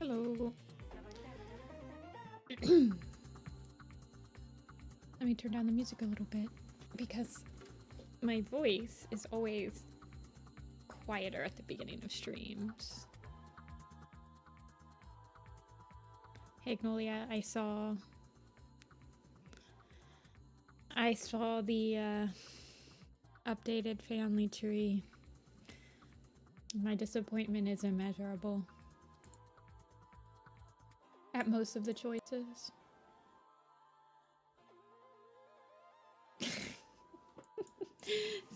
Hello. Let me turn down the music a little bit because my voice is always quieter at the beginning of streams. Hey Gnolia, I saw the updated family tree. My disappointment is immeasurable at most of the choices.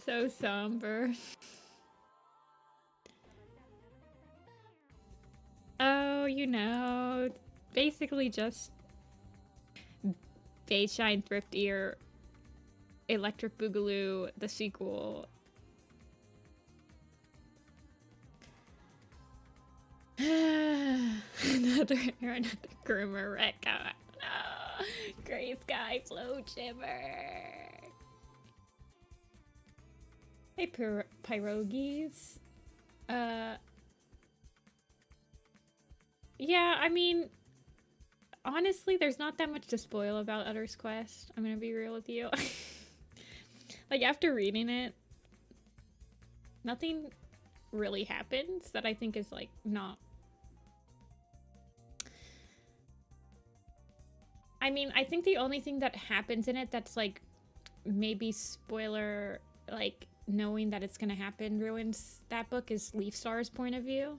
So somber. Oh, you know, basically just Bayshine Thrifty or Electric Boogaloo, the sequel. another groomer wreck. Oh, no. Gray Sky Float Shimmer. Hey, Pierogies. Yeah, I mean, honestly, there's not that much to spoil about Utter's Quest. I'm gonna be real with you. Like, after reading it, nothing really happens that I think is, like, not... I mean, I think the only thing that happens in it that's, like, maybe spoiler, like, knowing that it's gonna happen ruins that book is Leaf Star's point of view.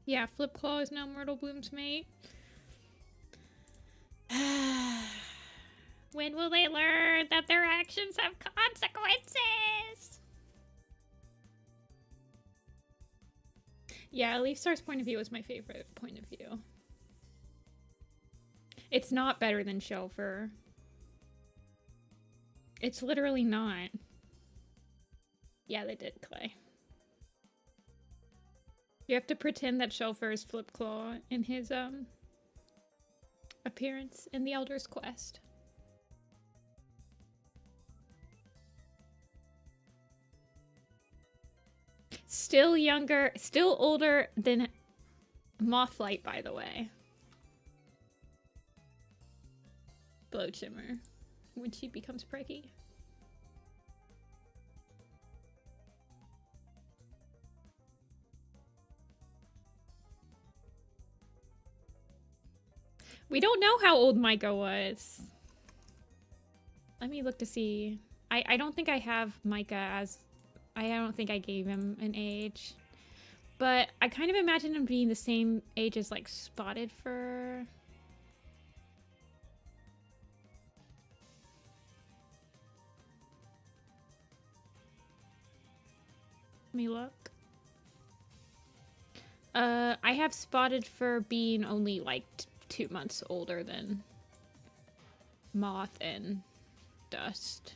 Yeah, Flipclaw is now Myrtle Bloom's mate. When will they learn that their actions have consequences? Yeah, Leaf Star's point of view is my favorite point of view. It's not better than Shelfer. It's literally not. Yeah, they did, Clay. You have to pretend that Shelfer is Flipclaw in his appearance in the Elder's Quest. Still younger, still older than Mothlight, by the way. Blow Shimmer, when she becomes preggy. We don't know how old Micah was. Let me look to see. I don't think I have Micah as... I don't think I gave him an age. But I kind of imagine him being the same age as, like, Spotted Fur. Let me look. I have Spotted Fur being only, like, 2 months older than Moth and Dust.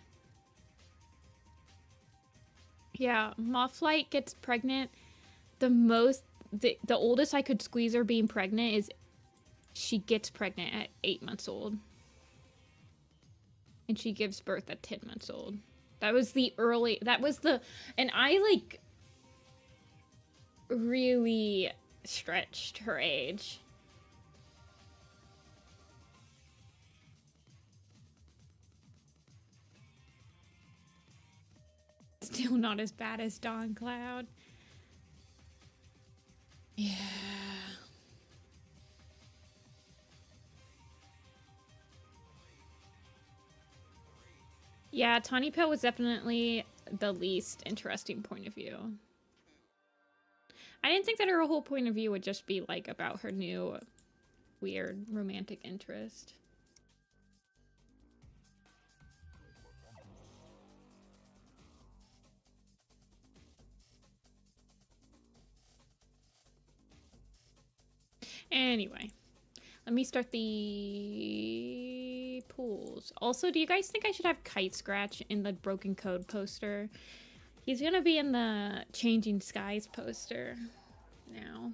Yeah, Mothlight gets pregnant. The oldest I could squeeze her being pregnant is she gets pregnant at 8 months old. And she gives birth at 10 months old. That was the early, and I, like, really stretched her age. Still not as bad as Dawn Cloud. Yeah. Yeah, Tawny Pet was definitely the least interesting point of view. I didn't think that her whole point of view would just be, like, about her new weird romantic interest. Anyway, let me start the pools. Also, do you guys think I should have Kite Scratch in the Broken Code poster? He's gonna be in the Changing Skies poster now.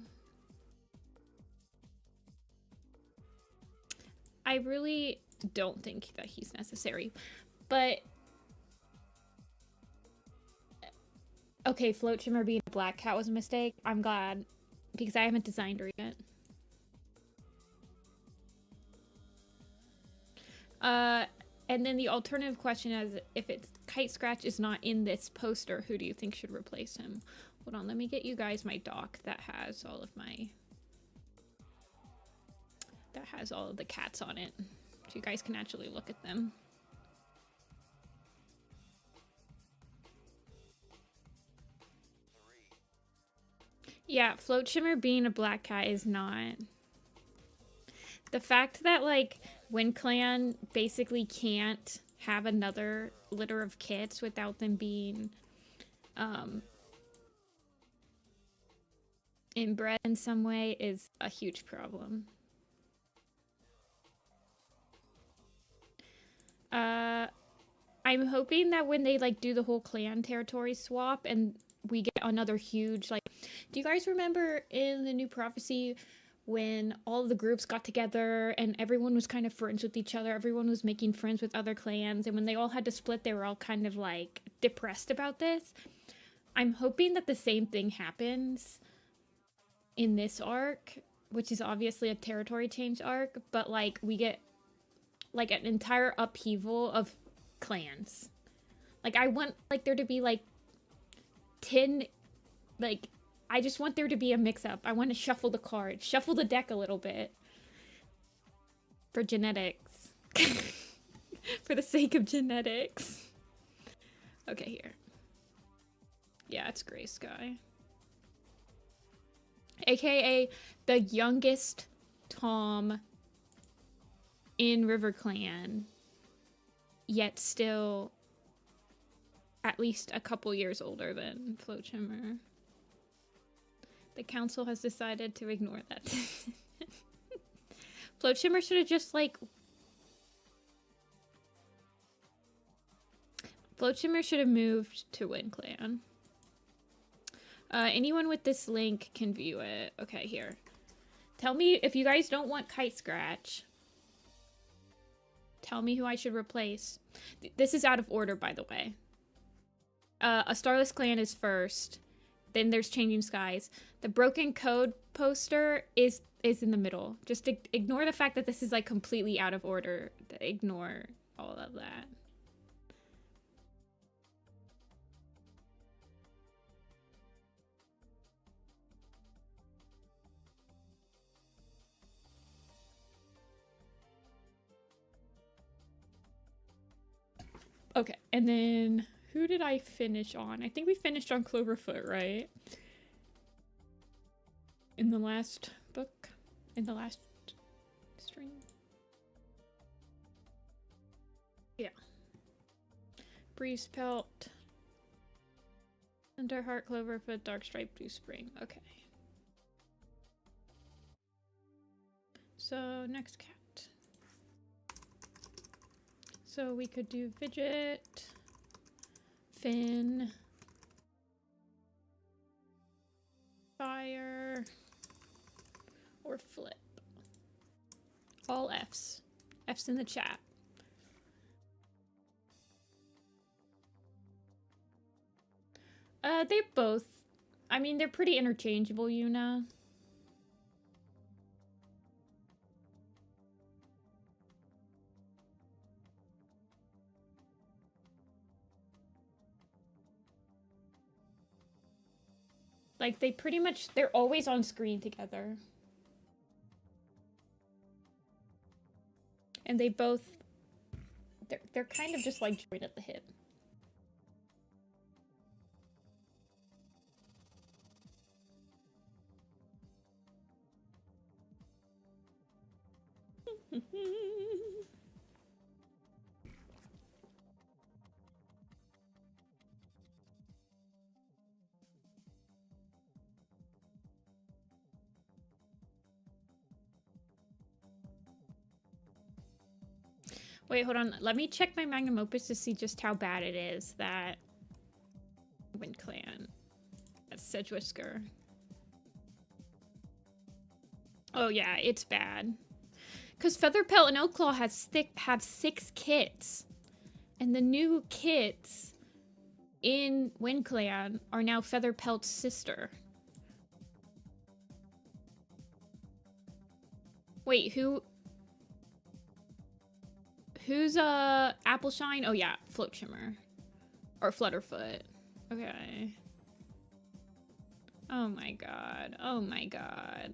I really don't think that he's necessary, but... Okay, Float Shimmer being a black cat was a mistake. I'm glad because I haven't designed her yet. And then the alternative question is, if it's Kite Scratch is not in this poster, who do you think should replace him? Hold on, let me get you guys my doc that has all of the cats on it, so you guys can actually look at them. Yeah, Float Shimmer being a black cat is not. The fact that, like, WindClan basically can't have another litter of kits without them being inbred in some way is a huge problem. I'm hoping that when they, like, do the whole clan territory swap and we get another huge, like, do you guys remember in the New Prophecy when all of the groups got together and everyone was kind of friends with each other, everyone was making friends with other clans, and when they all had to split, they were all kind of, like, depressed about this? I'm hoping that the same thing happens in this arc, which is obviously a territory change arc, but, like, we get, like, an entire upheaval of clans. Like, I want, like, there to be, like, 10, like, I just want there to be a mix-up. I want to shuffle the cards, shuffle the deck a little bit. For genetics. For the sake of genetics. Okay, here. Yeah, it's Gray Sky. AKA the youngest Tom in Riverclan, yet still at least a couple years older than Float Shimmer. The council has decided to ignore that. Float Shimmer should have just, like... Float Shimmer should have moved to WindClan. Anyone with this link can view it. Okay, here. Tell me if you guys don't want Kite Scratch. Tell me who I should replace. This is out of order, by the way. A Starless Clan is first. Then there's Changing Skies. The Broken Code poster is in the middle. Just ignore the fact that this is, like, completely out of order. Ignore all of that. Okay, and then who did I finish on? I think we finished on Cloverfoot, right? In the last book? In the last stream? Yeah. Breeze Pelt. Underheart, Cloverfoot, Darkstripe, Blue Spring. Okay. So, next cat. So we could do Fidget, Finn, Fire, or Flip. All Fs. Fs in the chat. They're both, I mean, they're pretty interchangeable, Yuna. Like, they pretty much, they're always on screen together. And they both, they're kind of just like joined at the hip. Wait, hold on. Let me check my magnum opus to see just how bad it is that WindClan. That's Sedgwisker. Oh yeah, it's bad. Because Featherpelt and Oakclaw have 6 kits. And the new kits in WindClan are now Featherpelt's sister. Wait, who's Appleshine? Oh yeah, Float Shimmer. Or Flutterfoot. Okay. Oh my god. Oh my god.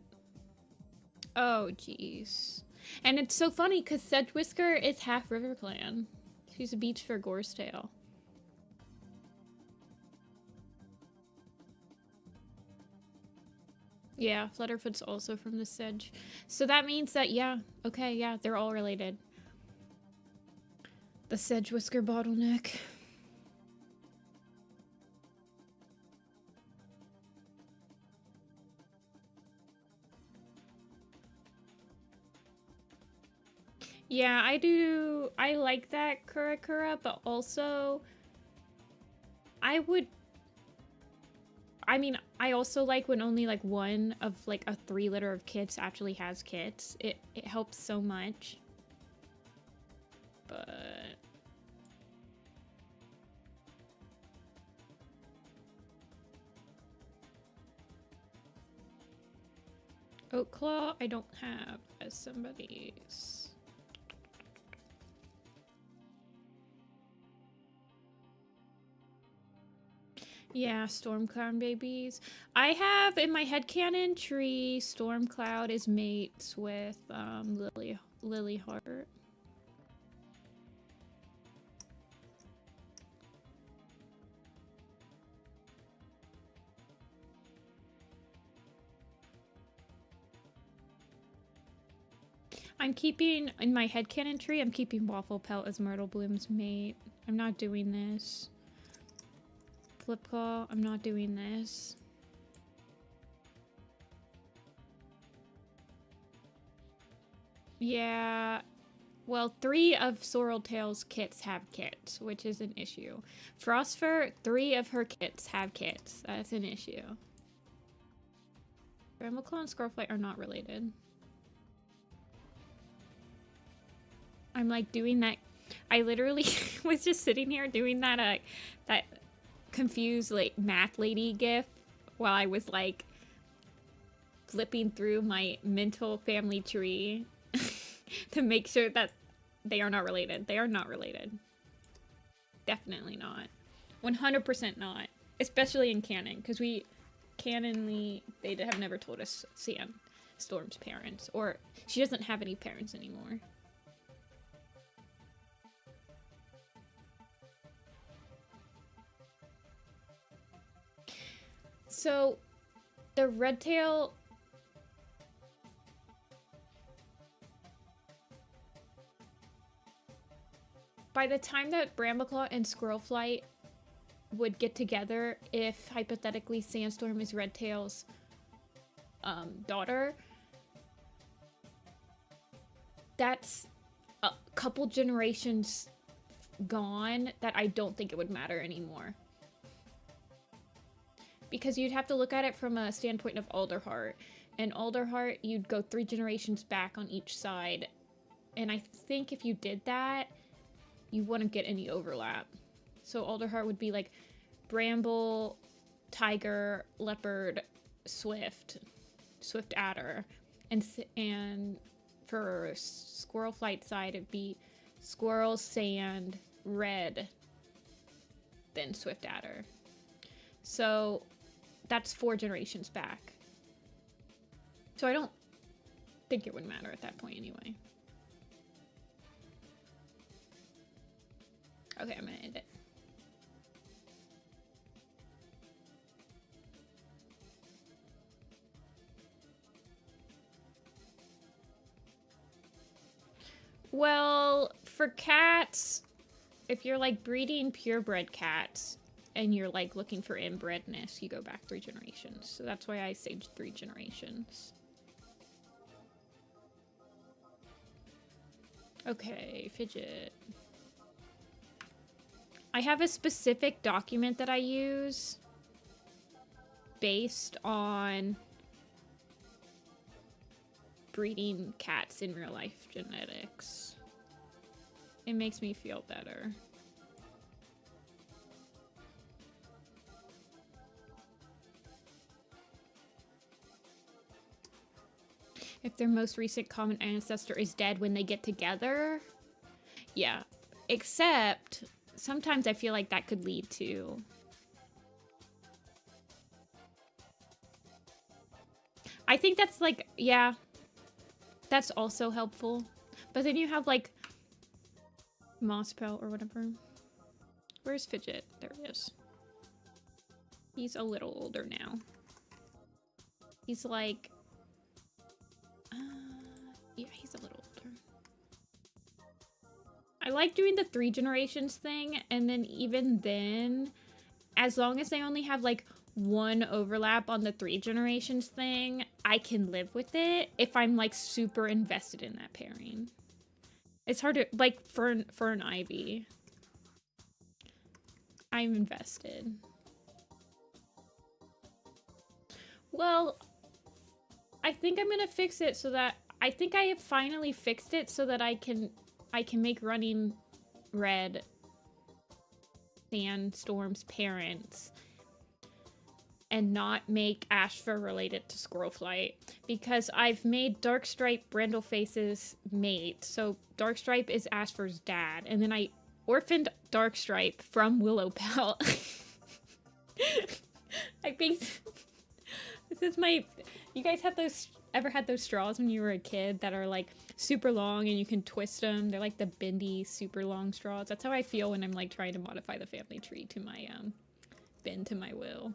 Oh jeez. And it's so funny because Sedgewhisker is half Riverclan. She's a beach for Gorstail. Yeah, Flutterfoot's also from the Sedge. So that means that, yeah, okay, yeah, they're all related. The Sedgewhisker bottleneck. Yeah, I like that Kurakura, but also I also like when only like one of like a 3 litter of kits actually has kits. It helps so much. But Oakclaw I don't have as somebody's. Yeah, Stormcloud babies. I have in my headcanon tree, Stormcloud is mates with Lilyheart. I'm keeping, in my headcanon tree, I'm keeping Waffle Pelt as Myrtle Bloom's mate. I'm not doing this. Flipclaw, I'm not doing this. Yeah, well, 3 of Sorreltail's kits have kits, which is an issue. Frostfur, 3 of her kits have kits. That's an issue. Brambleclaw and Scarflight are not related. I'm like doing that. I literally was just sitting here doing that that confused like math lady gif while I was like flipping through my mental family tree to make sure that they are not related. They are not related. Definitely not. 100% not. Especially in canon, because they have never told us Sandstorm's parents, or she doesn't have any parents anymore. So, the Redtail... By the time that Brambleclaw and Squirrelflight would get together, if hypothetically Sandstorm is Redtail's daughter, that's a couple generations gone that I don't think it would matter anymore. Because you'd have to look at it from a standpoint of Alderheart. And Alderheart, you'd go 3 generations back on each side. And I think if you did that, you wouldn't get any overlap. So Alderheart would be like Bramble, Tiger, Leopard, Swift Adder. And for Squirrelflight side, it'd be Squirrel, Sand, Red, then Swift Adder. So that's 4 generations back. So I don't think it would matter at that point anyway. Okay, I'm gonna end it. Well, for cats, if you're like breeding purebred cats and you're like looking for inbredness, you go back 3 generations. So that's why I say 3 generations. Okay, Fidget. I have a specific document that I use based on breeding cats in real life genetics. It makes me feel better. If their most recent common ancestor is dead when they get together. Yeah. Except sometimes I feel like that could lead to... I think that's like, yeah. That's also helpful. But then you have like Mossbell or whatever. Where's Fidget? There he is. He's a little older now. He's like... yeah, he's a little older. I like doing the 3 generations thing, and then even then, as long as they only have like 1 overlap on the 3 generations thing, I can live with it if I'm like super invested in that pairing. It's hard to, like, for an Ivy. I'm invested. Well, I think I'm gonna fix it so that, I think I have finally fixed it so that I can make Running Red Sandstorm's parents and not make Ashfur related to Squirrelflight, because I've made Darkstripe Brindleface's mate, so Darkstripe is Ashfur's dad, and then I orphaned Darkstripe from Willowpelt. I think this is my... You guys have those... Ever had those straws when you were a kid that are like super long and you can twist them? They're like the bendy, super long straws. That's how I feel when I'm like trying to modify the family tree to my bend to my will.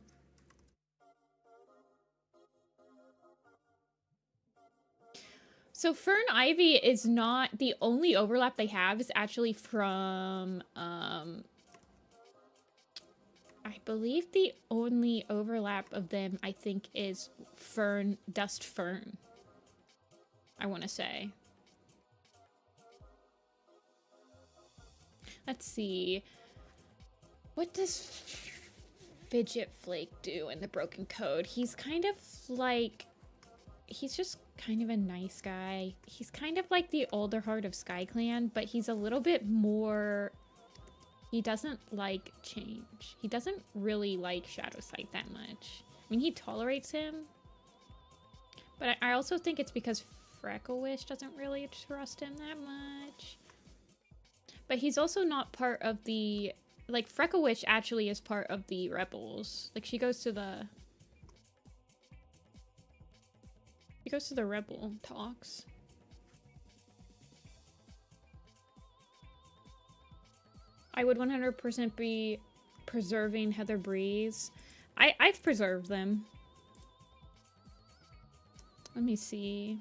So Fern Ivy is not the only overlap they have is actually from I believe the only overlap of them, I think, is Fern, Dust Fern. I want to say. Let's see. What does Fidget Flake do in the Broken Code? He's kind of like... He's just kind of a nice guy. He's kind of like the older heart of SkyClan, but he's a little bit more... He doesn't like change. He doesn't really like Shadowsight that much. I mean, he tolerates him. But I also think it's because Frecklewish doesn't really trust him that much. But he's also not part of the... Like, Frecklewish actually is part of the Rebels. Like, she goes to the... She goes to the Rebel talks. I would 100% be preserving Heather Breeze. I've preserved them. Let me see.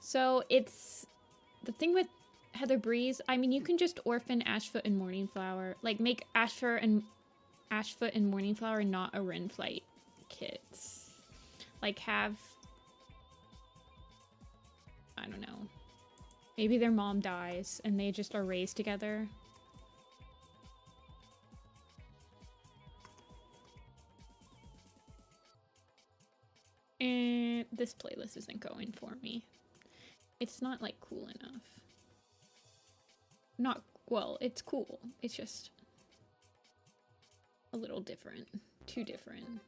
So it's the thing with Heather Breeze. I mean, you can just orphan Ashfoot and Morningflower, like make Ashfoot and Morningflower not a Renflight kids. Like have, I don't know. Maybe their mom dies and they just are raised together. And this playlist isn't going for me. It's not like cool enough. Not, well, it's cool. It's just a little different. Too different.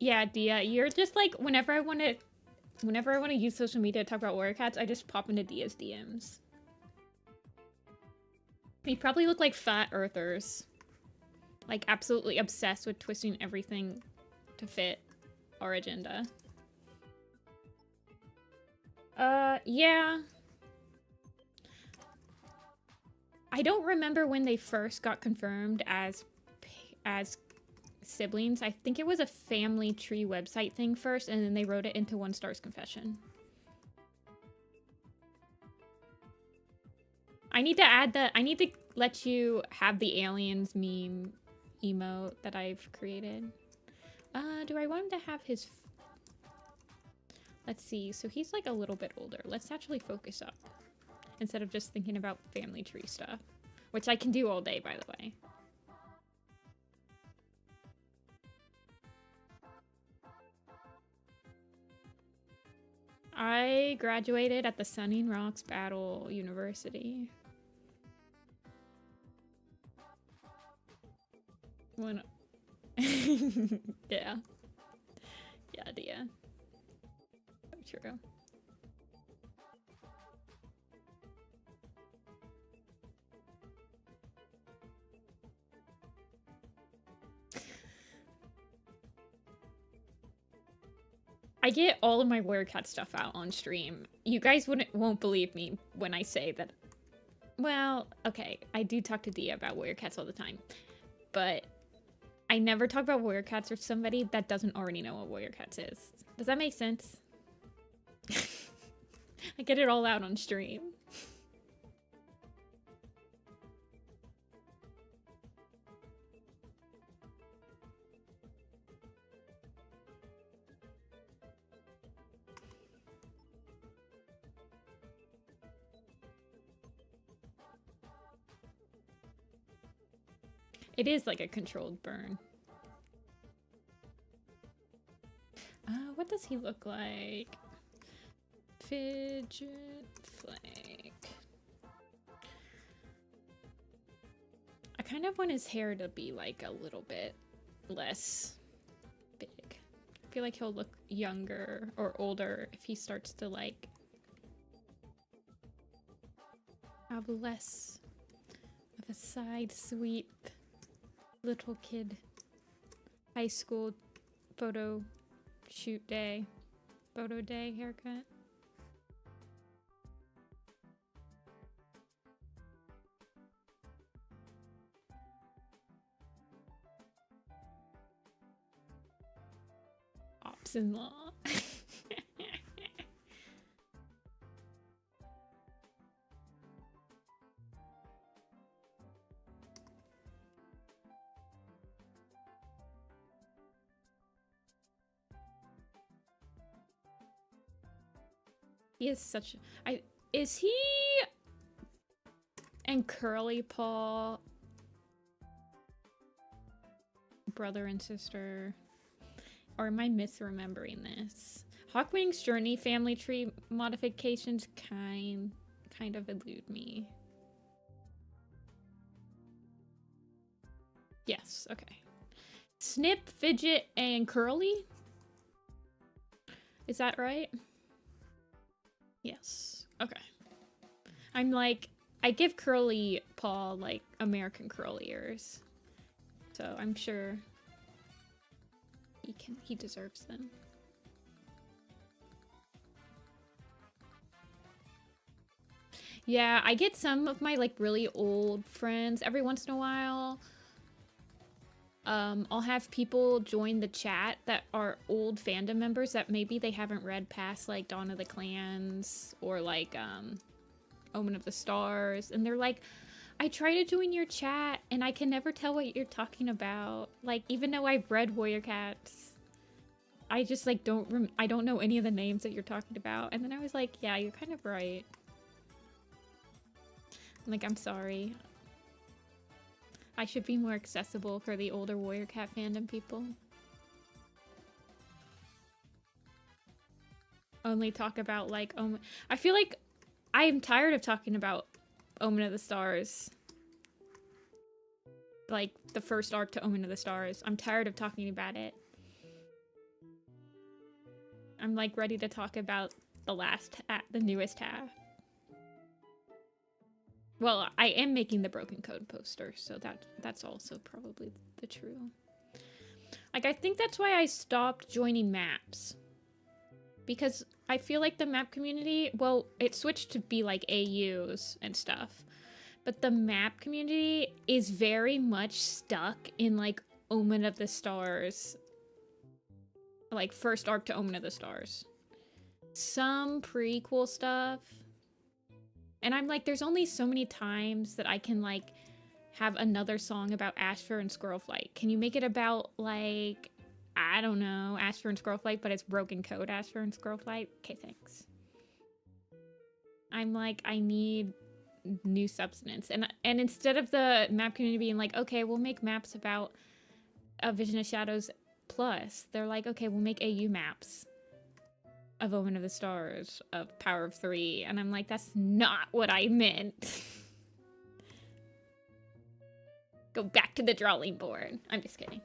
Yeah, Dia, you're just like, whenever I want to use social media to talk about Warrior Cats, I just pop into Dia's DMs. We probably look like fat earthers. Like, absolutely obsessed with twisting everything to fit our agenda. Yeah. I don't remember when they first got confirmed as siblings. I think it was a family tree website thing first, and then they wrote it into One Star's confession. I need to let you have the aliens meme emote that I've created. Do I want him to have his... Let's see. So he's like a little bit older. Let's actually focus up instead of just thinking about family tree stuff, which I can do all day, by the way. I graduated at the Sunning Rocks Battle University. When... yeah. Yeah. True. I get all of my Warrior Cat stuff out on stream. You guys won't believe me when I say that. Well, okay, I do talk to Dia about Warrior Cats all the time, but I never talk about Warrior Cats with somebody that doesn't already know what Warrior Cats is. Does that make sense? I get it all out on stream. It is like a controlled burn. What does he look like? Fidget Flake. I kind of want his hair to be like a little bit less big. I feel like he'll look younger or older if he starts to like have less of a side sweep. Little kid high school photo day haircut. Ops-in-law. He is such is he and Curly Paw brother and sister? Or am I misremembering this? Hawkwing's journey family tree modifications kind of elude me. Yes, okay. Snip, Fidget, and Curly? Is that right? Yes. Okay. I'm like, I give Curly Paw like American curl ears. So I'm sure he deserves them. Yeah, I get some of my like really old friends every once in a while. I'll have people join the chat that are old fandom members that maybe they haven't read past like Dawn of the Clans or like Omen of the Stars, and they're like, I try to join your chat and I can never tell what you're talking about. Like, even though I've read Warrior Cats, I just like I don't know any of the names that you're talking about. And then I was like, yeah, you're kind of right. I'm like, I'm sorry. I should be more accessible for the older Warrior Cat fandom people. Only talk about like I feel like I am tired of talking about Omen of the Stars. Like the first arc to Omen of the Stars. I'm tired of talking about it. I'm like ready to talk about the newest half. Well, I am making the Broken Code poster, so that's also probably the true. Like, I think that's why I stopped joining maps. Because I feel like the map community, well, it switched to be like AUs and stuff. But the map community is very much stuck in like Omen of the Stars. Like first arc to Omen of the Stars. Some prequel stuff. And I'm like, there's only so many times that I can like have another song about Ashfur and Squirrelflight. Can you make it about like, I don't know, Ashfur and Squirrelflight, but it's Broken Code Ashfur and Squirrelflight? Okay, thanks. I'm like, I need new substance. And instead of the map community being like, okay, we'll make maps about A Vision of Shadows Plus, they're like, okay, we'll make AU maps. of Omen of the Stars of Power of Three, and I'm like, that's not what I meant. Go back to the drawing board. I'm just kidding.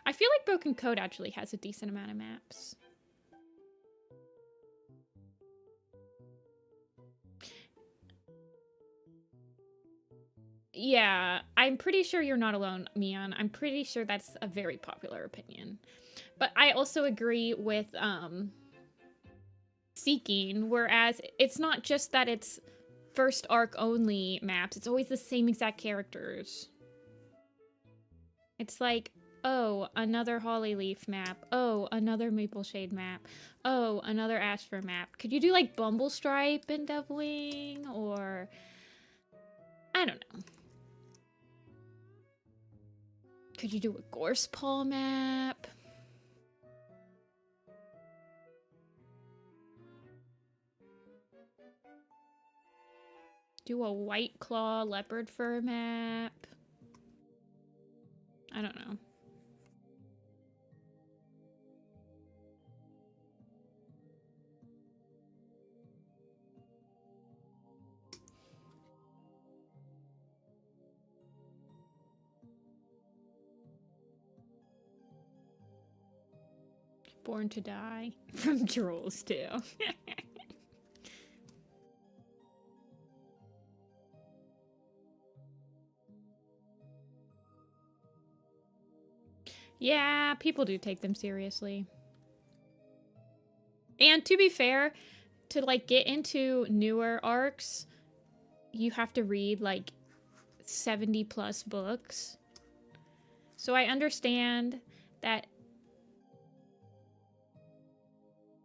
I feel like Broken Code actually has a decent amount of maps. Yeah, I'm pretty sure you're not alone, Mian. I'm pretty sure that's a very popular opinion. But I also agree with Seeking, whereas it's not just that it's first arc only maps, it's always the same exact characters. It's like, oh, another Hollyleaf map. Oh, another Maple Shade map. Oh, another Ashfur map. Could you do like Bumblestripe and Deviling? Or I don't know. Could you do a Gorsepaw map? Do a White Claw Leopard Fur map? I don't know. Born to Die from Trolls too. Yeah, people do take them seriously. And to be fair, to like get into newer arcs, you have to read like 70 plus books. So I understand that.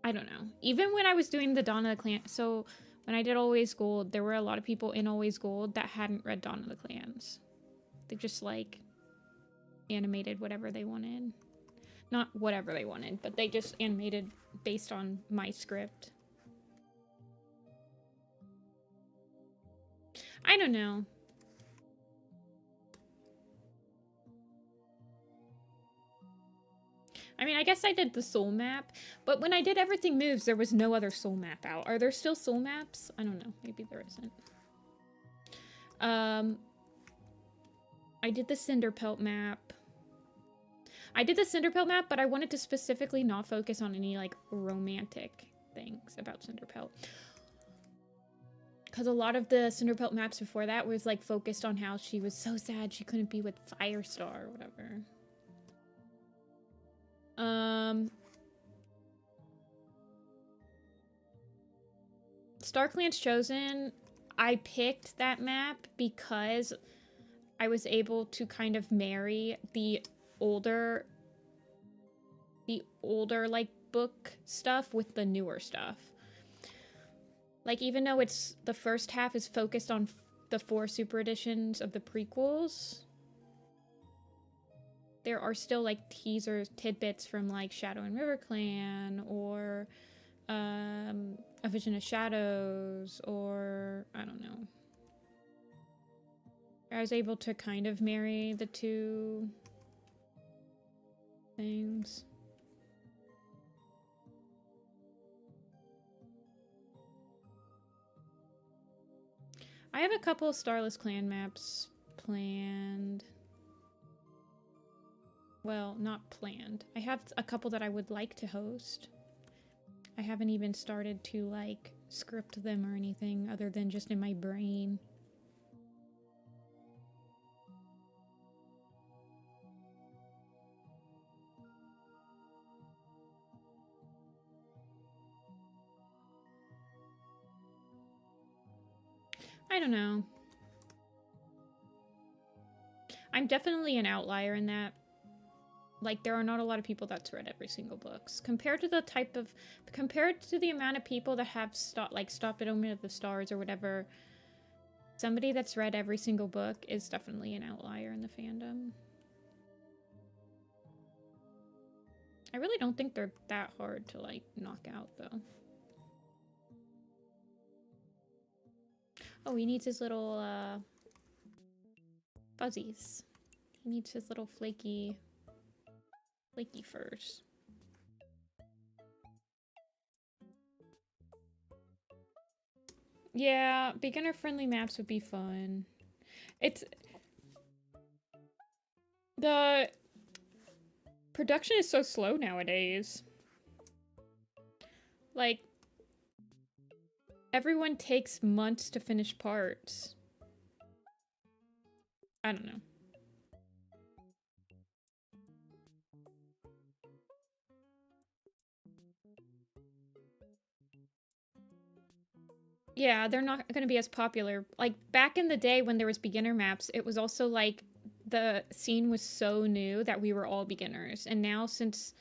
I don't know. Even when I was doing the Dawn of the Clan, so when I did Always Gold, there were a lot of people in Always Gold that hadn't read Dawn of the Clans. They just like animated whatever they wanted. Not whatever they wanted, but they just animated based on my script. I don't know. I mean, I guess I did the soul map, but when I did Everything Moves, there was no other soul map out. Are there still soul maps? I don't know. Maybe there isn't. I did the Cinderpelt map. I did the Cinderpelt map, but I wanted to specifically not focus on any, like, romantic things about Cinderpelt. Because a lot of the Cinderpelt maps before that was, like, focused on how she was so sad she couldn't be with Firestar or whatever. StarClan's Chosen, I picked that map because I was able to kind of marry the older like book stuff with the newer stuff. Like, even though it's the first half is focused on the 4 super editions of the prequels, there are still like teasers, tidbits from like Shadow and Riverclan, or A Vision of Shadows, or I don't know. I was able to kind of marry the two things. I have a couple of Starless Clan maps planned. Well, not planned. I have a couple that I would like to host. I haven't even started to, like, script them or anything other than just in my brain. I don't know. I'm definitely an outlier in that. Like, there are not a lot of people that's read every single books. Compared to the amount of people that have stopped at Omen of the Stars or whatever, somebody that's read every single book is definitely an outlier in the fandom. I really don't think they're that hard to, like, knock out, though. Oh, he needs his little, fuzzies. He needs his little flaky Flaky first. Yeah, beginner-friendly maps would be fun. The production is so slow nowadays. Like, everyone takes months to finish parts. I don't know. Yeah, they're not going to be as popular. Like, back in the day when there was beginner maps, it was also like the scene was so new that we were all beginners. And now, since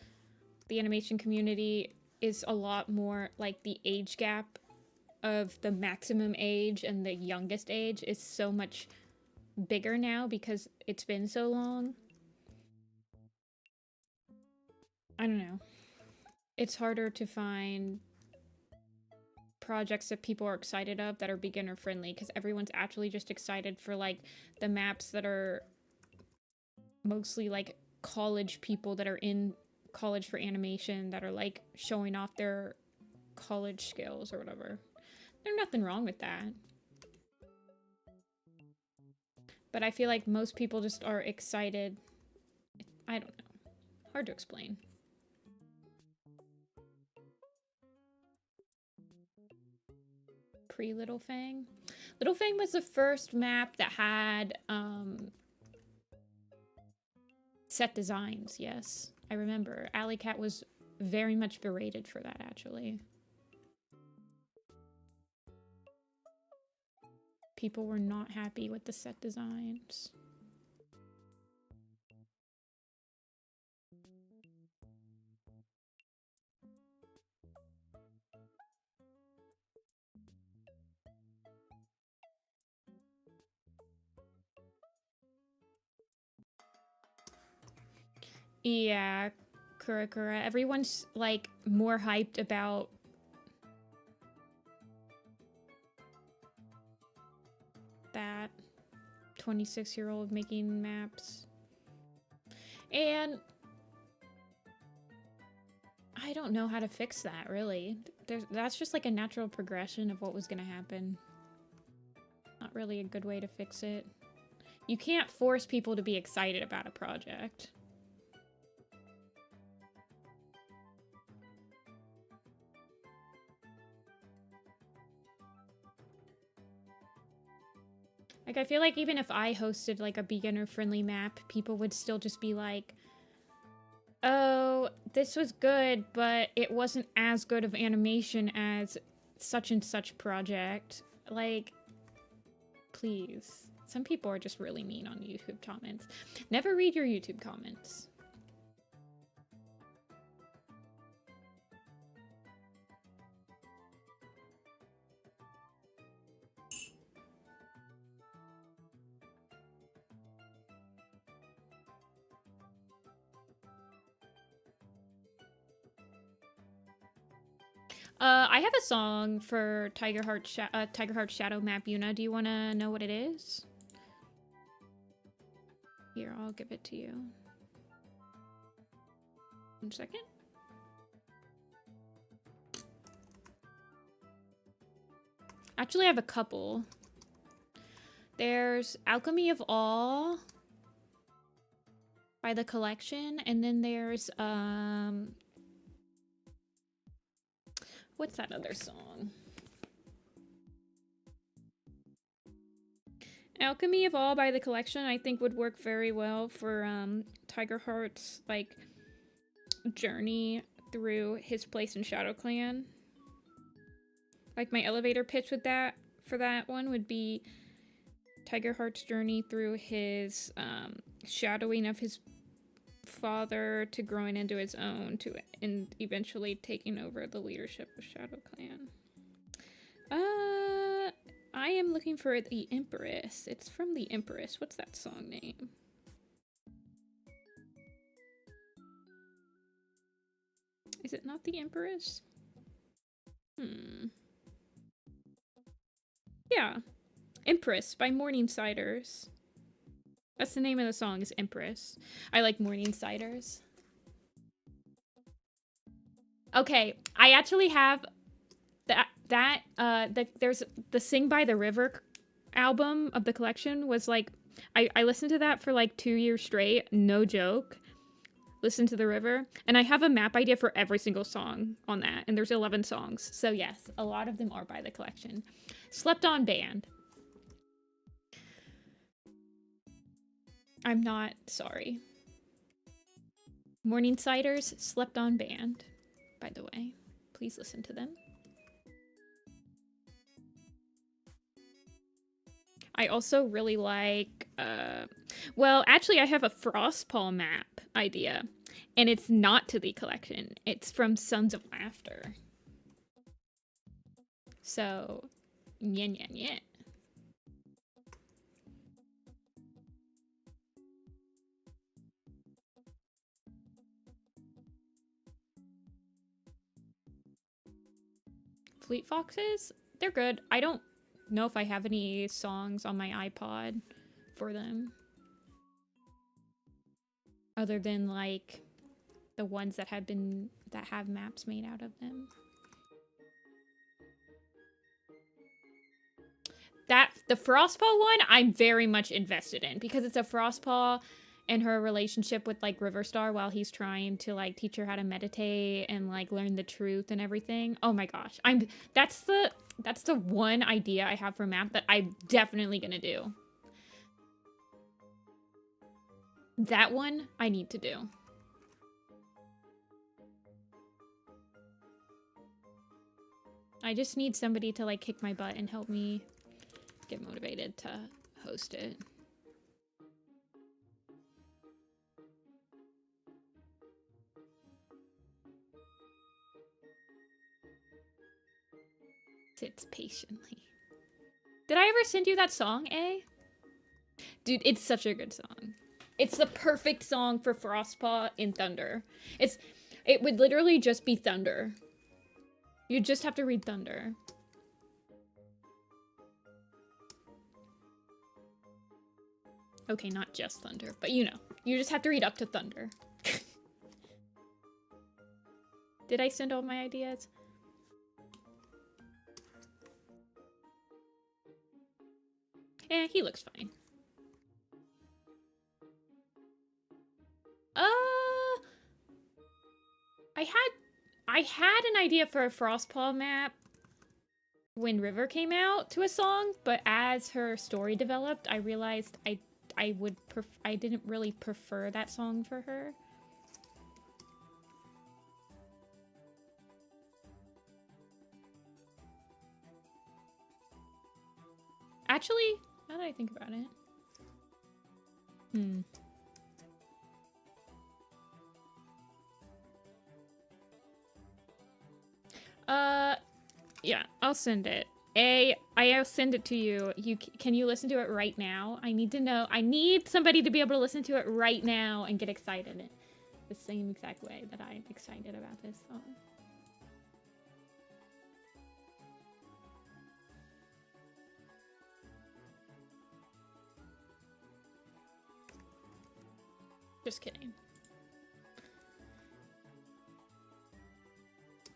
the animation community is a lot more like the age gap of the maximum age and the youngest age is so much bigger now because it's been so long. I don't know. It's harder to find projects that people are excited of that are beginner friendly because everyone's actually just excited for like the maps that are mostly like college people that are in college for animation that are like showing off their college skills or whatever. There's nothing wrong with that. But I feel like most people just are excited. I don't know. Hard to explain. Pre-Little Fang? Little Fang was the first map that had set designs, yes. I remember. Alley Cat was very much berated for that, actually. People were not happy with the set designs. Yeah, Kurakura. Everyone's like more hyped about that 26-year-old making maps. And I don't know how to fix that, really. That's just like a natural progression of what was gonna happen. Not really a good way to fix it. You can't force people to be excited about a project. Like, I feel like even if I hosted, like, a beginner-friendly map, people would still just be like, oh, this was good, but it wasn't as good of animation as such and such project. Like, please. Some people are just really mean on YouTube comments. Never read your YouTube comments. I have a song for Tiger Heart Shadow Map Yuna. Do you want to know what it is? Here, I'll give it to you. 1 second. Actually, I have a couple. There's Alchemy of All by The Collection, and then there's what's that other song? Alchemy of All by The Collection I think would work very well for Tiger Heart's like journey through his place in Shadow Clan. Like my elevator pitch with that for that one would be Tiger Heart's journey through his shadowing of his father to growing into his own and eventually taking over the leadership of Shadow Clan. I am looking for the Empress. It's from the Empress. What's that song name? Is it not the Empress? Yeah. Empress by Morningsiders. That's the name of the song, is Empress. I like Morningsiders. Okay, I actually have there's the Sing by the River album of the collection was like, I listened to that for like 2 years straight, no joke. Listen to the river, and I have a map idea for every single song on that, and there's 11 songs. So yes, a lot of them are by the collection. Slept On Band. I'm not sorry. Morningsiders, Slept On Band, by the way. Please listen to them. I also really like, well, actually I have a Frostpaw map idea, and it's not to the collection. It's from Sons of Laughter. So, yeah. Fleet Foxes? They're good. I don't know if I have any songs on my iPod for them. Other than like the ones that have maps made out of them. The Frostpaw one I'm very much invested in because it's a Frostpaw and her relationship with like Riverstar while he's trying to like teach her how to meditate and like learn the truth and everything. Oh my gosh. That's the one idea I have for a map that I'm definitely gonna do. That one I need to do. I just need somebody to like kick my butt and help me get motivated to host it. Sits patiently. Did I ever send you that song, A? Dude, it's such a good song. It's the perfect song for Frostpaw in Thunder. It would literally just be Thunder. You just have to read Thunder. Okay, not just Thunder, but you know. You just have to read up to Thunder. Did I send all my ideas? Eh, he looks fine. I had an idea for a Frostpaw map when River came out to a song, but as her story developed, I realized I didn't really prefer that song for her. Actually, now that I think about it. Yeah, I'll send it. I'll send it to you. Can you listen to it right now? I need to know. I need somebody to be able to listen to it right now and get excited the same exact way that I'm excited about this song. Just kidding.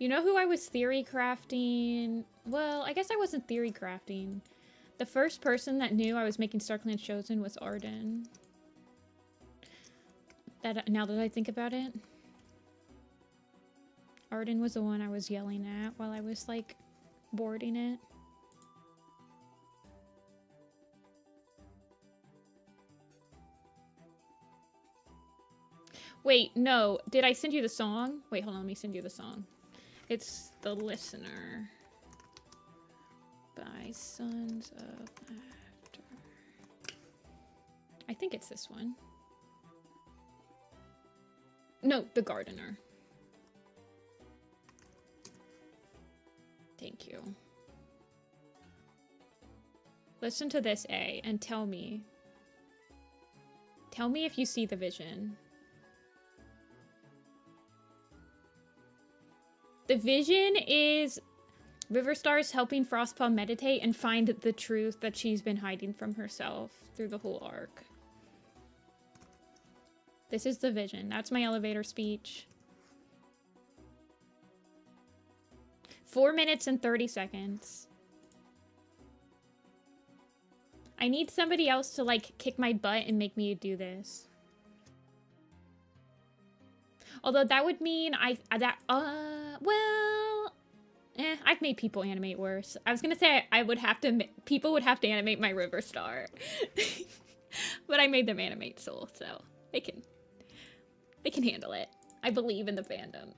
You know who I was theory crafting? Well, I guess I wasn't theory crafting. The first person that knew I was making StarClan Chosen was Arden. Now that I think about it. Arden was the one I was yelling at while I was, like, boarding it. Wait, no. Did I send you the song? Wait, hold on. Let me send you the song. It's The Listener by Sons of Laughter. I think it's this one. No, The Gardener. Thank you. Listen to this, A, and tell me. Tell me if you see the vision. The vision is Riverstar's helping Frostpaw meditate and find the truth that she's been hiding from herself through the whole arc. This is the vision. That's my elevator speech. 4 minutes and 30 seconds. I need somebody else to, like, kick my butt and make me do this. Although that would mean I've made people animate worse. I was gonna say people would have to animate my River Star. But I made them animate Soul, so they can handle it. I believe in the fandom.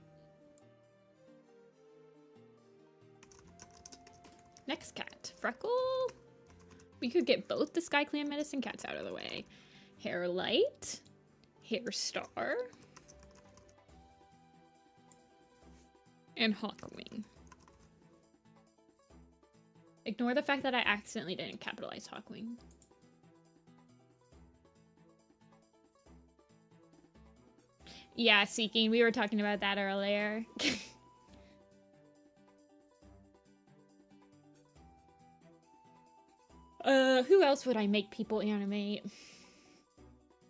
Next cat, Freckle. We could get both the Sky Clan medicine cats out of the way. Hair Light, Hair Star, and Hawkwing. Ignore the fact that I accidentally didn't capitalize Hawkwing. Yeah, Seeking, we were talking about that earlier. Who else would I make people animate?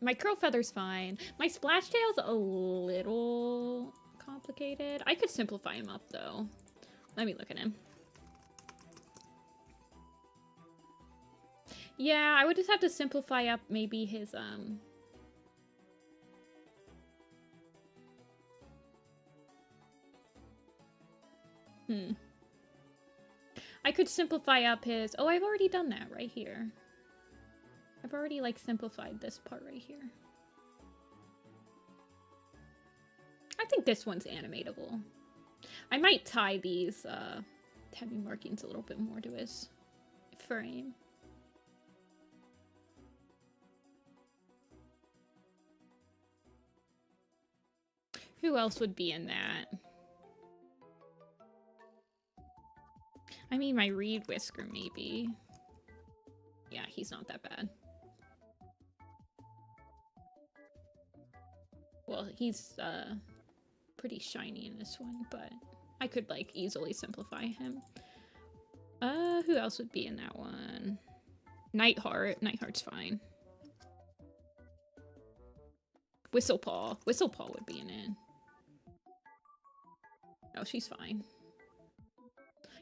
My Curl Feather's fine. My Splash Tail's a little complicated. I could simplify him up, though. Let me look at him. Yeah, I would just have to simplify up maybe his, I could simplify up his... Oh, I've already done that right here. I've already, like, simplified this part right here. I think this one's animatable. I might tie these, heavy markings a little bit more to his frame. Who else would be in that? I mean, my Reed Whisker, maybe. Yeah, he's not that bad. Well, he's, pretty shiny in this one, but I could, like, easily simplify him. Who else would be in that one? Nightheart. Nightheart's fine. Whistlepaw. Whistlepaw would be in it. Oh, she's fine.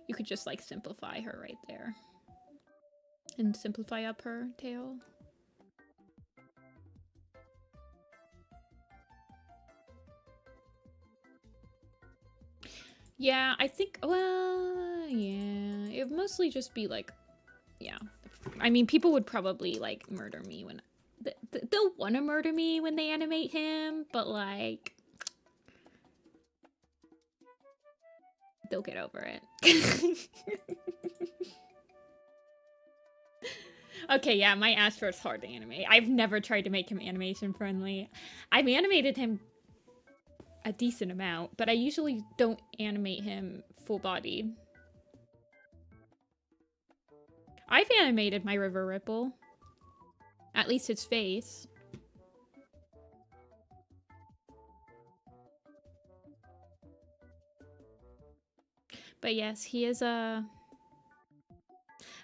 You could just, like, simplify her right there. And simplify up her tail. Yeah, I think, well, yeah. It would mostly just be, like, yeah. I mean, people would probably, like, murder me when... They'll want to murder me when they animate him, but, like... They'll get over it. Okay, yeah, my Astro's hard to animate. I've never tried to make him animation friendly. I've animated him a decent amount, but I usually don't animate him full-bodied. I've animated my River Ripple. At least his face. But yes, he is a...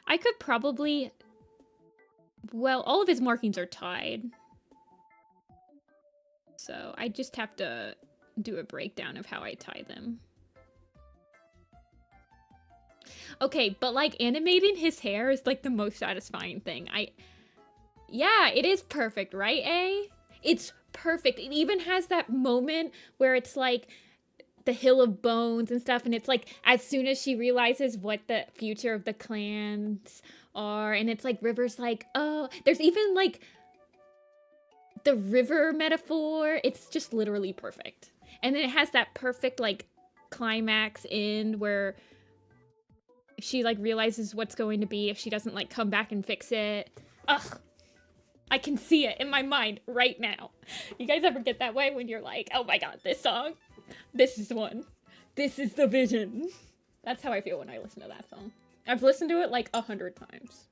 I could probably... Well, all of his markings are tied. So I just have to do a breakdown of how I tie them. Okay, but like animating his hair is like the most satisfying thing. Yeah, it is perfect, right, A? It's perfect. It even has that moment where it's like the Hill of Bones and stuff, and it's like as soon as she realizes what the future of the clans are, and it's like River's like, oh, there's even like the river metaphor. It's just literally perfect. And then it has that perfect like climax end where she like realizes what's going to be if she doesn't like come back and fix it. Ugh. I can see it in my mind right now. You guys ever get that way when you're like, oh my god, this song? This is one. This is the vision. That's how I feel when I listen to that song. I've listened to it like 100 times.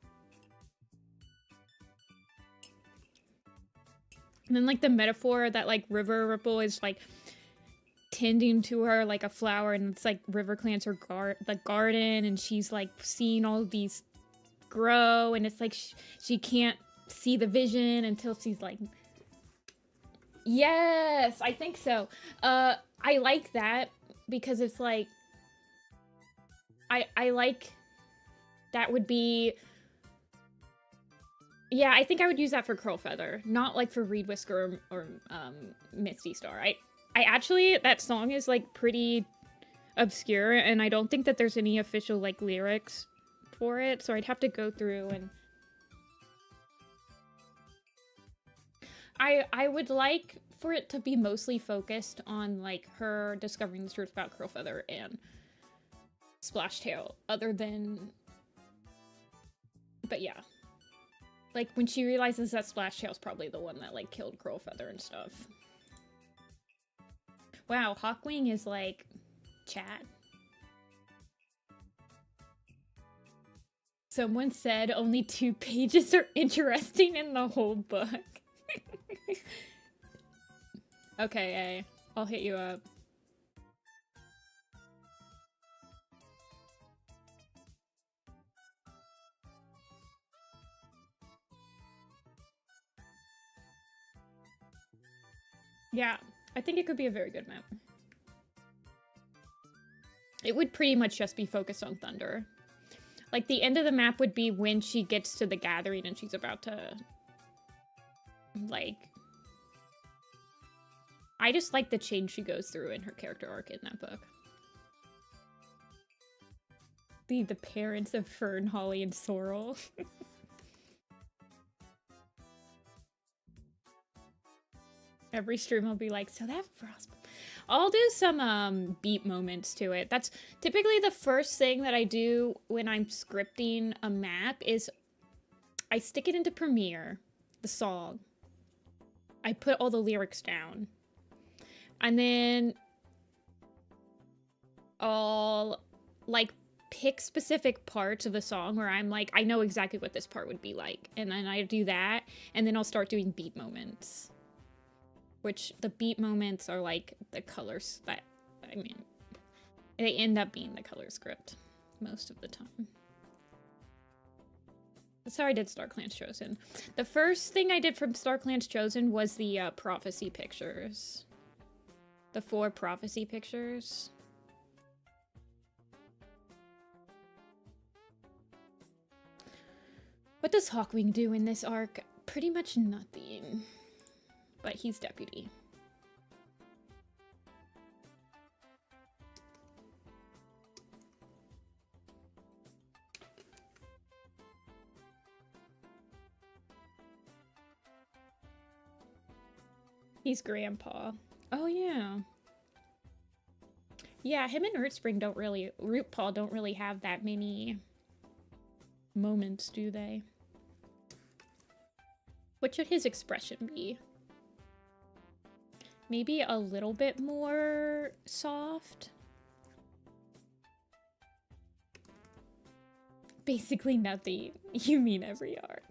And then like the metaphor that like River Ripple is like tending to her like a flower, and it's like Riverclan's her the garden, and she's like seeing all these grow, and it's like she can't see the vision until she's like, yes, I think so. I like that because it's like I like... That would be... Yeah, I think I would use that for Curl Feather, not like for Reed Whisker or Misty Star. I actually, that song is like pretty obscure, and I don't think that there's any official like lyrics for it, so I'd have to go through and... I would like for it to be mostly focused on like her discovering the truth about Curl Feather and Splash Tail, other than... But yeah. Like, when she realizes that Splash Tail's probably the one that, like, killed Curl Feather and stuff. Wow, Hawkwing is, like, chat. Someone said only 2 pages are interesting in the whole book. Okay, I'll hit you up. Yeah, I think it could be a very good map. It would pretty much just be focused on Thunder. Like, the end of the map would be when she gets to the gathering and she's about to... Like... I just like the change she goes through in her character arc in that book. The parents of Fern, Holly, and Sorrel. Every stream will be like, so that Frost... I'll do some beat moments to it. That's typically the first thing that I do when I'm scripting a map is I stick it into Premiere, the song. I put all the lyrics down. And then I'll like pick specific parts of the song where I'm like, I know exactly what this part would be like. And then I do that, and then I'll start doing beat moments. Which, the beat moments are like the colors that, I mean, they end up being the color script most of the time. That's how I did StarClan's Chosen. The first thing I did from StarClan's Chosen was the prophecy pictures. The 4 prophecy pictures. What does Hawkwing do in this arc? Pretty much nothing. But he's deputy. He's grandpa. Oh yeah. Yeah, him and Rootpaw don't really have that many moments, do they? What should his expression be? Maybe a little bit more soft. Basically nothing. You mean every arc.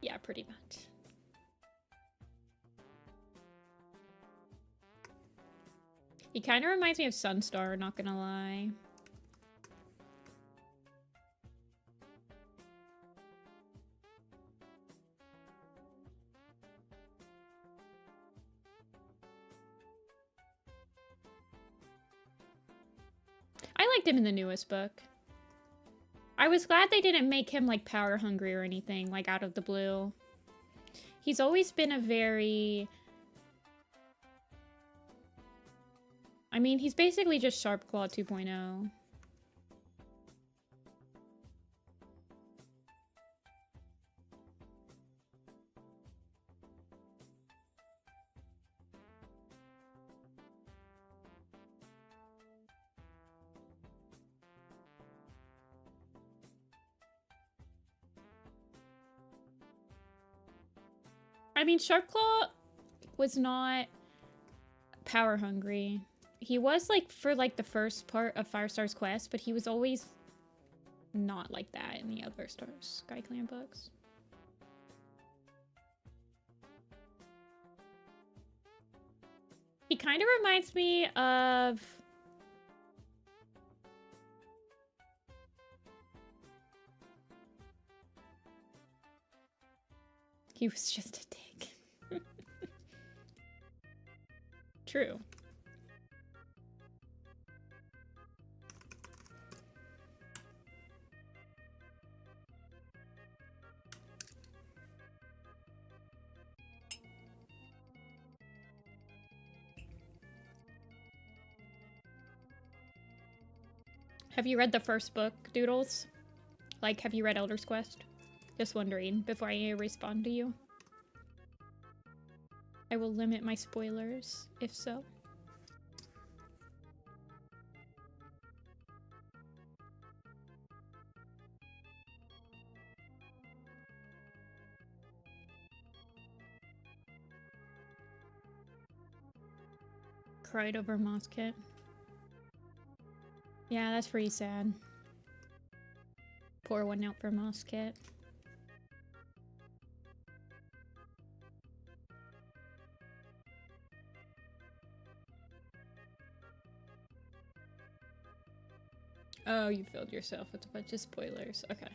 Yeah, pretty much. He kind of reminds me of Sunstar, not gonna lie. I liked him in the newest book. I was glad they didn't make him, like, power hungry or anything, like, out of the blue. He's always been a very... I mean, he's basically just Sharpclaw 2.0. I mean, Sharpclaw was not power hungry. He was, like, for, like, the first part of Firestar's quest, but he was always not like that in the other Sky Clan books. He kind of reminds me of... He was just a dick. True. Have you read the first book, Doodles? Like, have you read Elder's Quest? Just wondering before I respond to you. I will limit my spoilers, if so. Cried over Moss Kit. Yeah, that's pretty sad. Pour one out for Moss Kit. Oh, you filled yourself with a bunch of spoilers. Okay.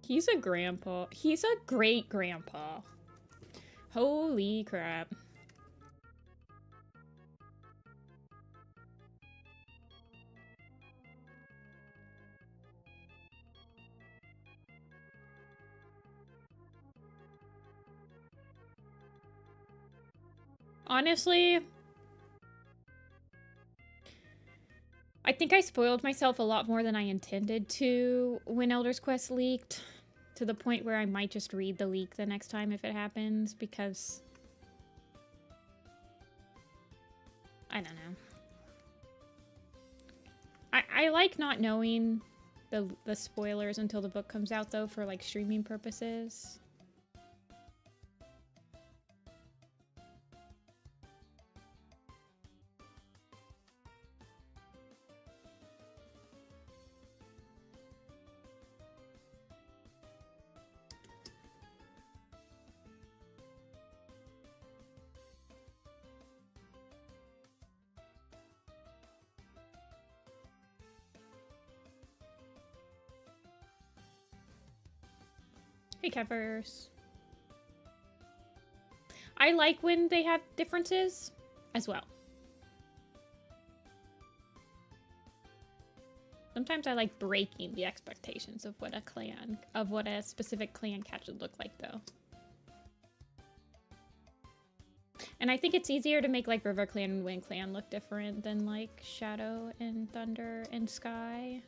He's a grandpa. He's a great grandpa. Holy crap. Honestly, I think I spoiled myself a lot more than I intended to when Elder's Quest leaked, to the point where I might just read the leak the next time if it happens, because I don't know. I like not knowing the spoilers until the book comes out, though, for like streaming purposes. Hey, Kevers. I like when they have differences as well. Sometimes I like breaking the expectations of what a specific clan cat should look like, though. And I think it's easier to make like Riverclan and WindClan look different than like Shadow and Thunder and Sky.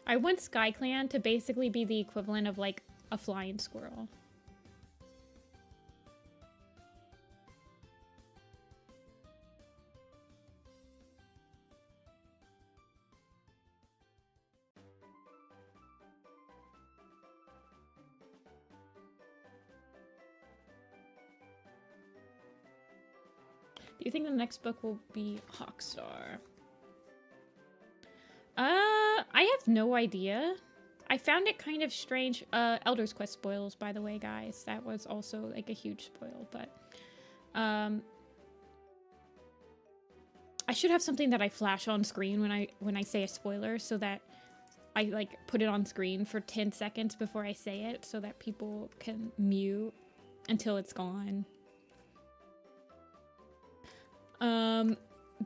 I want SkyClan to basically be the equivalent of like a flying squirrel. Do you think the next book will be Hawkstar? I have no idea. I found it kind of strange. Elder's Quest spoils, by the way, guys. That was also like a huge spoil, but I should have something that I flash on screen when I say a spoiler, so that I like put it on screen for 10 seconds before I say it, so that people can mute until it's gone.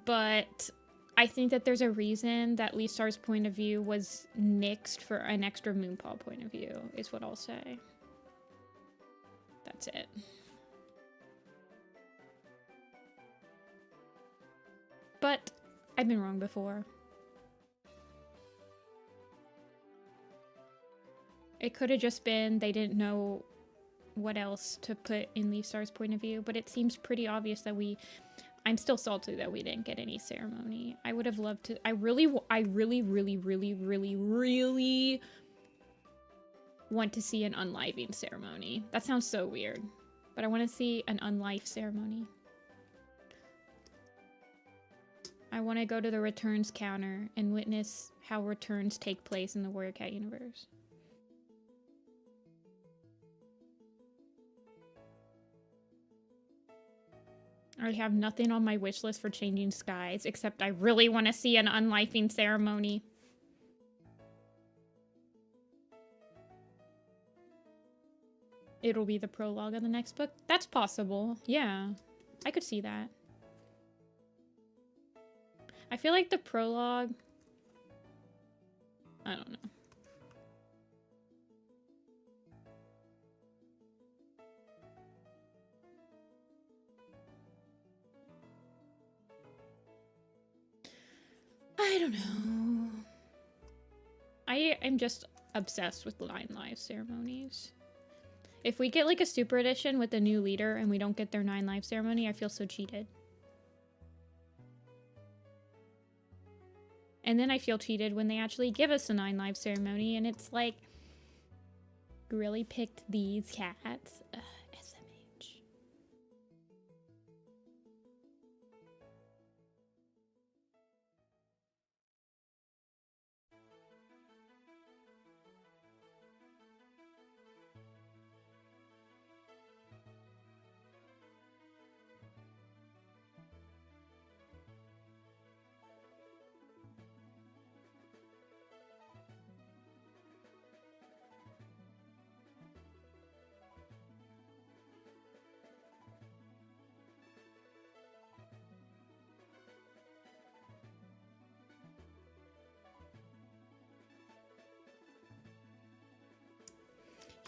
But I think that there's a reason that Leaf Star's point of view was nixed for an extra Moonpaw point of view, is what I'll say. That's it. But I've been wrong before. It could have just been they didn't know what else to put in Leaf Star's point of view, but it seems pretty obvious that I'm still salty that we didn't get any ceremony. I would have loved to. I really want to see an unliving ceremony. That sounds so weird, but I want to see an unlife ceremony. I want to go to the returns counter and witness how returns take place in the Warrior Cat universe. I have nothing on my wish list for changing skies, except I really want to see an unlifing ceremony. It'll be the prologue of the next book. That's possible. Yeah, I could see that. I feel like the prologue... I don't know. I don't know. I am just obsessed with 9 live ceremonies. If we get like a super edition with a new leader and we don't get their 9 live ceremony, I feel so cheated. And then I feel cheated when they actually give us a 9 live ceremony and it's like, really picked these cats. Ugh, SMH.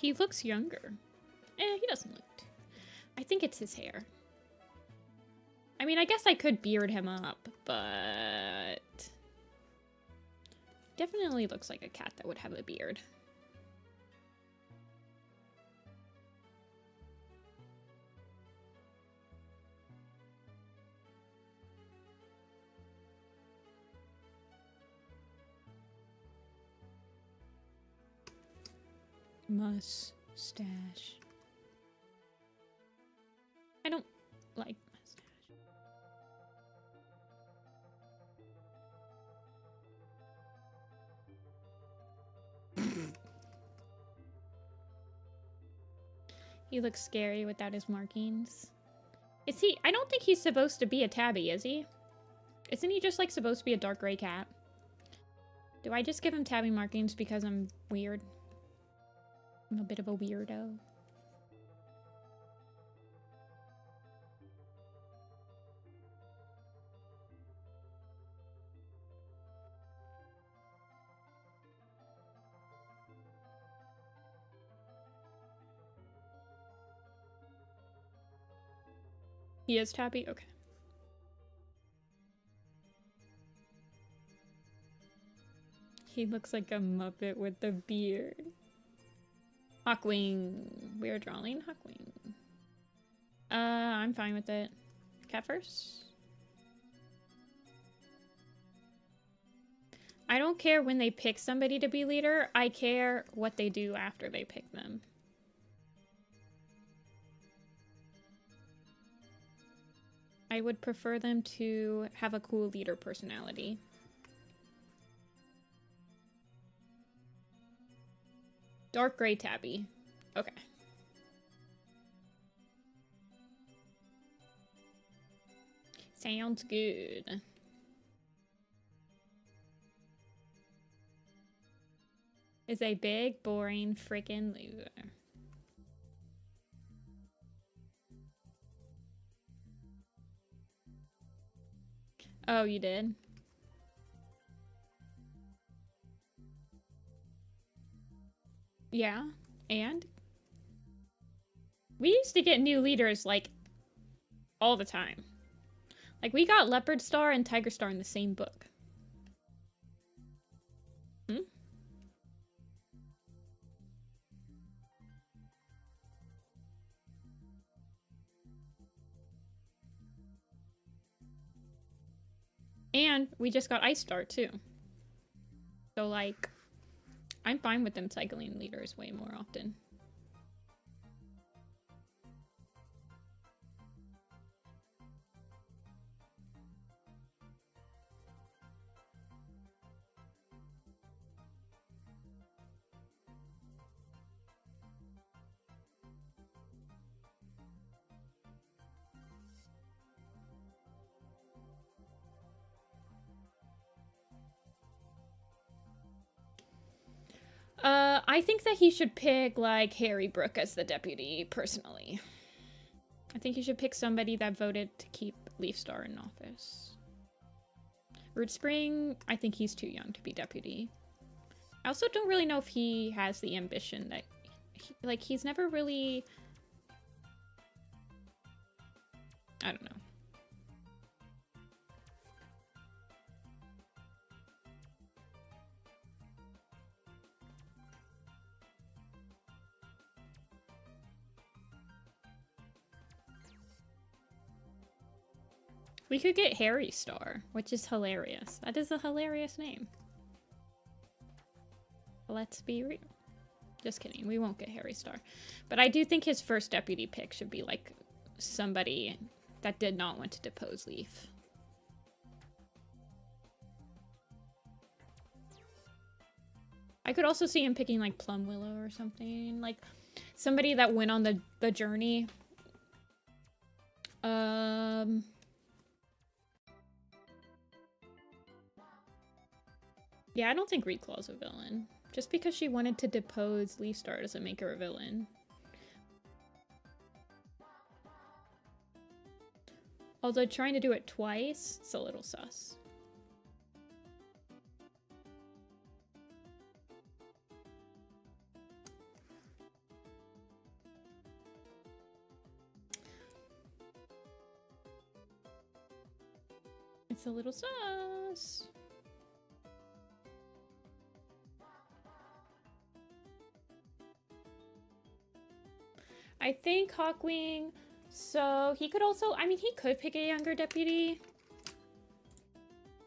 He looks younger. He doesn't look. I think it's his hair. I mean, I guess I could beard him up, but... Definitely looks like a cat that would have a beard. Mustache. I don't like mustache. He looks scary without his markings. Is he? I don't think he's supposed to be a tabby, is he? Isn't he just like supposed to be a dark gray cat? Do I just give him tabby markings because I'm weird? I'm a bit of a weirdo. He is tabby? Okay. He looks like a Muppet with the beard. Hawkwing. We're drawing Hawkwing. I'm fine with it. Cat first? I don't care when they pick somebody to be leader. I care what they do after they pick them. I would prefer them to have a cool leader personality. Dark gray tabby. Okay. Sounds good. Is a big, boring, freaking loser. Oh, you did? Yeah, and? We used to get new leaders, like, all the time. Like, we got Leopard Star and Tiger Star in the same book. Hmm? And we just got Ice Star, too. So, like, I'm fine with them cycling leaders way more often. I think that he should pick, like, Harry Brooke as the deputy, personally. I think he should pick somebody that voted to keep Leafstar in office. Root Spring, I think he's too young to be deputy. I also don't really know if he has the ambition that... he's never really... I don't know. We could get Harry Star, which is hilarious. That is a hilarious name. Let's be real. Just kidding. We won't get Harry Star. But I do think his first deputy pick should be, like, somebody that did not want to depose Leaf. I could also see him picking, like, Plum Willow or something. Like, somebody that went on the journey. Yeah, I don't think Reclaw's a villain. Just because she wanted to depose Leafstar doesn't make her a villain. Although trying to do it twice, it's a little sus. It's a little sus. I think Hawkwing, so he could also, I mean, he could pick a younger deputy.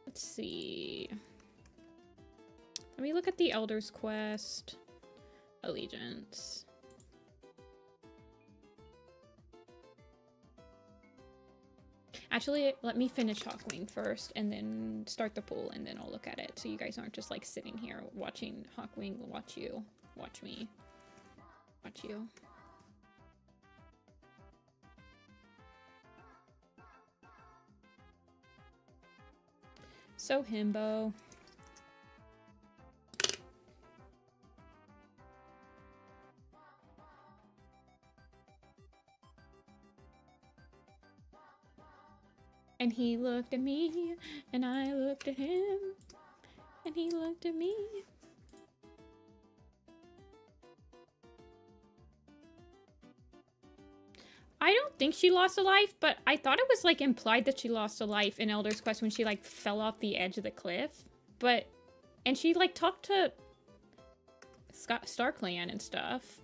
Let's see. Let me look at the Elder's Quest. Allegiance. Actually, let me finish Hawkwing first and then start the pool and then I'll look at it. So you guys aren't just like sitting here watching Hawkwing watch you. Watch me. Watch you. So himbo. And he looked at me, and I looked at him, and he looked at me. I don't think she lost a life, but I thought it was, like, implied that she lost a life in Elder's Quest when she, like, fell off the edge of the cliff. But, and she, like, talked to StarClan and stuff.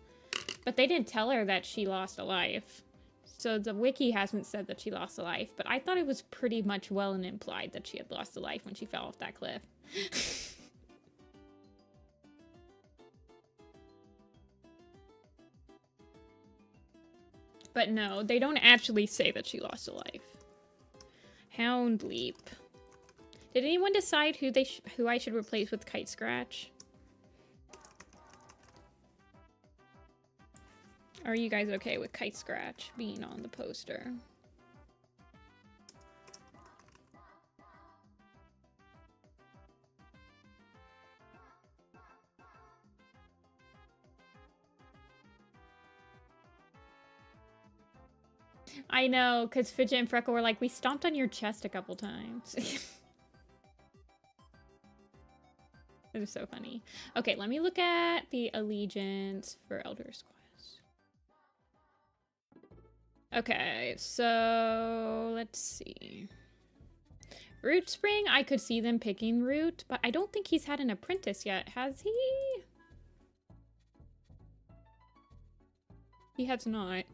But they didn't tell her that she lost a life. So the wiki hasn't said that she lost a life, but I thought it was pretty much well and implied that she had lost a life when she fell off that cliff. But no, they don't actually say that she lost a life. Hound Leap. Did anyone decide who I should replace with Kite Scratch? Are you guys okay with Kite Scratch being on the poster? I know, because Fidget and Freckle were like, we stomped on your chest a couple times. It was so funny. Okay, let me look at the allegiance for Elder's Quest. Okay, so let's see. Root Spring, I could see them picking Root, but I don't think he's had an apprentice yet, has he? He has not.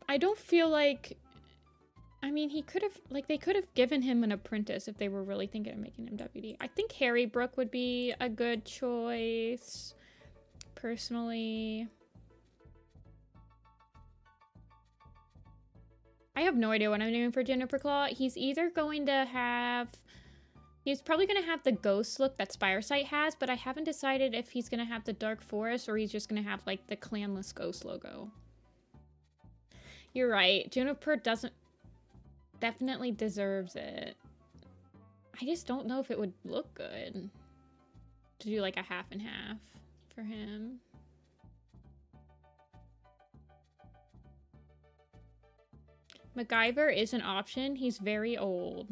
I don't feel like... I mean, he could have... Like, they could have given him an apprentice if they were really thinking of making him deputy. I think Harry Brooke would be a good choice, personally. I have no idea what I'm doing for Juniper Claw. He's either going to have... He's probably going to have the ghost look that Spiresight has, but I haven't decided if he's going to have the Dark Forest or he's just going to have, like, the clanless ghost logo. You're right. Juniper definitely deserves it. I just don't know if it would look good to do like a half and half for him. MacGyver is an option. He's very old.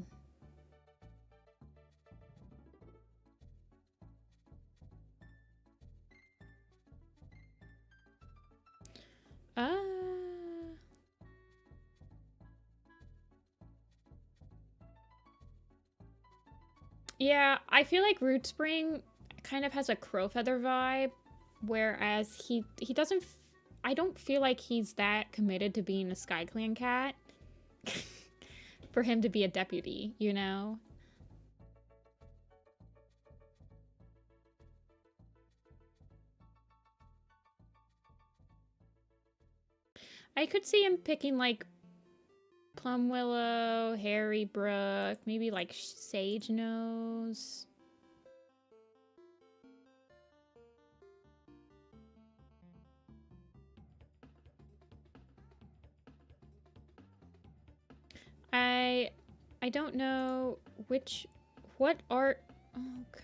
Yeah, I feel like Root Spring kind of has a Crowfeather vibe, whereas he doesn't. I don't feel like he's that committed to being a SkyClan cat for him to be a deputy, you know? I could see him picking like Plum Willow, Harry Brook, maybe like Sage Nose. I don't know what art. Oh gosh.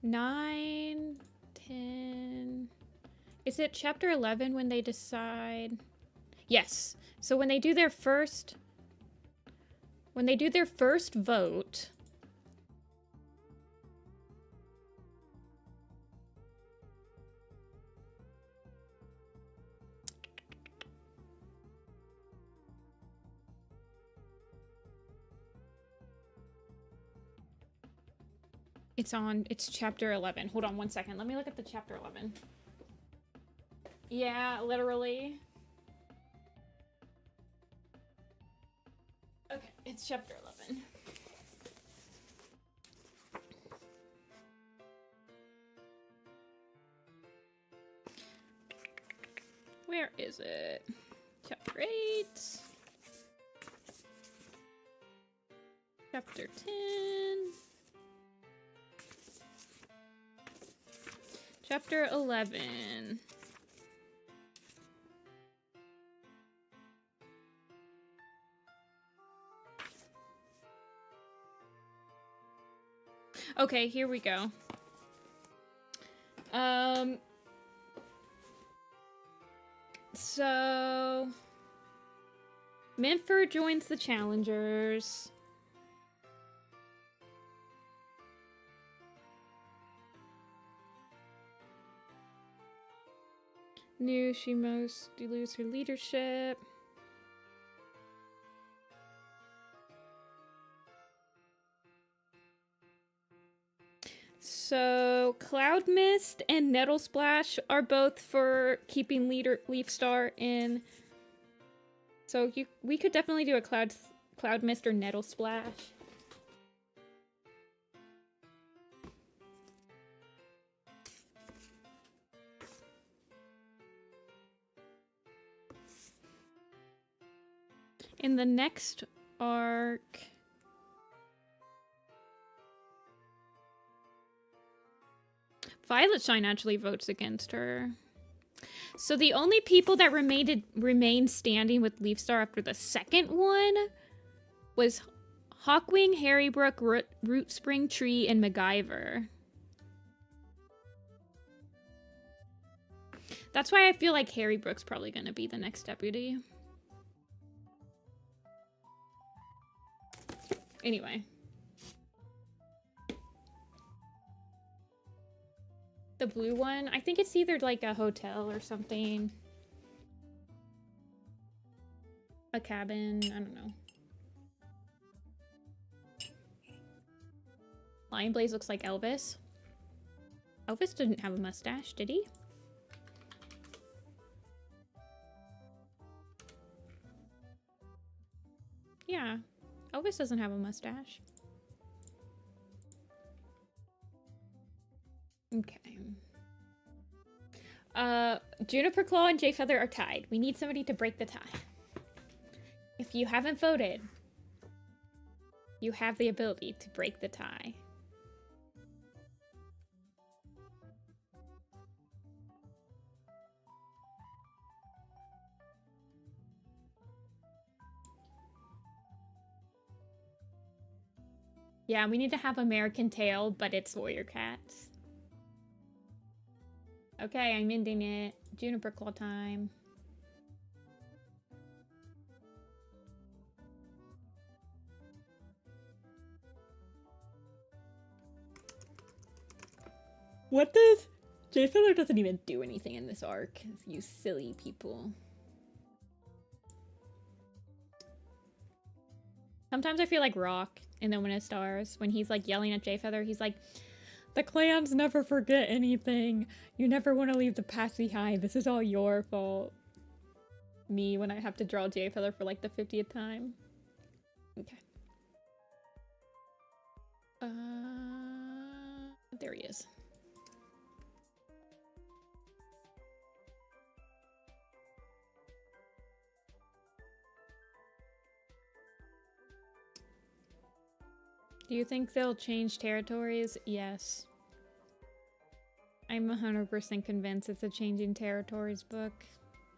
Nine, 10. Is it chapter 11 when they decide? Yes. So when they do their first vote. It's chapter 11. Hold on one second. Let me look at the chapter 11. Yeah, literally. Okay, it's chapter 11. Where is it? Chapter 8. Chapter 10. Chapter 11. Okay, here we go. So Minford joins the challengers. Knew she must lose her leadership. So Cloud Mist and Nettle Splash are both for keeping Leaf Star in. So we could definitely do a Cloud Mist or Nettle Splash. In the next arc, Violet Shine actually votes against her. So the only people that remained standing with Leaf Star after the second one was Hawkwing, Harry Brook, Root Spring Tree, and MacGyver. That's why I feel like Harry Brook's probably gonna be the next deputy. Anyway. The blue one, I think it's either like a hotel or something. A cabin, I don't know. Lion Blaze looks like Elvis. Elvis didn't have a mustache, did he? Yeah, Elvis doesn't have a mustache. Okay. Juniper Claw and Jay Feather are tied. We need somebody to break the tie. If you haven't voted, you have the ability to break the tie. Yeah, we need to have American Tail, but it's warrior cats. Okay, I'm ending it. Juniper Claw time. What does... J-Feather doesn't even do anything in this arc. You silly people. Sometimes I feel like Rock in the Winter Stars. When he's like yelling at J-Feather, he's like, the clans never forget anything. You never want to leave the past behind. This is all your fault. Me when I have to draw J-Feather for like the 50th time. Okay. There he is. Do you think they'll change territories? Yes. I'm 100% convinced it's a Changing Territories book.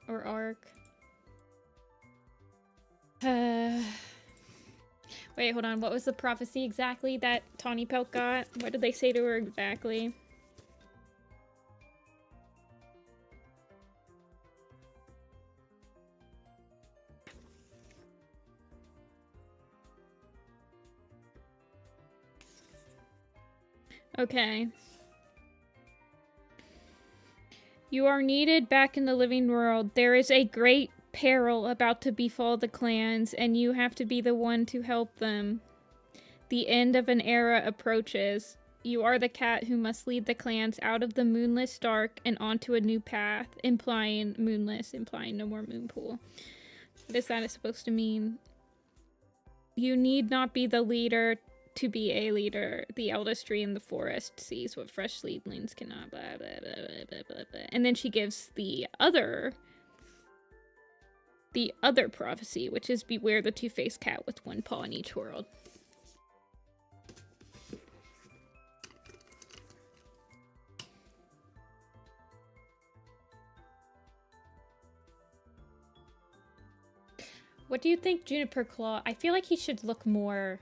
Or arc. Wait, hold on. What was the prophecy exactly that Tawny Pelt got? What did they say to her exactly? Okay. You are needed back in the living world. There is a great peril about to befall the clans, and you have to be the one to help them. The end of an era approaches. You are the cat who must lead the clans out of the moonless dark and onto a new path, implying moonless, implying no more moon pool. What is that supposed to mean? You need not be the leader to be a leader. The eldest tree in the forest sees what fresh seedlings cannot, blah, blah, blah, blah, blah, blah, blah. And then she gives the other prophecy, which is beware the two-faced cat with one paw in each world. What do you think, Juniper Claw? I feel like he should look more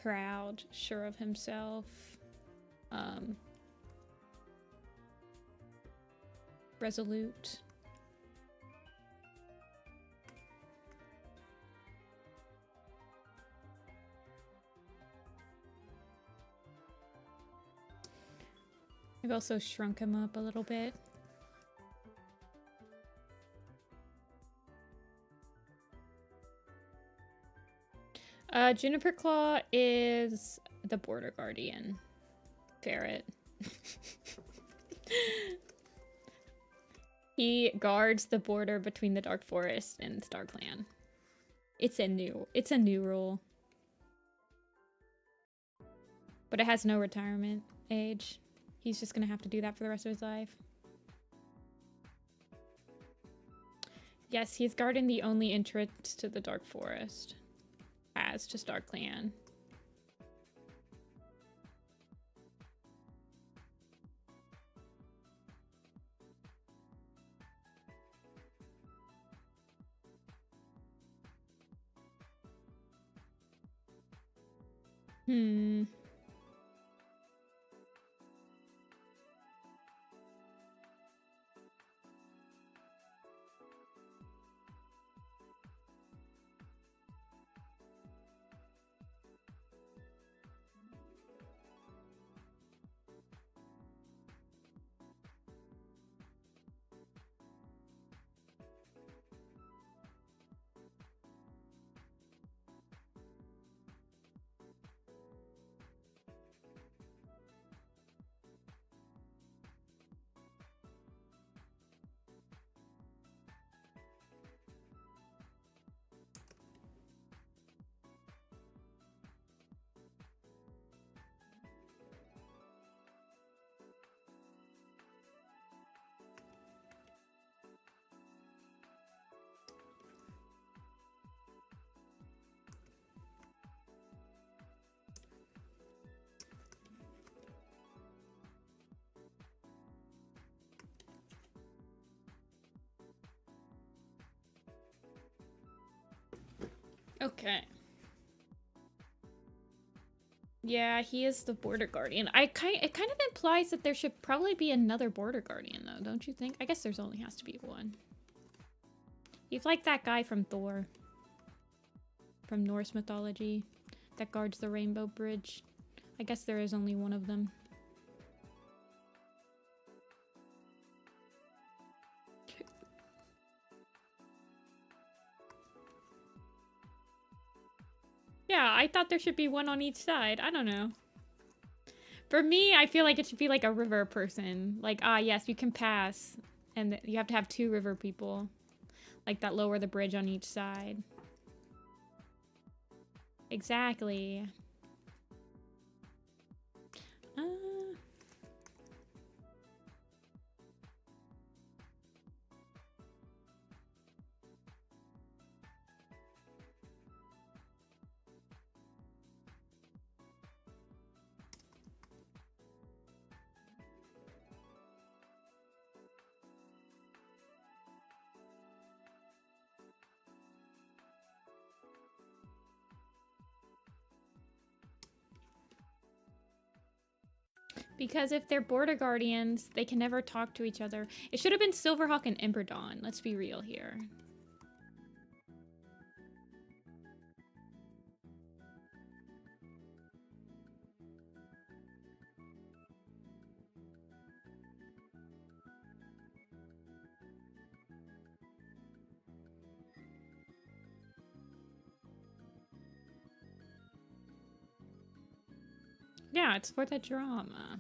proud, sure of himself. Resolute. I've also shrunk him up a little bit. Juniper Claw is the border guardian. Ferret. He guards the border between the Dark Forest and Star Clan. It's a new rule. But it has no retirement age. He's just gonna have to do that for the rest of his life. Yes, he's guarding the only entrance to the Dark Forest. As to Star Clan. Okay. Yeah, he is the border guardian. It kind of implies that there should probably be another border guardian, though, don't you think? I guess there's only has to be one. He's like that guy from Thor. From Norse mythology. That guards the Rainbow Bridge. I guess there is only one of them. Yeah, I thought there should be one on each side. I don't know. For me, I feel like it should be like a river person. Like, yes, you can pass. And you have to have 2 river people. Like that lower the bridge on each side. Exactly. Because if they're border guardians, they can never talk to each other. It should have been Silverhawk and Ember Dawn. Let's be real here. Yeah, it's for the drama.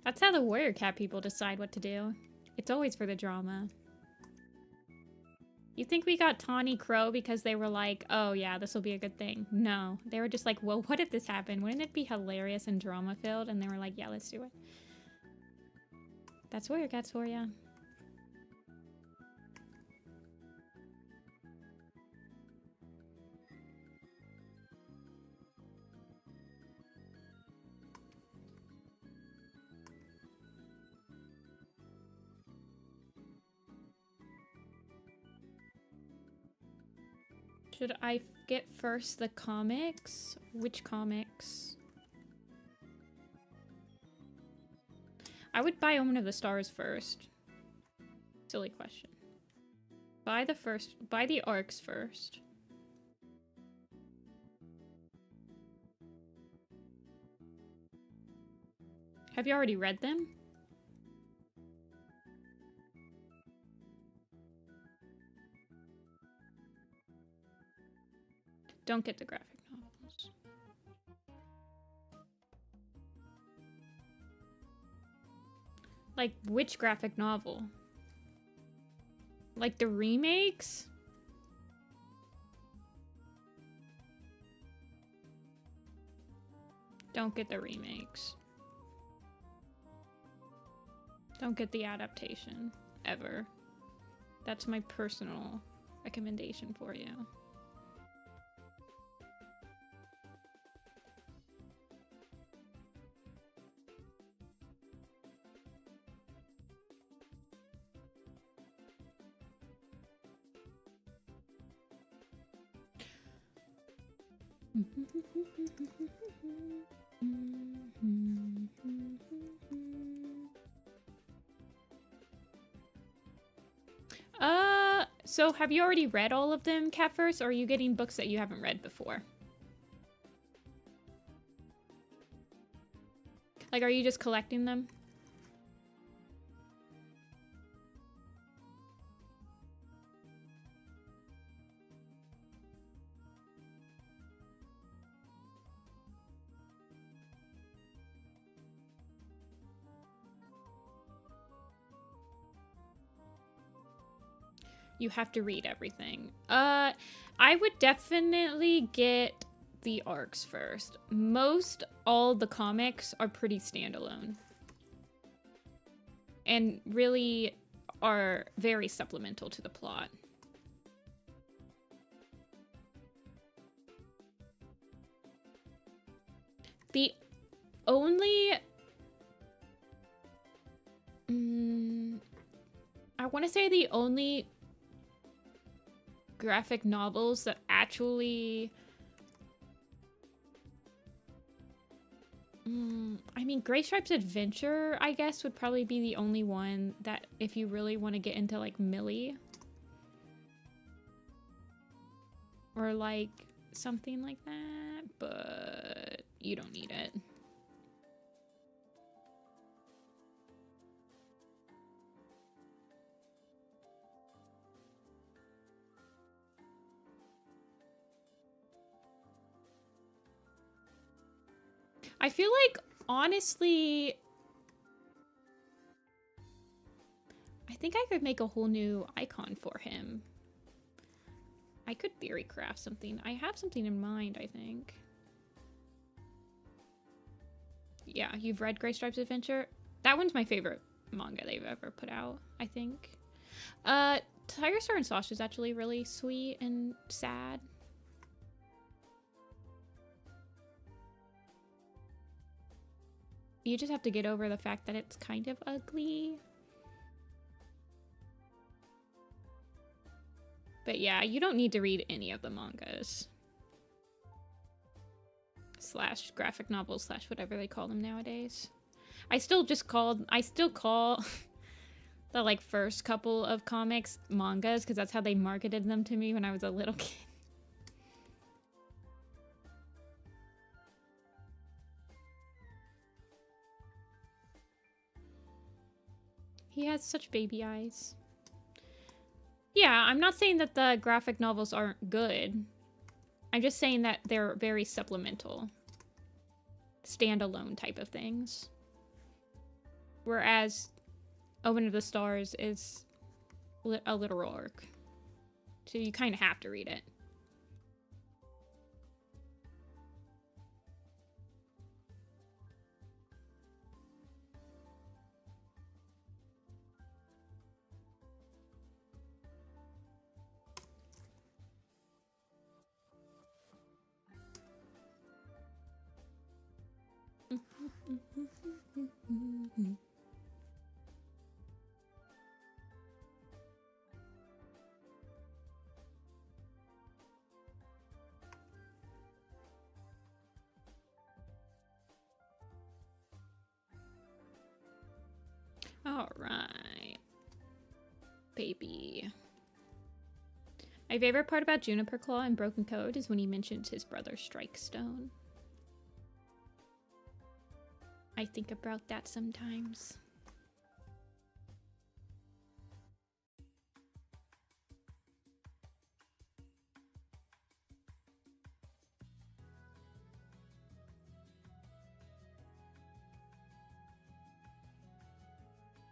That's how the Warrior Cat people decide what to do. It's always for the drama. You think we got Tawny Crow because they were like, oh yeah, this will be a good thing? No. They were just like, well, what if this happened? Wouldn't it be hilarious and drama-filled? And they were like, yeah, let's do it. That's Warrior Cats for ya. Should I get first the comics? Which comics? I would buy Omen of the Stars first. Silly question. Buy the arcs first. Have you already read them? Don't get the graphic novels. Like, which graphic novel? Like the remakes? Don't get the remakes. Don't get the adaptation, ever. That's my personal recommendation for you. So have you already read all of them, Catverse, or are you getting books that you haven't read before? Like, are you just collecting them? You have to read everything. I would definitely get the arcs first. All the comics are pretty standalone. and really are very supplemental to the plot. The only... I want to say the only graphic novels that actually... I mean, Gray Stripe's Adventure, I guess, would probably be the only one that if you really want to get into, like, Millie. Or, like, something like that, but you don't need it. I feel like, honestly, I think I could make a whole new icon for him. I could theory craft something. I have something in mind, I think. Yeah, you've read Gray Stripe's Adventure? That one's my favorite manga they've ever put out, I think. Tiger Star and Sasha is actually really sweet and sad. You just have to get over the fact that it's kind of ugly. But yeah, you don't need to read any of the mangas. Slash graphic novels slash whatever they call them nowadays. I still call the like first couple of comics mangas because that's how they marketed them to me when I was a little kid. He has such baby eyes. Yeah, I'm not saying that the graphic novels aren't good. I'm just saying that they're very supplemental. Standalone type of things. Whereas Omen of the Stars is a literal arc. So you kind of have to read it. All right, baby. My favorite part about Juniper Claw and Broken Code is when he mentions his brother Strike Stone. I think about that sometimes.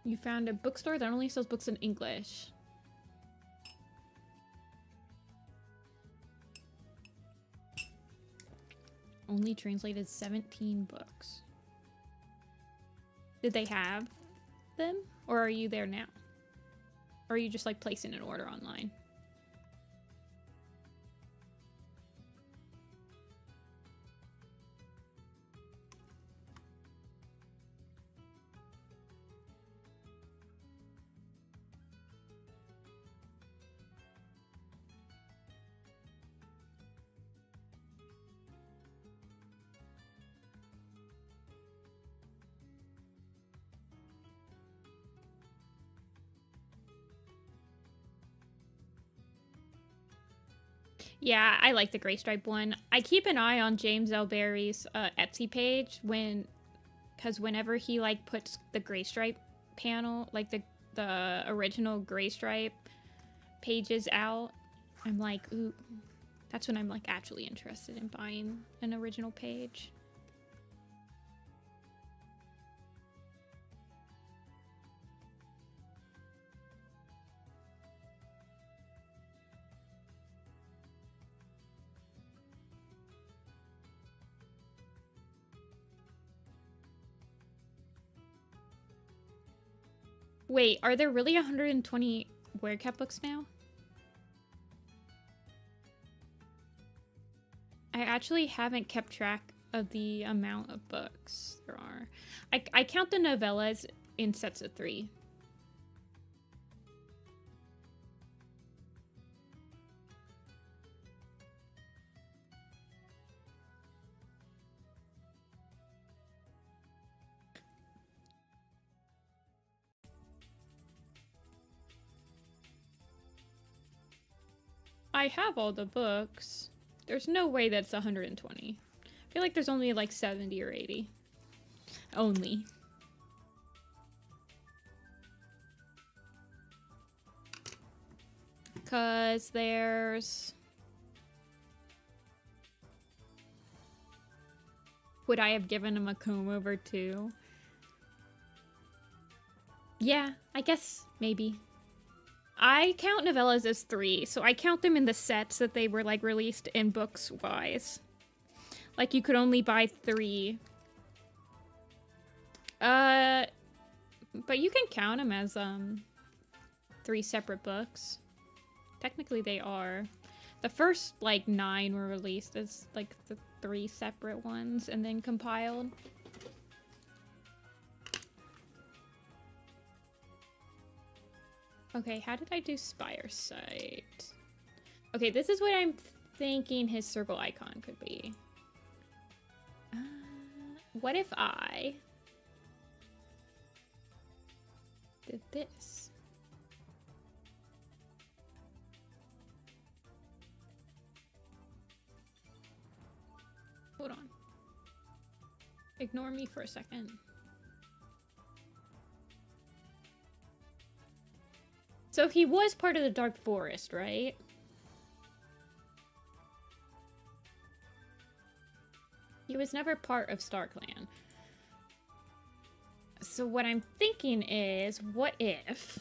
You found a bookstore that only sells books in English. Only translated 17 books. Did they have them? Or are you there now? Or are you just like placing an order online? Yeah, I like the Gray Stripe one. I keep an eye on James L. Barry's Etsy page because whenever he like puts the Gray Stripe panel, like the original Gray Stripe pages out, I'm like, ooh, that's when I'm like actually interested in buying an original page. Wait, are there really 120 Werecat books now? I actually haven't kept track of the amount of books there are. I count the novellas in sets of 3. I have all the books. There's no way that's 120. I feel like there's only like 70 or 80. Only. Because there's... Would I have given him a comb-over too? Yeah, I guess maybe. I count novellas as 3, so I count them in the sets that they were like released in books wise. Like you could only buy 3. But you can count them as 3 separate books. Technically they are. The first like 9 were released as like the 3 separate ones and then compiled. Okay, how did I do Spire Sight? Okay, this is what I'm thinking his circle icon could be. What if I did this? Hold on. Ignore me for a second. So he was part of the Dark Forest, right? He was never part of StarClan. So what I'm thinking is, what if...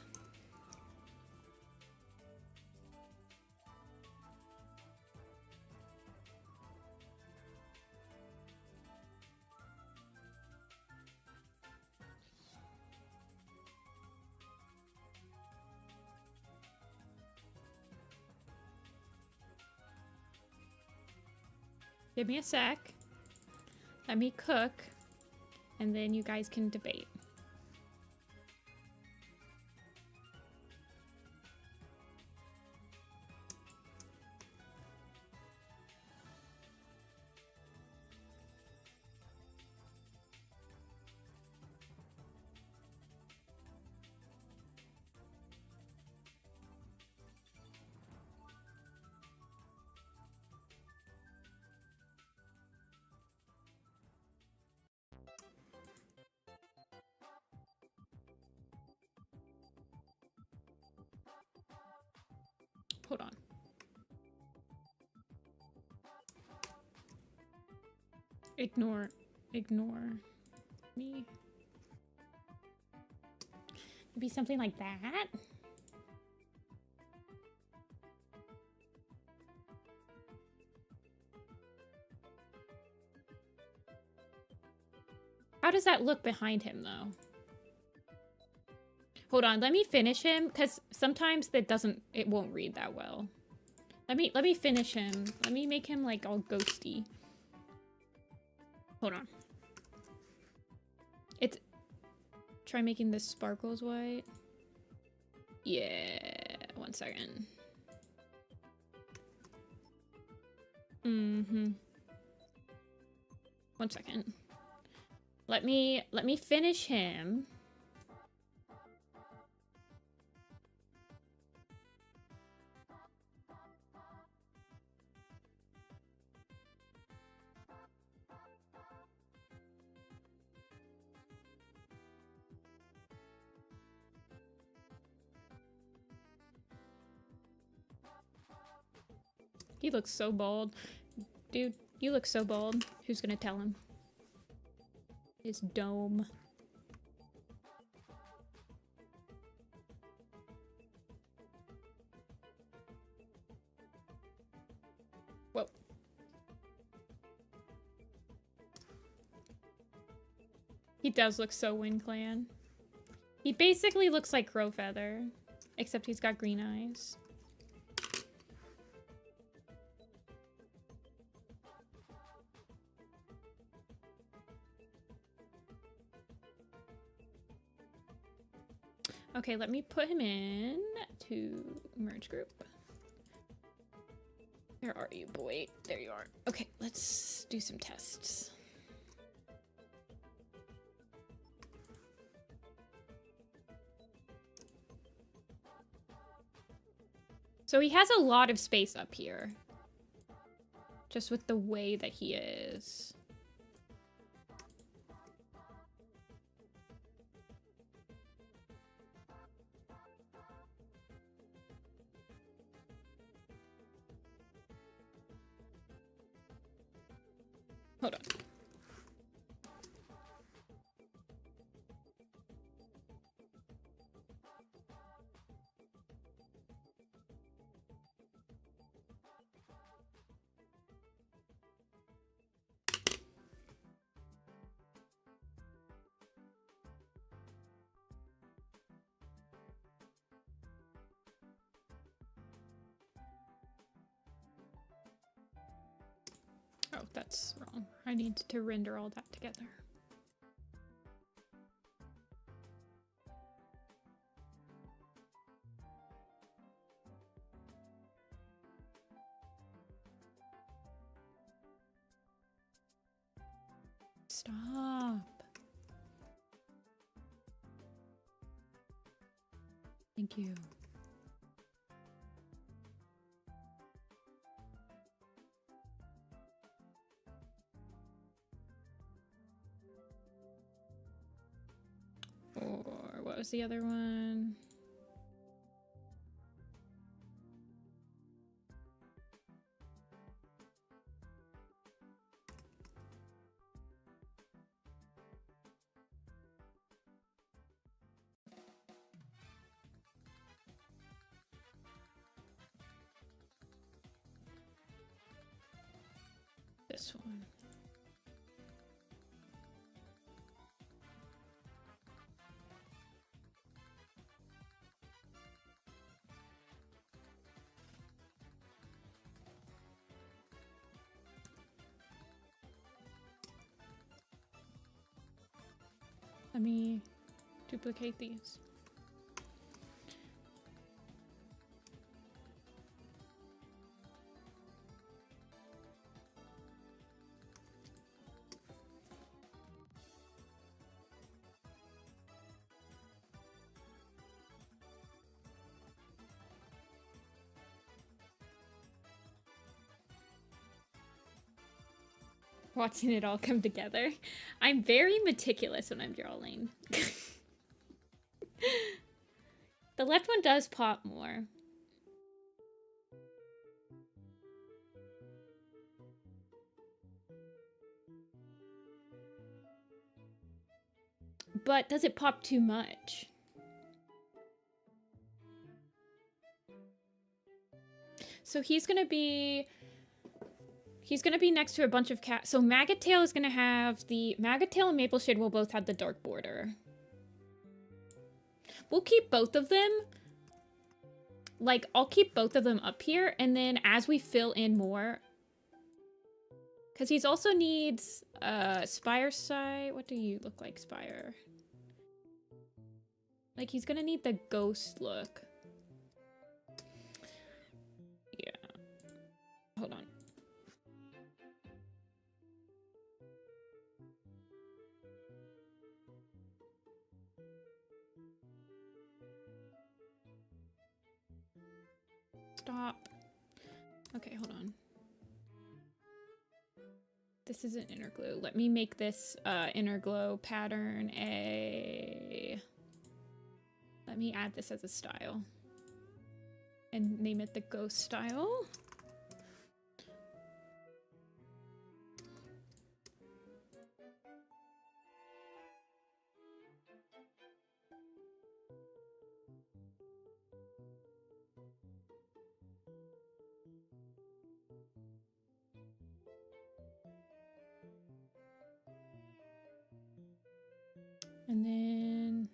Give me a sec. Let me cook. And then you guys can debate. Hold on. Ignore me. Maybe something like that? How does that look behind him, though? Hold on, let me finish him, because sometimes it won't read that well. Let me finish him. Let me make him, like, all ghosty. Hold on. Try making the sparkles white. Yeah, 1 second. Mm-hmm. 1 second. Let me finish him. He looks so bald. Dude, you look so bald. Who's gonna tell him? His dome. Whoa. He does look so Wind Clan. He basically looks like Crowfeather, except he's got green eyes. Okay, let me put him in to merge group. Where are you, boy? There you are. Okay, let's do some tests. So he has a lot of space up here. Just with the way that he is. Hold on. Oh, that's wrong. I need to render all that together. Stop. Thank you. Or what was the other one? This one. Let me duplicate these. Watching it all come together. I'm very meticulous when I'm drawing. The left one does pop more. But does it pop too much? So he's gonna be next to a bunch of cats. So Maggot Tail is gonna have the Maggot Tail and Maple Shade will both have the dark border. We'll keep both of them. Like, I'll keep both of them up here, and then as we fill in more, because he's also needs Spire side. What do you look like, Spire? Like, he's gonna need the ghost look. Yeah. Hold on. Stop. Okay, hold on. This is an inner glue. Let me make this inner glow pattern a... Let me add this as a style. And name it the ghost style. And then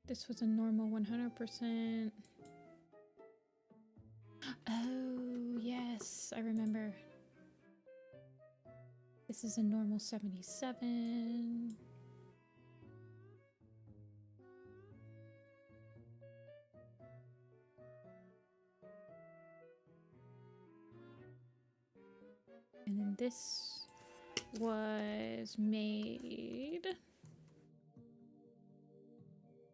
This was a normal 100%. Oh, yes, I remember. This is a normal 77. And then this was made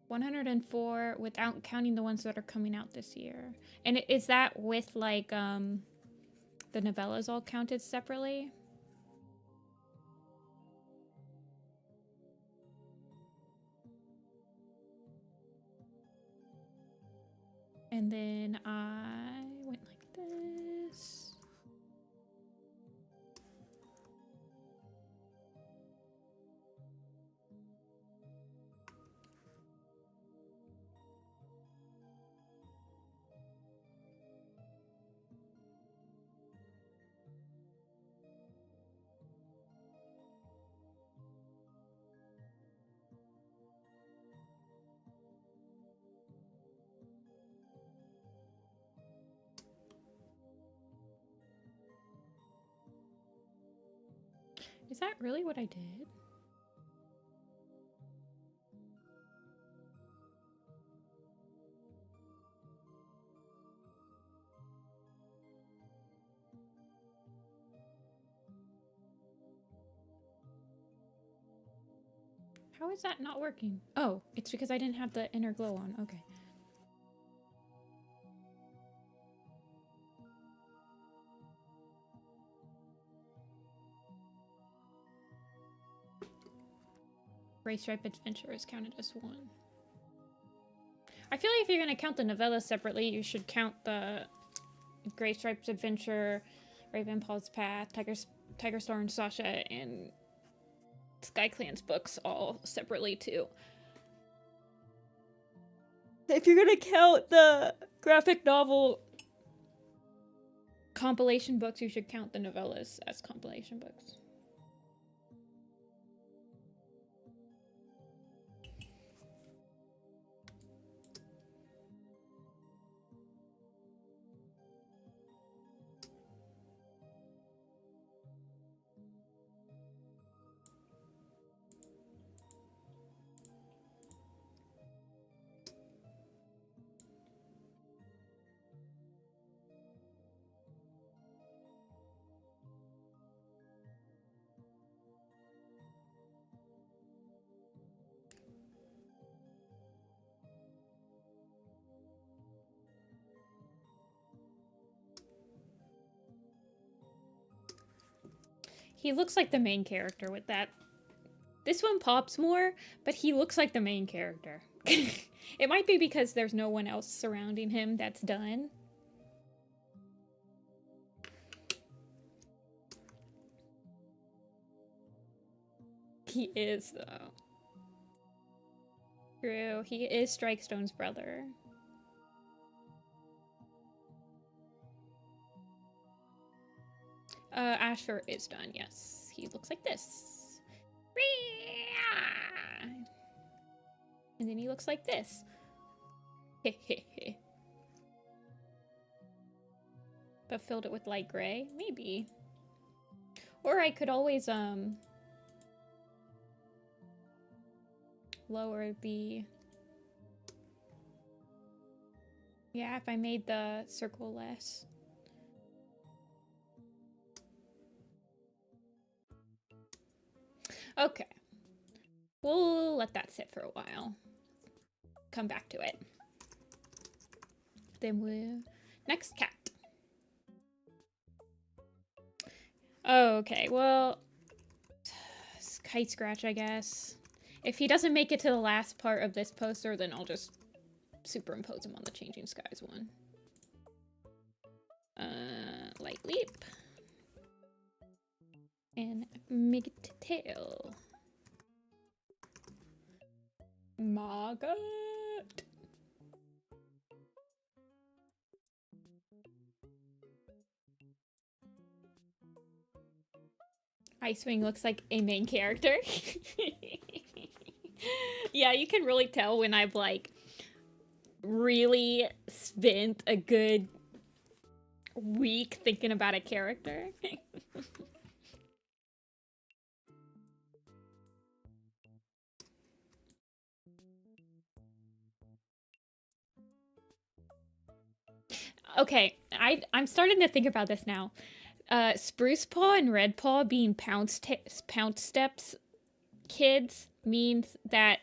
104 without counting the ones that are coming out this year. And is that with like the novellas all counted separately? And then I went like this. Is that really what I did? How is that not working? Oh, it's because I didn't have the inner glow on. Okay. Gray Stripe Adventure is counted as one. I feel like if you're going to count the novella separately, you should count the Gray Stripes Adventure, Ravenpaw's Path, Tiger Star and Sasha, and Sky Clan's books all separately too. If you're going to count the graphic novel compilation books, you should count the novellas as compilation books. He looks like the main character with that. This one pops more, but he looks like the main character. It might be because there's no one else surrounding him that's done. He is, though. True, he is Strikestone's brother. Ashfur is done, yes. He looks like this. And then he looks like this. But filled it with light gray? Maybe. Or I could always, lower the... Yeah, if I made the circle less. Okay. We'll let that sit for a while. Come back to it. Then we'll... Next cat. Okay, well... Kite Scratch, I guess. If he doesn't make it to the last part of this poster, then I'll just superimpose him on the Changing Skies one. Light Leap. And Migtail. Margot. Icewing looks like a main character. Yeah, you can really tell when I've like really spent a good week thinking about a character. Okay, I'm starting to think about this now. Spruce Paw and Red Paw being Pounce Steps kids means that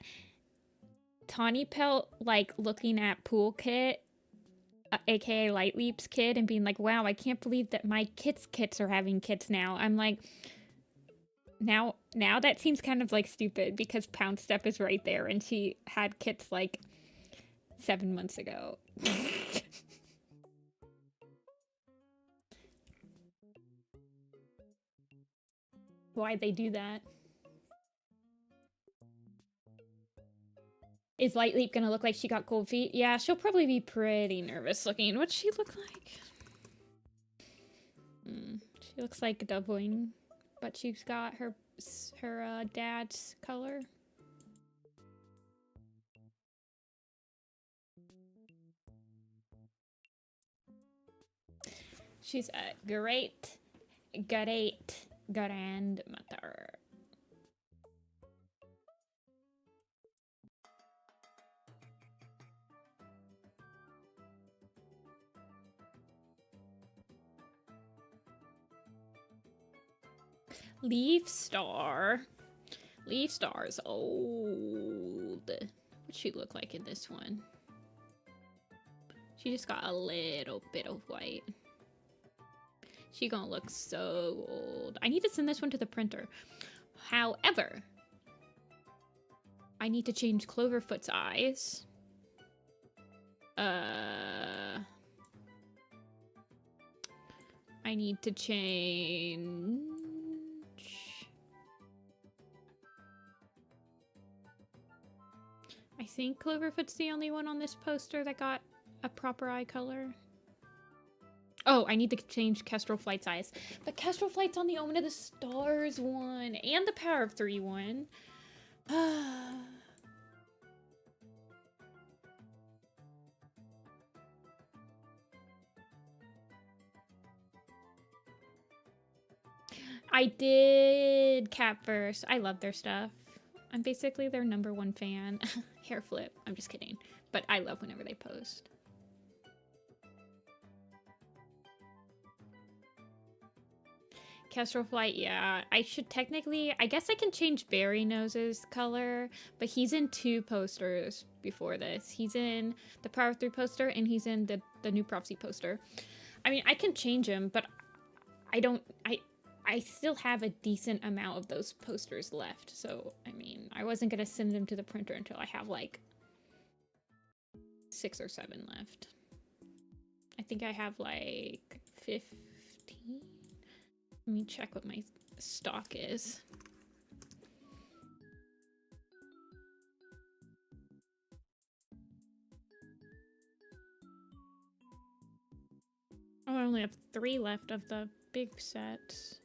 Tawny Pelt like looking at Pool Kit, aka Light Leap's kid, and being like, "Wow, I can't believe that my kits are having kits now." I'm like, now that seems kind of like stupid because Pound Step is right there, and she had kits like 7 months ago. Why'd they do that? Is Light Leap gonna look like she got cold feet? Yeah, she'll probably be pretty nervous looking. What's she look like? She looks like Dovewing, but she's got her dad's color. She's a great grandmother. Leaf Star. Leaf Star's old. What'd she look like in this one? She just got a little bit of white. She gonna look so old. I need to send this one to the printer. However, I need to change Cloverfoot's eyes. I need to change... I think Cloverfoot's the only one on this poster that got a proper eye color. Oh, I need to change Kestrel Flight's eyes. But Kestrel Flight's on the Omen of the Stars one and the Power of 3 one. I did Cat first. I love their stuff. I'm basically their #1 fan. Hair flip. I'm just kidding. But I love whenever they post. Kestrel Flight, yeah. I should technically... I guess I can change Berry Nose's color, but he's in 2 posters before this. He's in the Power 3 poster, and he's in the New Prophecy poster. I mean, I can change him, but I don't... I still have a decent amount of those posters left, so, I mean, I wasn't going to send them to the printer until I have, like, 6 or 7 left. I think I have, like, 15? Let me check what my stock is. Oh, I only have 3 left of the big sets.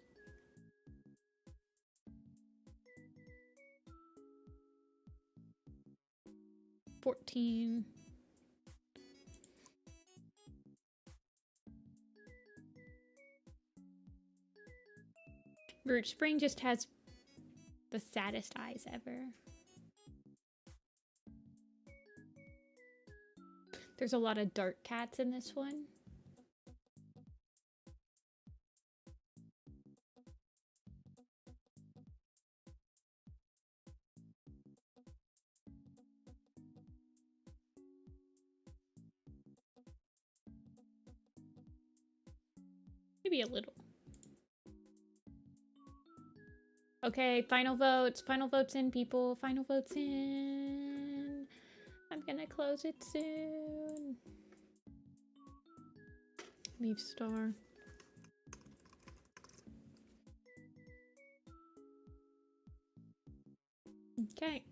$14. Root Spring just has the saddest eyes ever. There's a lot of dark cats in this one. Maybe a little. Okay, final votes. Final votes in, people. Final votes in. I'm gonna close it soon. Leave star. Okay.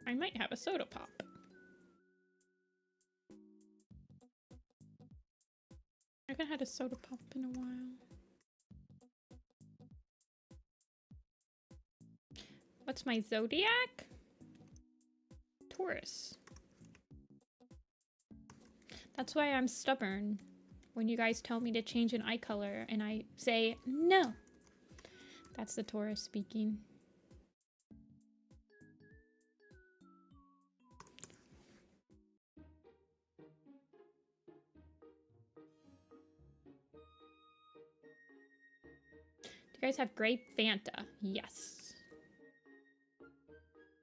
I might have a soda pop. I haven't had a soda pop in a while. What's my zodiac? Taurus. That's why I'm stubborn when you guys tell me to change an eye color and I say no. That's the Taurus speaking. Do you guys have grape Fanta? Yes.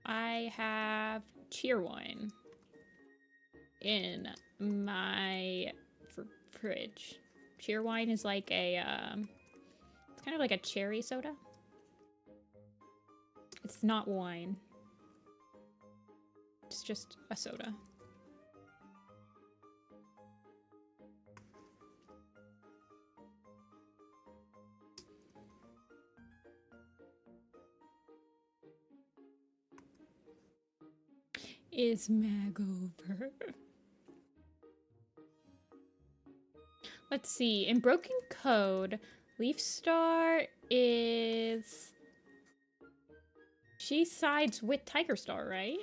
I have cheerwine in my fridge. Cheerwine is like a, it's kind of like a cherry soda. It's not wine. It's just a soda. Is Mag over? Let's see. In Broken Code, Leaf Star is... She sides with Tiger Star, right?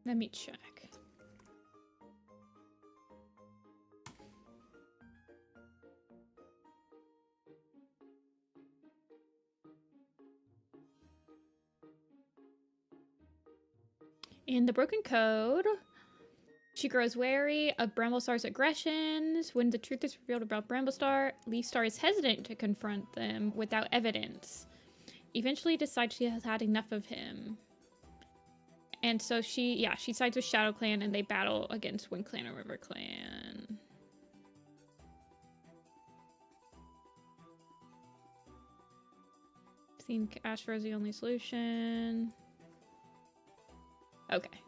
Let me check. In the Broken Code, she grows wary of Bramblestar's aggressions. When the truth is revealed about Bramblestar, Leafstar is hesitant to confront them without evidence. Eventually decides she has had enough of him. And so she sides with Shadow Clan and they battle against Wind Clan and Riverclan. I think Ashfur is the only solution. Okay.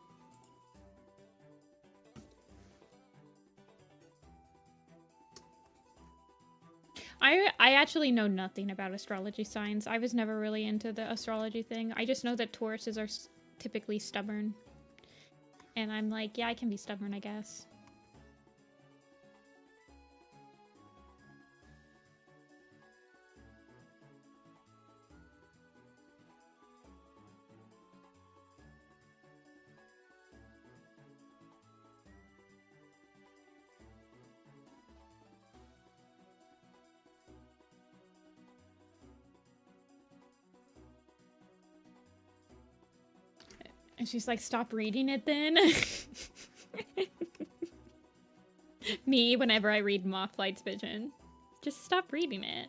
I actually know nothing about astrology signs. I was never really into the astrology thing. I just know that Tauruses are typically stubborn. And I'm like, yeah, I can be stubborn, I guess. And she's like, stop reading it then. Me, whenever I read Mothlight's Vision. Just stop reading it.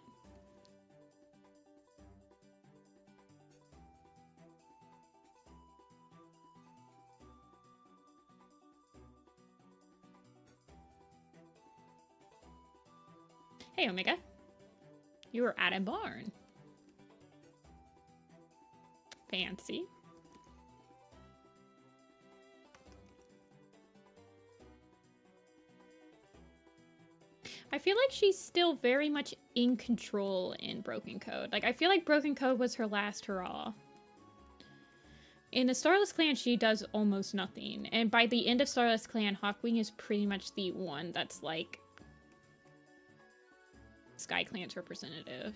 Hey, Omega. You were at a barn. Fancy. I feel like she's still very much in control in Broken Code. Like, I feel like Broken Code was her last hurrah. In the Starless Clan, she does almost nothing. And by the end of Starless Clan, Hawkwing is pretty much the one that's, like, Sky Clan's representative.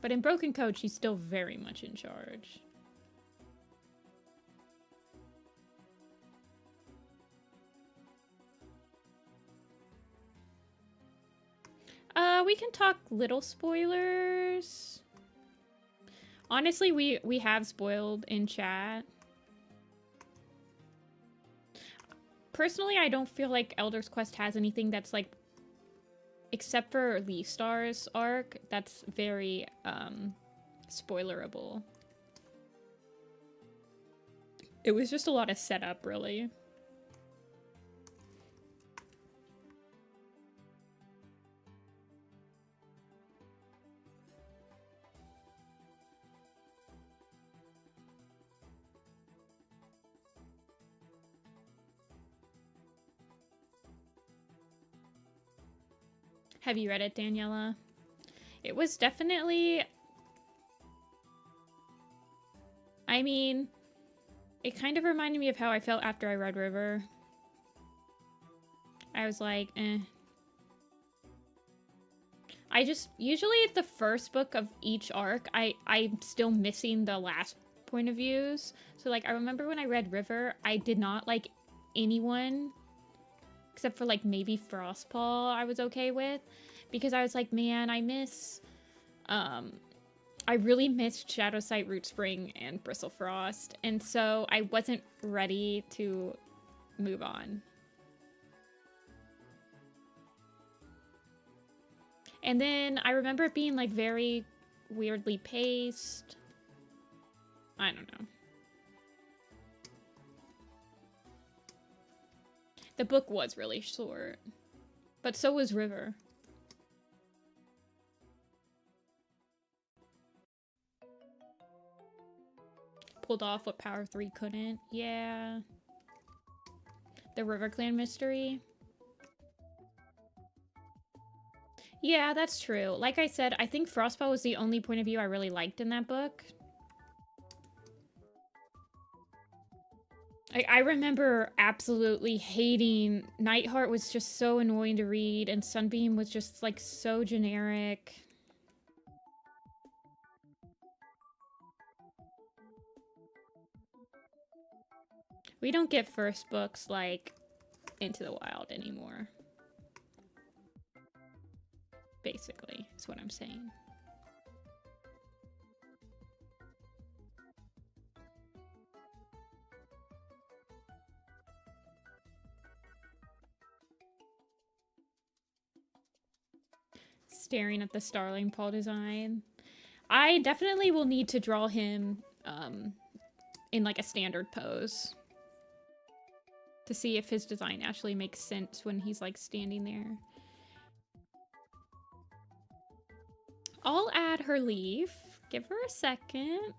But in Broken Code, she's still very much in charge. We can talk little spoilers. Honestly, we have spoiled in chat. Personally, I don't feel like Elder's Quest has anything that's like, except for Leaf Star's arc, that's very spoilerable. It was just a lot of setup, really. Have you read it, Daniela? It was definitely... I mean, it kind of reminded me of how I felt after I read River. I was like, eh. I just... Usually at the first book of each arc, I'm still missing the last point of views. So, like, I remember when I read River, I did not like anyone... Except for, like, maybe Frostpaw I was okay with. Because I was like, man, I miss... I really missed Shadowsight, Rootspring, and Bristlefrost. And so I wasn't ready to move on. And then I remember it being, like, very weirdly paced. I don't know. The book was really short. But so was River. Pulled off what Power 3 couldn't. Yeah. The Riverclan mystery. Yeah, that's true. Like I said, I think Frostpaw was the only point of view I really liked in that book. I remember absolutely hating... Nightheart was just so annoying to read, and Sunbeam was just, like, so generic. We don't get first books, like, Into the Wild anymore. Basically, is what I'm saying. Staring at the Starling Paw design. I definitely will need to draw him in like a standard pose to see if his design actually makes sense when he's like standing there. I'll add her leaf. Give her a second.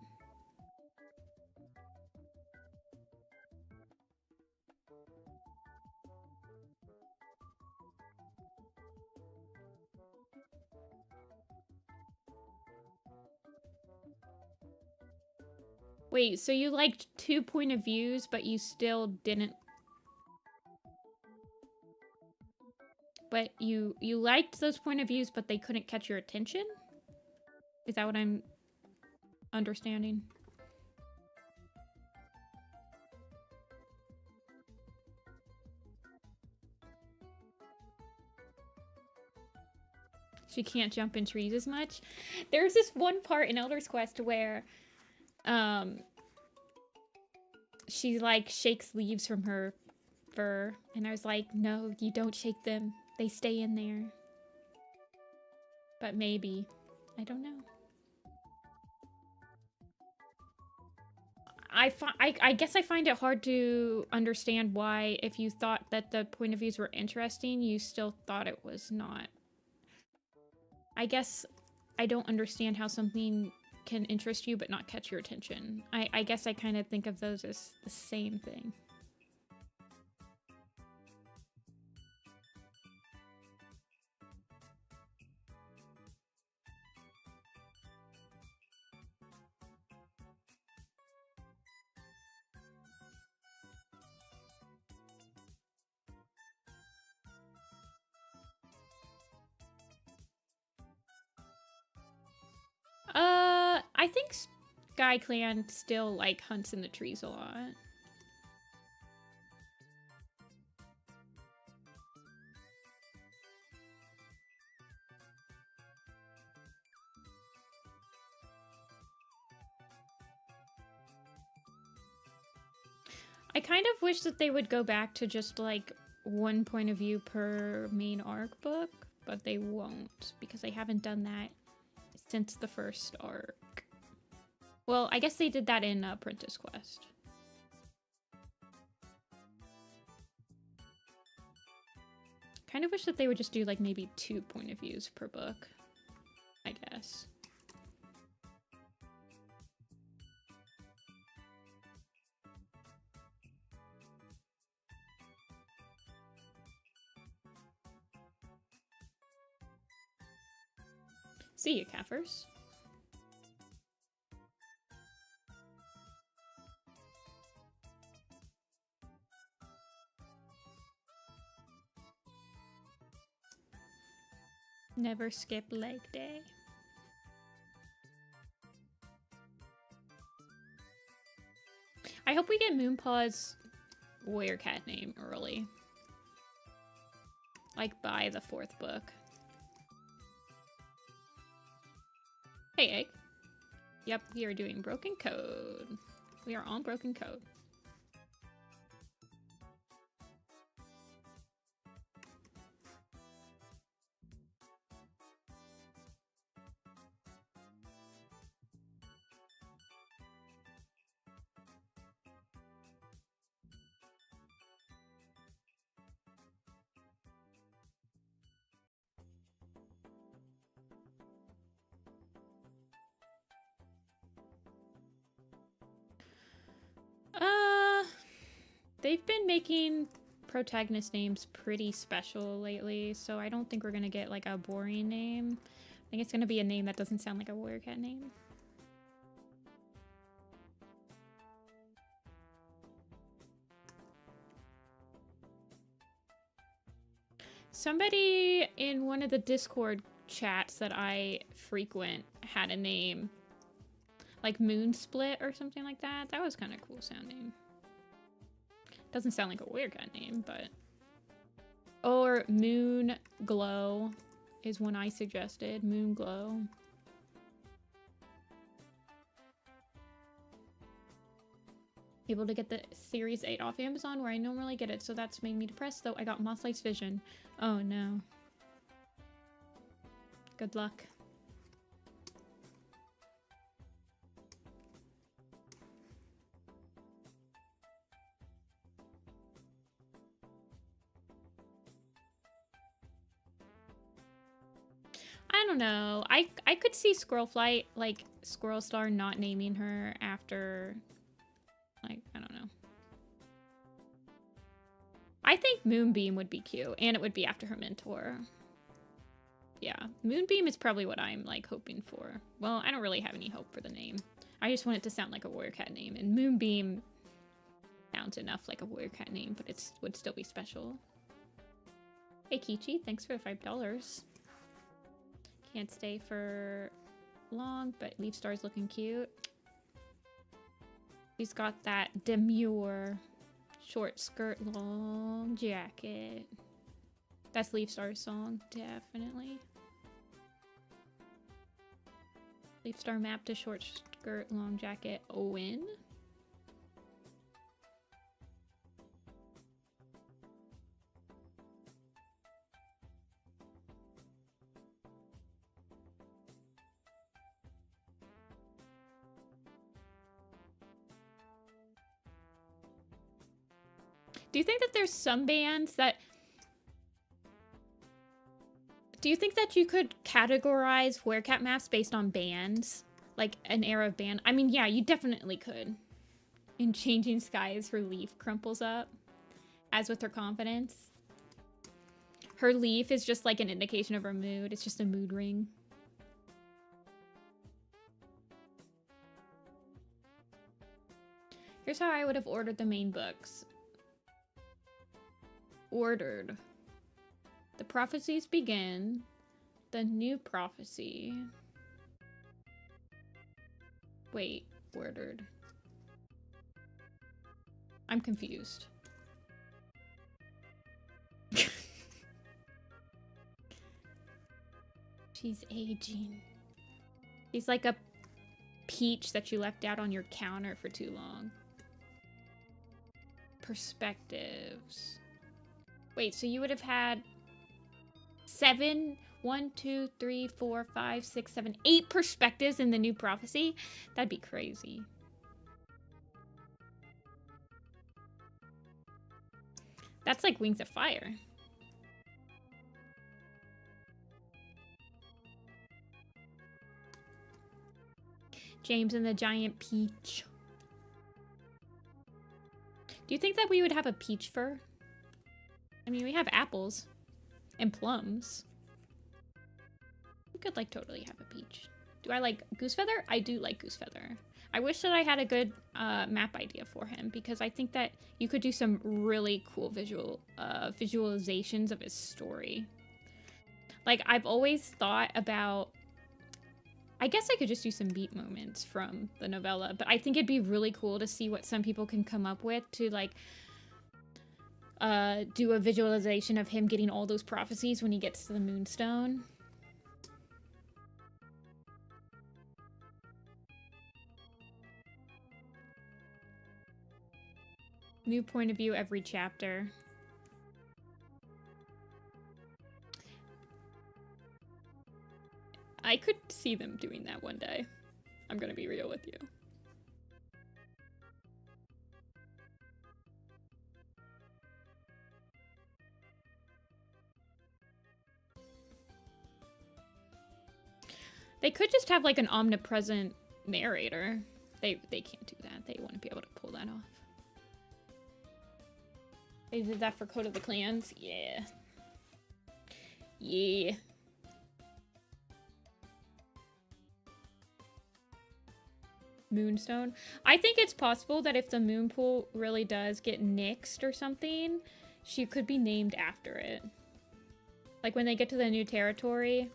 Wait, so you liked 2 point of views, but you still didn't... But you liked those point of views, but they couldn't catch your attention? Is that what I'm understanding? She can't jump in trees as much. There's this one part in Elder's Quest where she like shakes leaves from her fur, and I was like, no, you don't shake them. They stay in there. But maybe. I don't know. I guess I find it hard to understand why, if you thought that the point of views were interesting, you still thought it was not. I guess I don't understand how something can interest you but not catch your attention. I guess I kind of think of those as the same thing. I think Sky Clan still, like, hunts in the trees a lot. I kind of wish that they would go back to just, like, 1 point of view per main arc book, but they won't, because they haven't done that since the first arc. Well, I guess they did that in Apprentice Quest. Kind of wish that they would just do, like, maybe 2 point of views per book, I guess. See you, Kaffers. Never skip leg day. I hope we get Moonpaw's warrior cat name early. Like by the 4th book. Hey, Egg. Yep, we are doing Broken Code. We are on Broken Code. They've been making protagonist names pretty special lately, so I don't think we're gonna get like a boring name. I think it's gonna be a name that doesn't sound like a warrior cat name. Somebody in one of the Discord chats that I frequent had a name. Like Moon Split or something like that. That was kind of cool sounding. Doesn't sound like a warrior cat name, but... Or Moon Glow is one I suggested. Moon Glow. Able to get the Series 8 off Amazon where I normally get it, so that's made me depressed, though I got Mothlight's Vision. Oh no. Good luck. I don't know. I could see Squirrelflight, like, Squirrel Star not naming her after, like, I don't know. I think Moonbeam would be cute, and it would be after her mentor. Yeah, Moonbeam is probably what I'm, like, hoping for. Well, I don't really have any hope for the name. I just want it to sound like a warrior cat name, and Moonbeam sounds enough like a warrior cat name, but it would still be special. Hey, Kichi, thanks for the $5. Can't stay for long, but Leaf Star's looking cute. He's got that demure short skirt, long jacket. That's Leaf Star's song, definitely. Leaf Star map to short skirt, long jacket, Owen. Do you think that there's some bands that... Do you think that you could categorize werecat maps based on bands? Like an era of band? I mean, yeah, you definitely could. In Changing Skies, her leaf crumples up. As with her confidence. Her leaf is just like an indication of her mood. It's just a mood ring. Here's how I would have ordered the main books. Ordered. The prophecies begin. The new prophecy. Wait, ordered. I'm confused. She's aging. She's like a peach that you left out on your counter for too long. Perspectives. Wait, so you would have had 1, 2, 3, 4, 5, 6, 7, 8 perspectives in the new prophecy? That'd be crazy. That's like Wings of Fire. James and the Giant Peach. Do you think that we would have a peach fur? I mean, we have apples and plums. could like totally have a beach. Do I like Goosefeather? I do like Goosefeather. I wish that I had a good map idea for him, because I think that you could do some really cool visualizations of his story. Like, I've always thought about, I guess I could just do some beat moments from the novella, but I think it'd be really cool to see what some people can come up with to like do a visualization of him getting all those prophecies when he gets to the Moonstone. New point of view every chapter. I could see them doing that one day. I'm gonna be real with you. They could just have like an omnipresent narrator. They can't do that. They wouldn't be able to pull that off. They did that for Code of the Clans? Yeah. Yeah. Moonstone. I think it's possible that if the moon pool really does get nixed or something, she could be named after it. Like when they get to the new territory,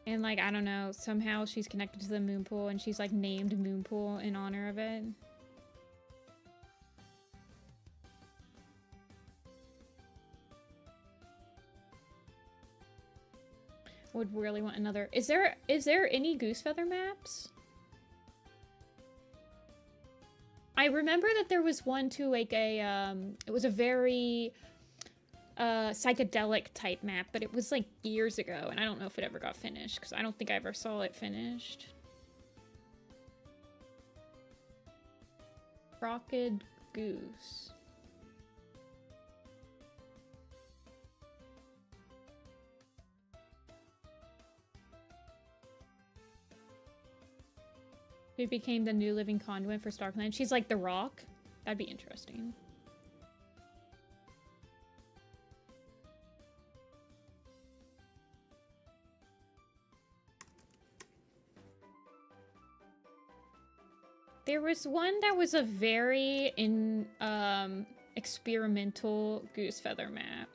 and like, I don't know, somehow she's connected to the moon pool and she's like named Moonpool in honor of it. Would really want another. Is there any Goosefeather maps? I remember that there was one too, like a it was a very psychedelic type map, but it was like years ago, and I don't know if it ever got finished because I don't think I ever saw it finished. Crooked Goose. Who became the new living conduit for Starkland? She's like the Rock. That'd be interesting. There was one that was a very experimental Goosefeather map.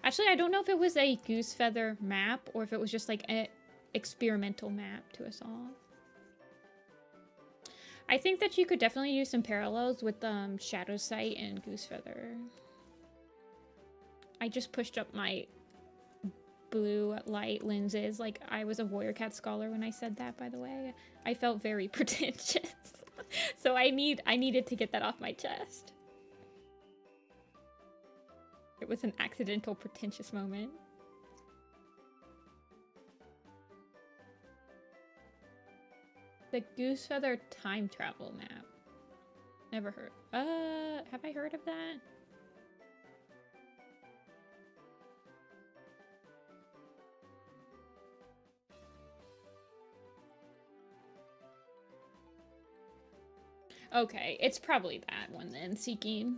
Actually, I don't know if it was a Goosefeather map or if it was just like an experimental map to us all. I think that you could definitely use some parallels with Shadow Sight and Goosefeather. I just pushed up my blue light lenses. Like, I was a Warrior Cat scholar when I said that, by the way. I felt very pretentious. So I needed to get that off my chest. It was an accidental pretentious moment. The Goosefeather time travel map. Never heard. Have I heard of that? Okay, it's probably that one then, Seeking.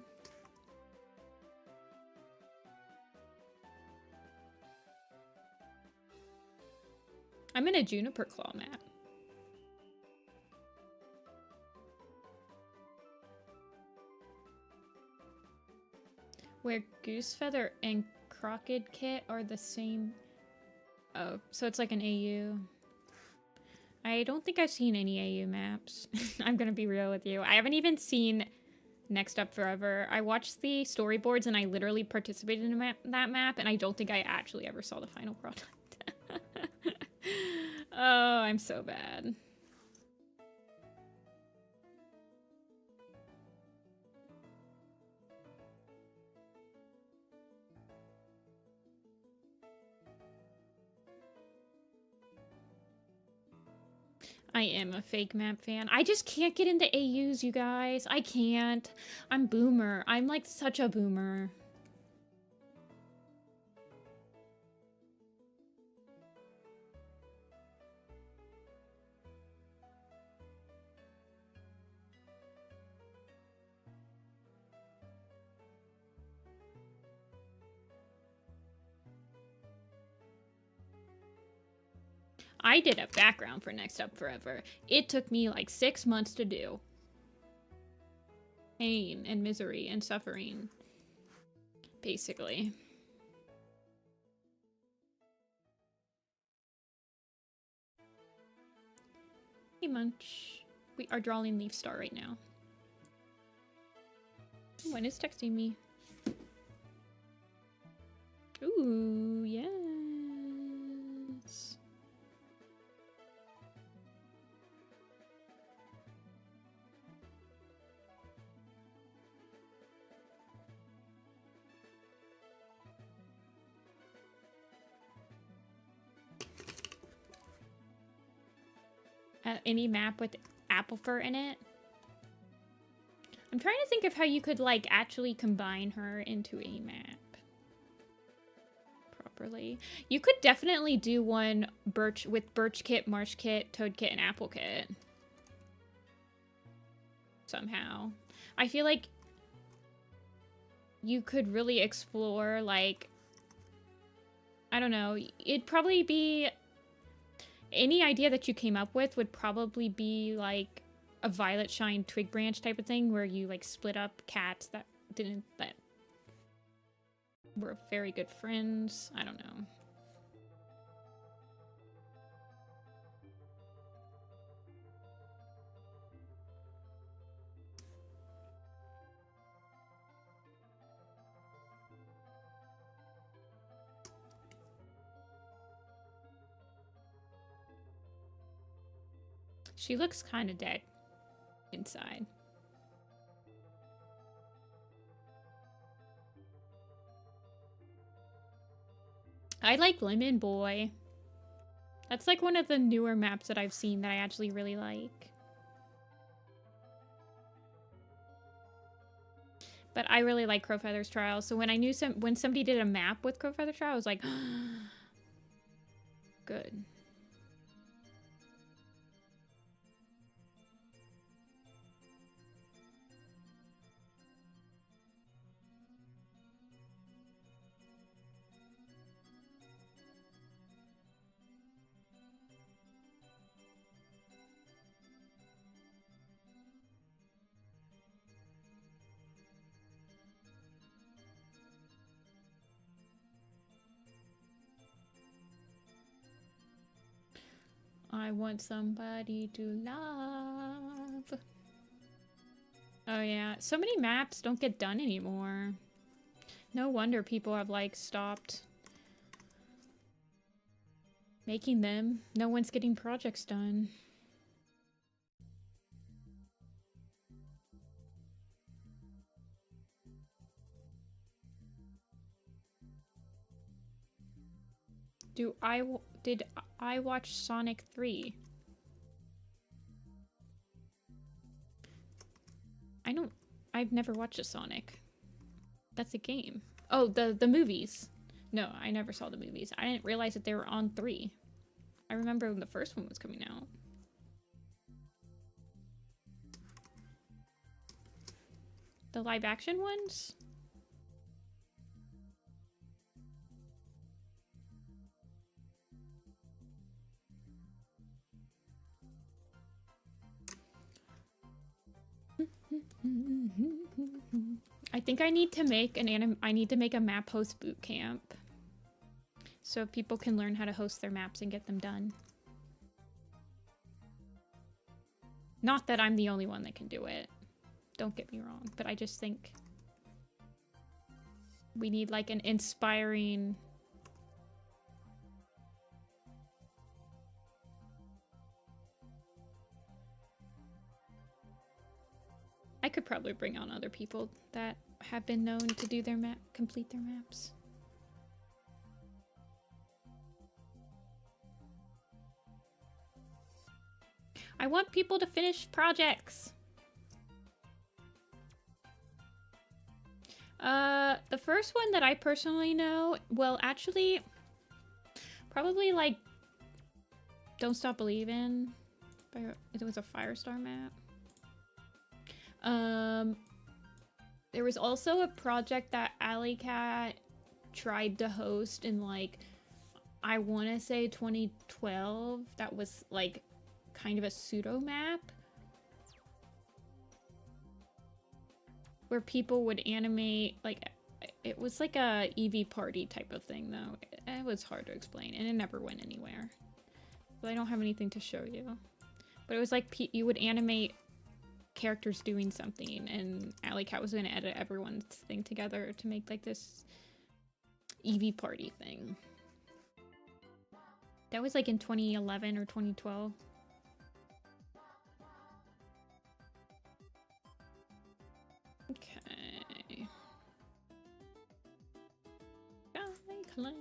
I'm in a Juniper Claw map. Where Goosefeather and Crooked Kit are the same. Oh, so it's like an AU. I don't think I've seen any AU maps. I'm gonna be real with you. I haven't even seen Next Up Forever. I watched the storyboards and I literally participated in that map, and I don't think I actually ever saw the final product. Oh, I'm so bad. I am a fake map fan. I just can't get into AUs, you guys. I can't. I'm boomer. I'm like such a boomer. I did a background for Next Up Forever. It took me like 6 months to do. Pain and misery and suffering, basically. Hey, Munch. We are drawing Leaf Star right now. When is texting me? Ooh, yes. Any map with apple fur in it? I'm trying to think of how you could, like, actually combine her into a map properly. You could definitely do one with birch kit, marsh kit, toad kit, and apple kit. Somehow. I feel like you could really explore, like, I don't know, it'd probably be... Any idea that you came up with would probably be, like, a Violet Shine Twig Branch type of thing, where you, like, split up cats that were very good friends. I don't know. She looks kind of dead inside. I like Lemon Boy. That's like one of the newer maps that I've seen that I actually really like. But I really like Crowfeather's Trial. So when I knew when somebody did a map with Crowfeather's Trial, I was like, good. I want somebody to love. Oh yeah, so many maps don't get done anymore. No wonder people have, like, stopped making them. No one's getting projects done. Did I watch Sonic 3? I've never watched a Sonic. That's a game. Oh, the movies. No, I never saw the movies. I didn't realize that they were on 3. I remember when the first one was coming out. The live action ones? I think I need to make a map host boot camp, so people can learn how to host their maps and get them done. Not that I'm the only one that can do it. Don't get me wrong, but I just think we need, like, an inspiring... I could probably bring on other people that have been known to do their complete their maps. I want people to finish projects. The first one that I personally know, well, actually, probably, like, Don't Stop Believin'. It was a Firestar map. There was also a project that Alley Cat tried to host in, like, I want to say 2012. That was like kind of a pseudo map where people would animate, like, it was like a EV party type of thing though. It was hard to explain and it never went anywhere. But I don't have anything to show you. But it was like you would animate characters doing something, and Alley Cat was going to edit everyone's thing together to make like this EV party thing. That was like in 2011 or 2012. Okay. Clan.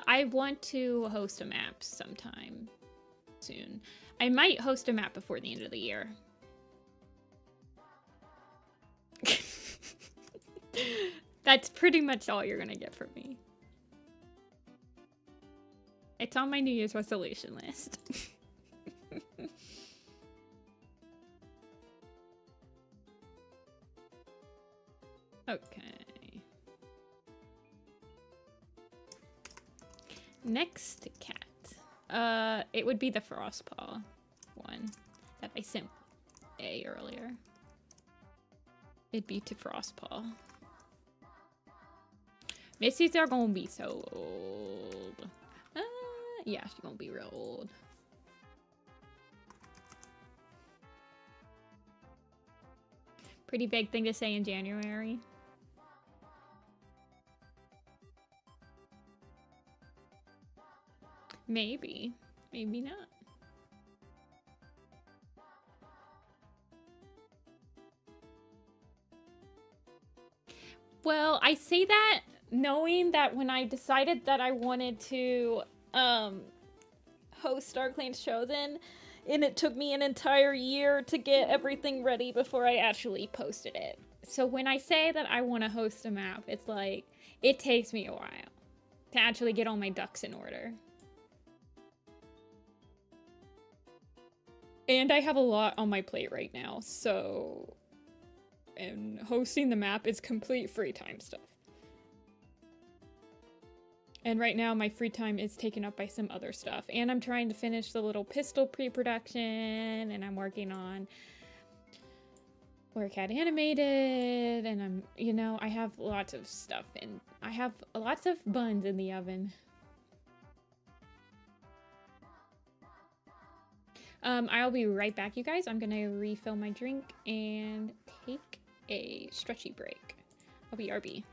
I want to host a map sometime soon. I might host a map before the end of the year. That's pretty much all you're gonna get from me. It's on my New Year's resolution list. Okay. Next cat. It would be the Frostpaw one that I sent earlier. It'd be to Frostpaw. Missy's are gonna be so old. Yeah, she's gonna be real old. Pretty big thing to say in January. Maybe. Maybe not. Well, I say that knowing that when I decided that I wanted to host StarClan's Chosen, and it took me an entire year to get everything ready before I actually posted it. So when I say that I want to host a map, it's like, it takes me a while to actually get all my ducks in order. And I have a lot on my plate right now, so... And hosting the map is complete free time stuff. And right now my free time is taken up by some other stuff. And I'm trying to finish the little pistol pre-production, and I'm working on Cat Animated, and I'm, you know, I have lots of stuff, and I have lots of buns in the oven. I'll be right back, you guys. I'm gonna refill my drink and take a stretchy break. I'll be RB.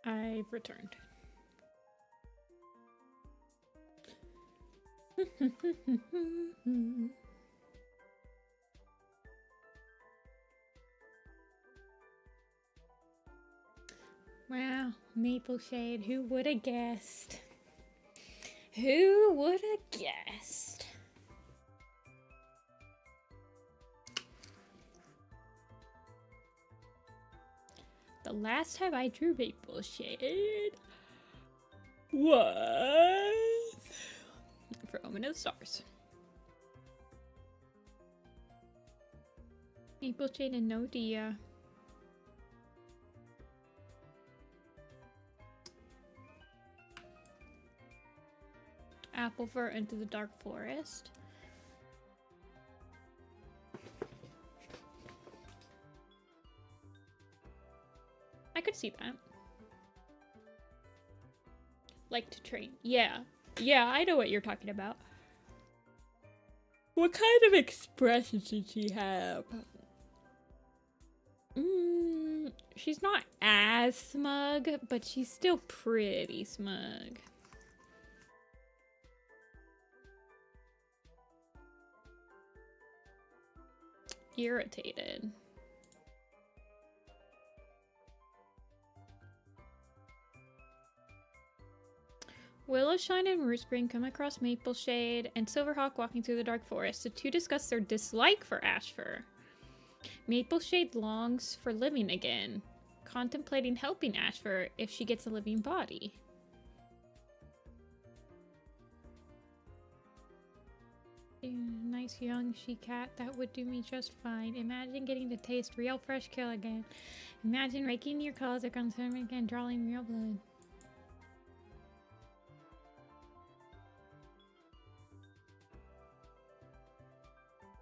I've returned. Wow, Maple Shade, who would have guessed? Who would have guessed? The last time I drew Maple Shade was for Omen of the Stars. Maple Shade and no Dia. Apple for Into the Dark Forest. I could see that. Like to train. Yeah. Yeah, I know what you're talking about. What kind of expressions did she have? She's not as smug, but she's still pretty smug. Irritated. Willowshine and Rootspring come across Maple Shade and Silverhawk walking through the dark forest. The two discuss their dislike for Ashfur. Maple Shade longs for living again, contemplating helping Ashfur if she gets a living body. Nice young she-cat, that would do me just fine. Imagine getting to taste real fresh kill again. Imagine raking your claws across him again, drawing real blood.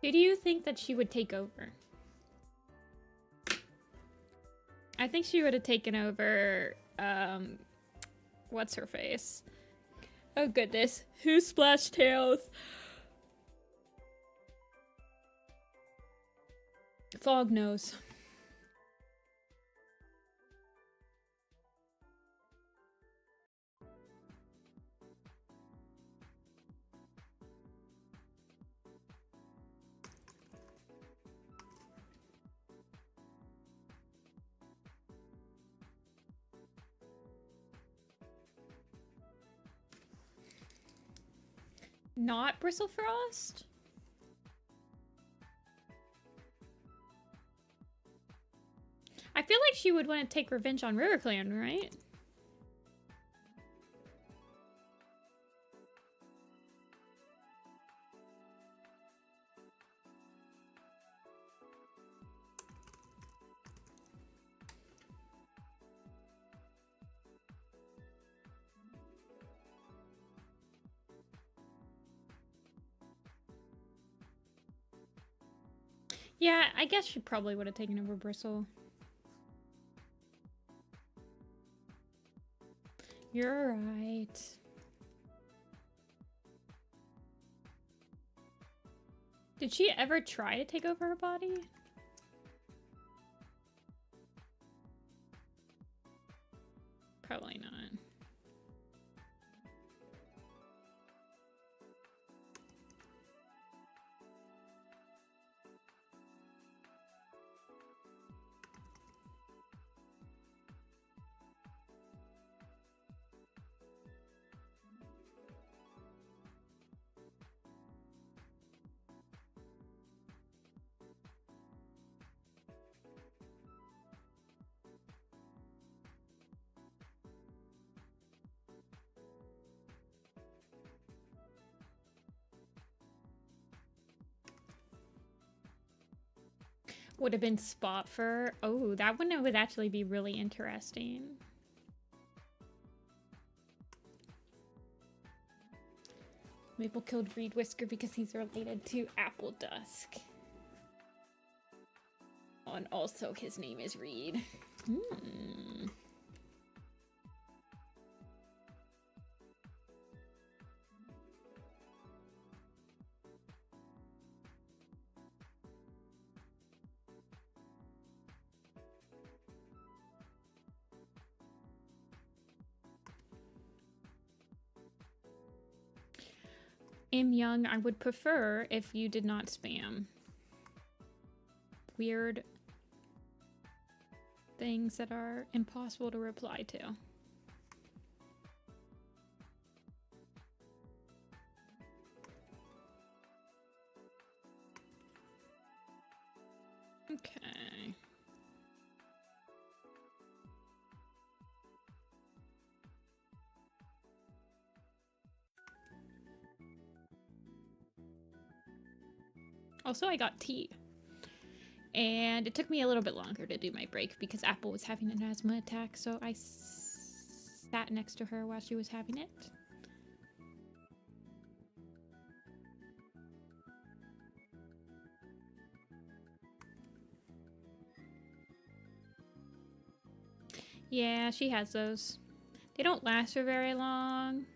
Who do you think that she would take over? I think she would have taken over, what's her face? Oh goodness, who splashed tails? Fog knows. Not Bristlefrost? I feel like she would want to take revenge on Riverclan, right? Yeah, I guess she probably would have taken over Bristle. You're right. Did she ever try to take over her body? Probably not. Would have been Spot Fur. Oh, that one would actually be really interesting. Maple killed Reed Whisker because he's related to Apple Dusk. Oh, and also his name is Reed. Im Young, I would prefer if you did not spam. Weird things that are impossible to reply to. Okay. Also, I got tea. And it took me a little bit longer to do my break because Apple was having an asthma attack, so I sat next to her while she was having it. Yeah, she has those. They don't last for very long.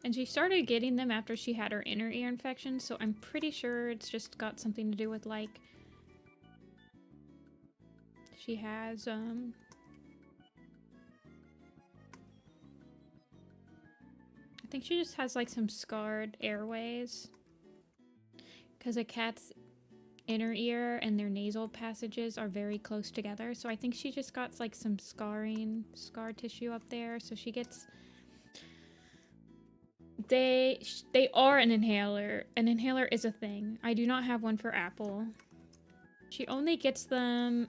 And she started getting them after she had her inner ear infection, so I'm pretty sure it's just got something to do with, like, she has, I think she just has, like, some scarred airways. Because a cat's inner ear and their nasal passages are very close together, so I think she just got, like, some scar tissue up there, so she gets... They are an inhaler. An inhaler is a thing. I do not have one for Apple. She only gets them...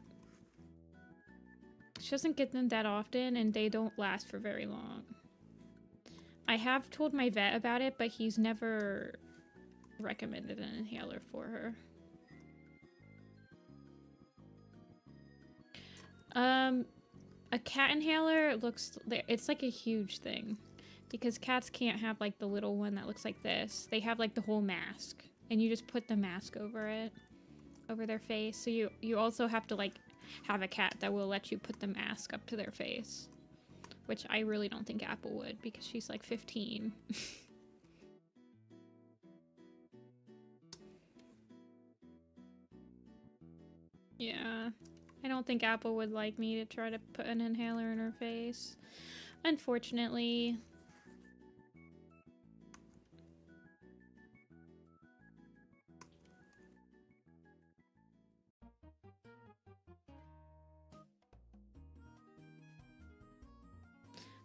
She doesn't get them that often, and they don't last for very long. I have told my vet about it, but he's never recommended an inhaler for her. A cat inhaler it's like a huge thing. Because cats can't have, like, the little one that looks like this. They have, like, the whole mask. And you just put the mask over it. Over their face. So you also have to, like, have a cat that will let you put the mask up to their face. Which I really don't think Apple would, because she's, like, 15. Yeah. I don't think Apple would like me to try to put an inhaler in her face. Unfortunately...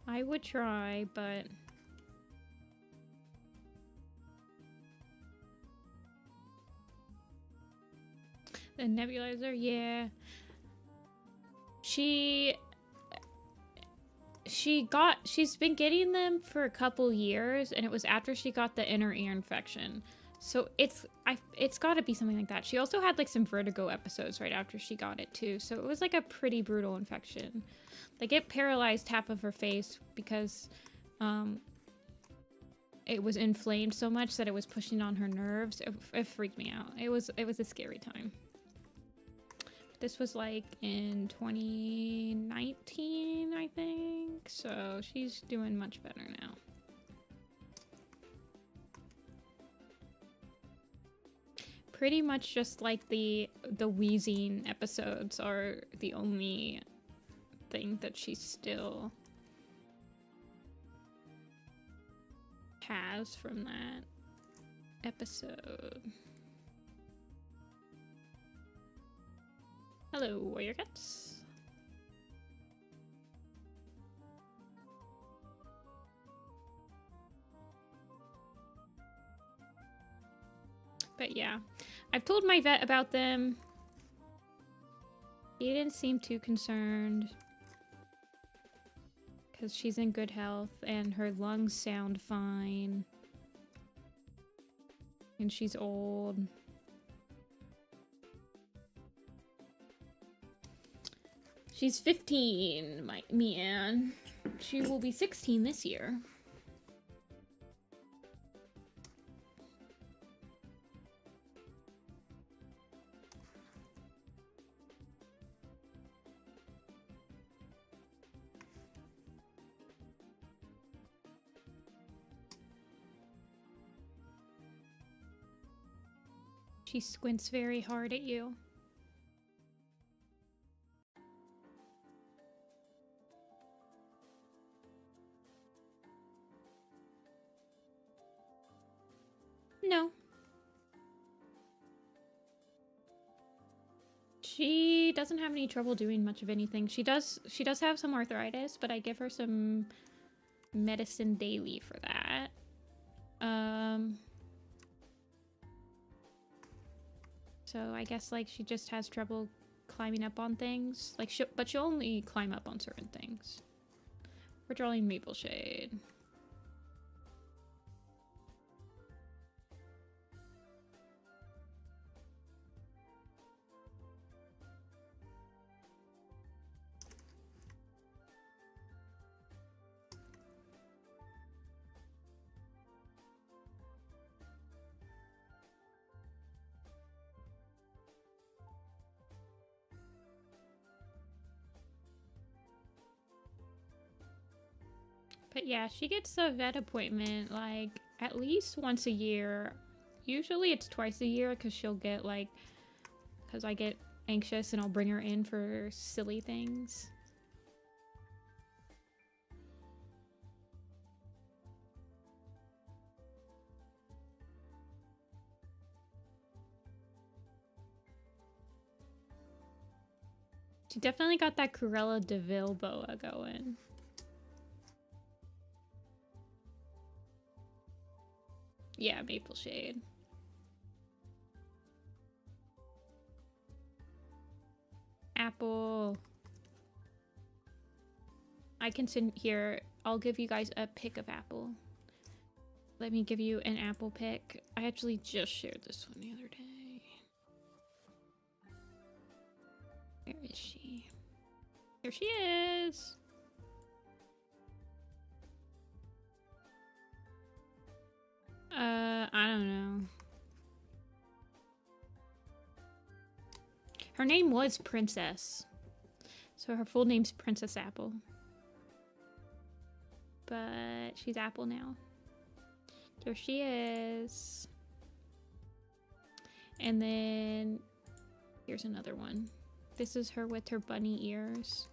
I would try, but... The nebulizer, yeah. She's been getting them for a couple years, and it was after she got the inner ear infection. So it's got to be something like that. She also had, like, some vertigo episodes right after she got it too. So it was, like, a pretty brutal infection. Like, it paralyzed half of her face because it was inflamed so much that it was pushing on her nerves. It freaked me out. It was a scary time. This was, like, in 2019, I think. So she's doing much better now. Pretty much just, like, the wheezing episodes are the only thing that she still has from that episode. Hello, warrior cats. But yeah, I've told my vet about them. He didn't seem too concerned. Because she's in good health and her lungs sound fine. And she's old. She's 15, Mian. She will be 16 this year. She squints very hard at you. She doesn't have any trouble doing much of anything. She does have some arthritis, but I give her some medicine daily for that. So I guess like she just has trouble climbing up on things. Like but she'll only climb up on certain things. We're drawing Maple Shade. But yeah, she gets a vet appointment like at least once a year. Usually it's twice a year because she'll get like, because I get anxious and I'll bring her in for silly things. She definitely got that Cruella de Vil boa going. Yeah, Maple Shade. Apple. I can sit here. I'll give you guys a pick of apple. Let me give you an apple pick. I actually just shared this one the other day. Where is she? Here she is. I don't know. Her name was Princess. So her full name's Princess Apple. But she's Apple now. There she is. And then here's another one. This is her with her bunny ears.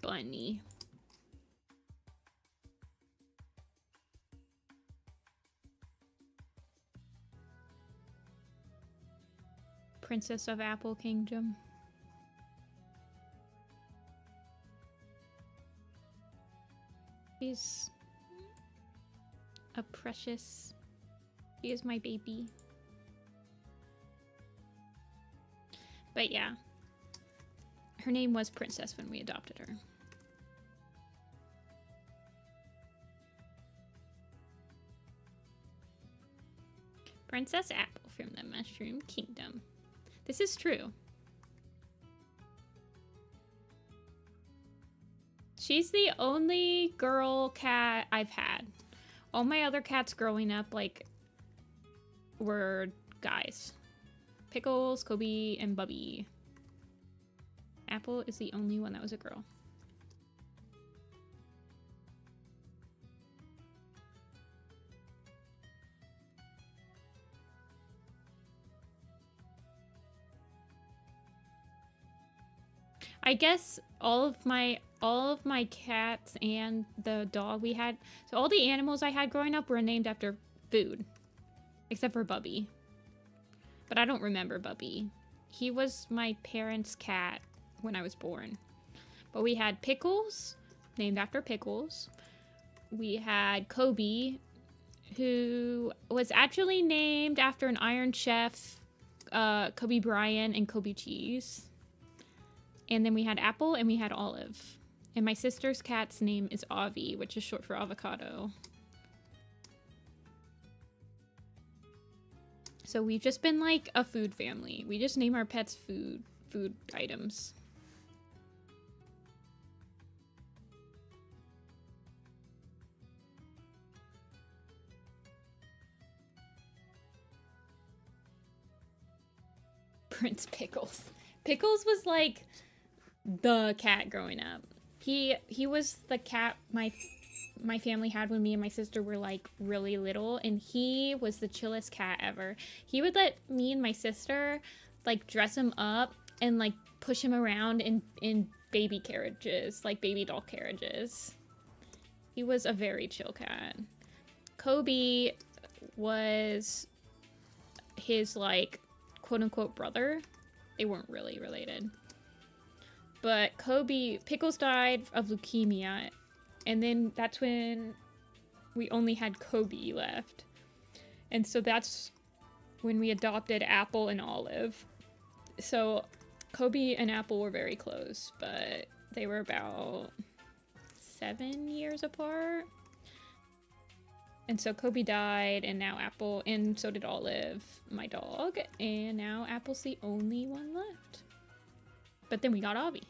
Bunny. Princess of Apple Kingdom. She's a precious. She is my baby. But yeah, her name was Princess when we adopted her. Princess Apple from the Mushroom Kingdom. This is true. She's the only girl cat I've had. All my other cats growing up, like, were guys. Pickles, Kobe, and Bubby. Apple is the only one that was a girl. I guess all of my cats and the dog we had, so all the animals I had growing up were named after food, except for Bubby. But I don't remember Bubby. He was my parents' cat when I was born. But we had Pickles, named after Pickles. We had Kobe, who was actually named after an Iron Chef, Kobe Bryant and Kobe Cheese. And then we had Apple and we had Olive. And my sister's cat's name is Avi, which is short for avocado. So we've just been like a food family. We just name our pets food items. Prince Pickles. Pickles was like the cat growing up. He was the cat my family had when me and my sister were like really little, and he was the chillest cat ever. He would let me and my sister like dress him up and like push him around in baby carriages, like baby doll carriages. He was a very chill cat. Kobe was his, like, quote-unquote brother. They weren't really related. But Pickles died of leukemia, and then that's when we only had Kobe left. And so that's when we adopted Apple and Olive. So Kobe and Apple were very close, but they were about 7 years apart. And so Kobe died, and now Apple, and so did Olive, my dog, and now Apple's the only one left. But then we got Avi.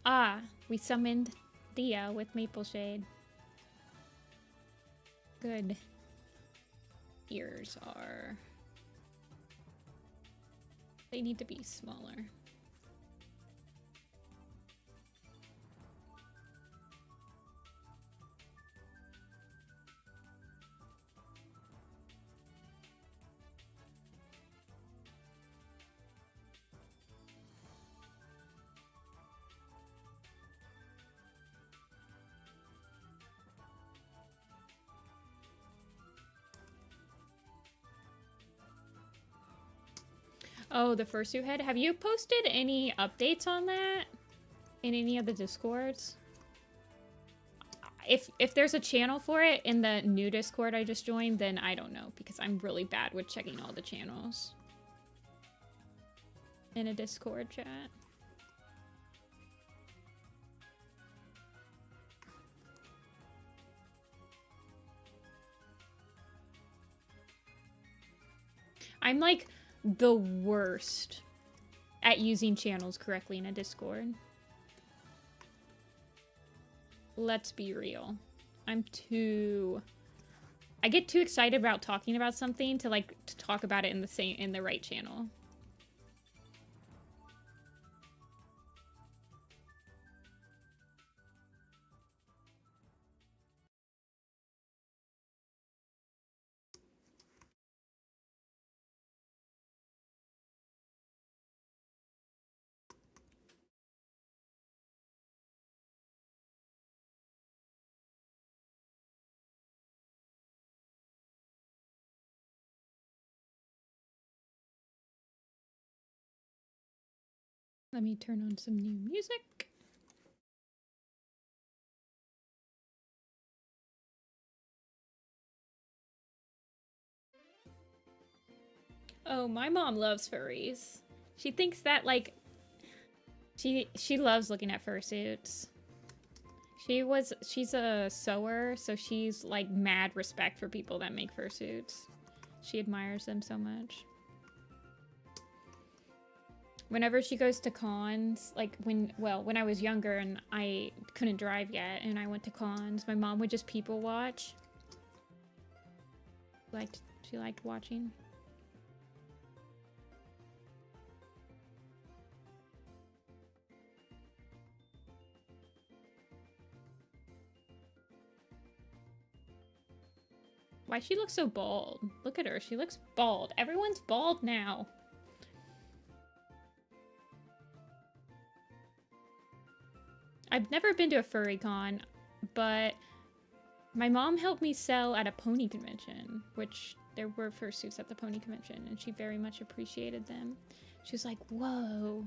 Ah, we summoned Dia with Maple Shade. Good. Ears are... They need to be smaller. Oh, the fursuit head. Have you posted any updates on that in any of the Discords? If there's a channel for it in the new Discord I just joined, then I don't know, because I'm really bad with checking all the channels in a Discord chat. I'm like the worst at using channels correctly in a Discord. Let's be real. I get too excited about talking about something to talk about it in the right channel. Let me turn on some new music. Oh, my mom loves furries. She thinks that, like, she loves looking at fursuits. She's a sewer, so she's, like, mad respect for people that make fursuits. She admires them so much. Whenever she goes to cons, like, when I was younger and I couldn't drive yet and I went to cons, my mom would just people watch. She liked watching. Why she looks so bald? Look at her, she looks bald. Everyone's bald now. I've never been to a furry con, but my mom helped me sell at a pony convention, which there were fursuits at the pony convention, and she very much appreciated them. She was like, whoa.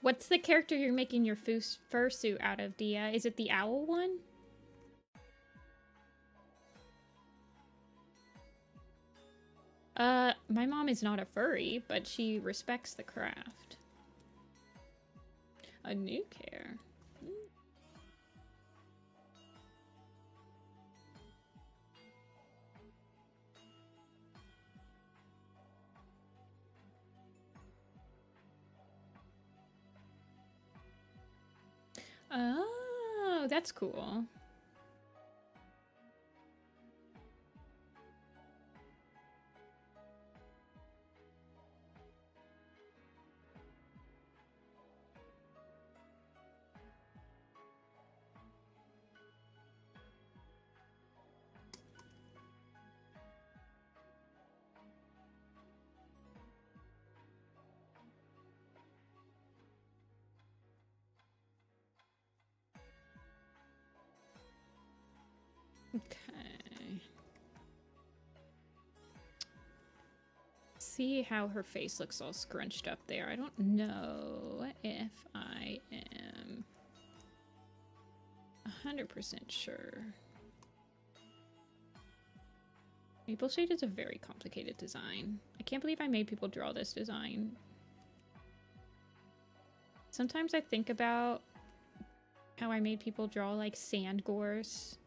What's the character you're making your fursuit out of, Dia? Is it the owl one? My mom is not a furry, but she respects the craft. A new care. Oh, that's cool. see how her face looks all scrunched up there. I don't know if I am 100% sure. Maple Shade is a very complicated design. I can't believe I made people draw this design. Sometimes I think about how I made people draw like sand gores.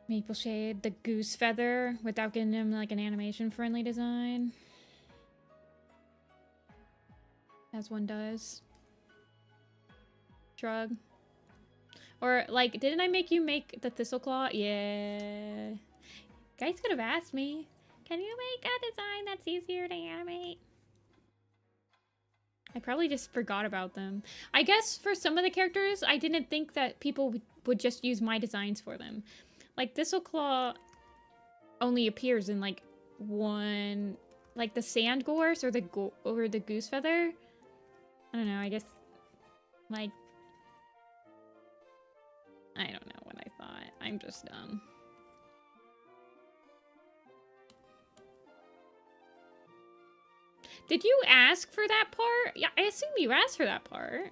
Maple Shade, the goose feather, without getting him like an animation friendly design. As one does. Shrug. Or, like, didn't I make you make the Thistleclaw? Yeah. Guys could have asked me, can you make a design that's easier to animate? I probably just forgot about them. I guess for some of the characters, I didn't think that people would just use my designs for them. Like, Thistleclaw only appears in, like, one... Like, the Sand Gorse or the Goose Feather? I don't know, I guess... Like... I don't know what I thought. I'm just dumb. Did you ask for that part? Yeah, I assume you asked for that part.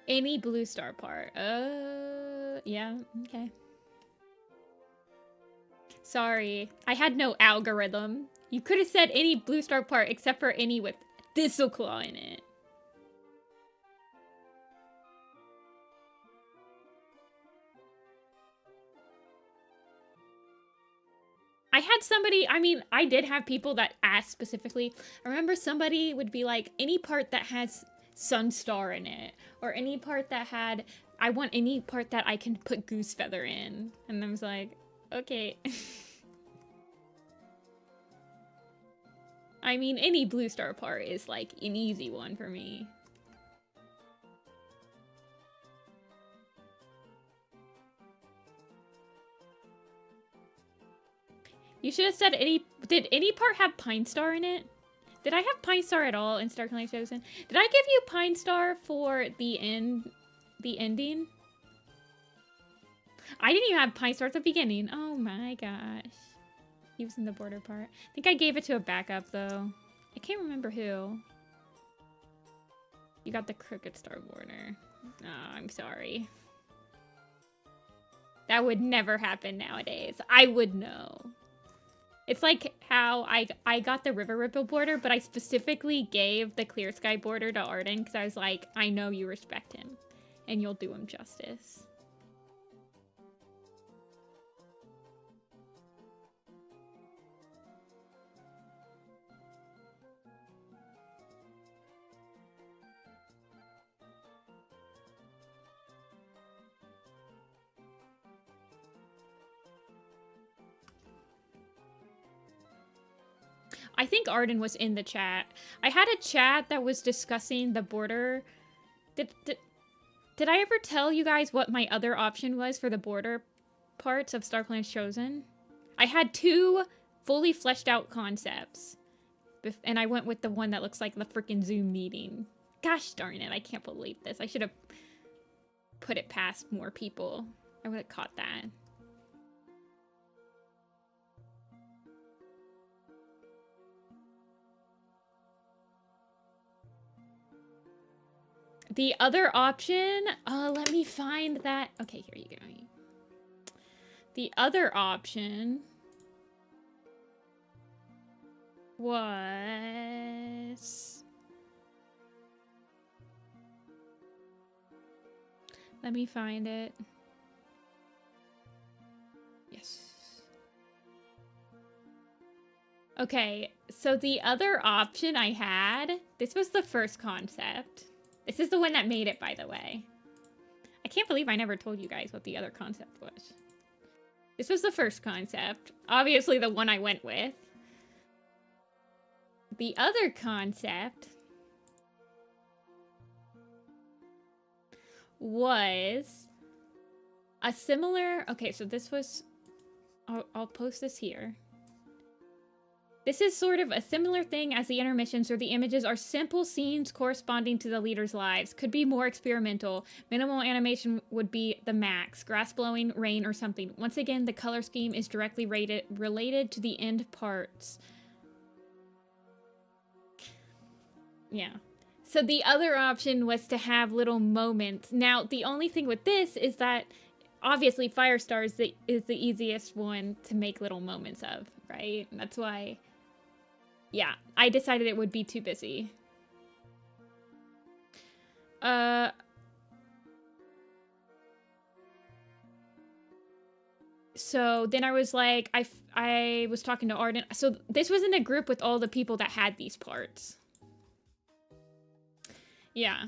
Any blue star part. Yeah, okay. Sorry, I had no algorithm. You could have said any blue star part except for any with Thistleclaw in it. I had somebody, I mean, I did have people that asked specifically. I remember somebody would be like, any part that has Sunstar in it, or any part that had, I want any part that I can put Goose Feather in. And I was like, okay. I mean, any blue star part is like an easy one for me. You should have said any, did any part have Pine Star in it? Did I have Pine Star at all in Starkland Chosen? Did I give you Pine Star for the ending? I didn't even have Pine Star at the beginning. Oh my gosh. He was in the border part. I think I gave it to a backup though. I can't remember who. You got the Crooked Star border. Oh, I'm sorry. That would never happen nowadays. I would know. It's like how I got the River Ripple border, but I specifically gave the Clear Sky border to Arden because I was like, I know you respect him and you'll do him justice. I think Arden was in the chat. I had a chat that was discussing the border. Did I ever tell you guys what my other option was for the border parts of Starkland Chosen? I had two fully fleshed out concepts. And I went with the one that looks like the freaking Zoom meeting. Gosh darn it, I can't believe this. I should have put it past more people. I would have caught that. The other option, let me find that. Okay, here you go. The other option was... Let me find it. Yes. Okay, so the other option I had, this was the first concept. This is the one that made it, by the way. I can't believe I never told you guys what the other concept was. This was the first concept. Obviously the one I went with. The other concept was a similar... Okay, so this was... I'll post this here. This is sort of a similar thing as the intermissions, where the images are simple scenes corresponding to the leaders' lives. Could be more experimental. Minimal animation would be the max. Grass blowing, rain, or something. Once again, the color scheme is directly related to the end parts. Yeah. So the other option was to have little moments. Now, the only thing with this is that obviously Firestar is the easiest one to make little moments of, right? That's why... Yeah, I decided it would be too busy. So then I was like, I was talking to Arden. So this was in a group with all the people that had these parts. Yeah.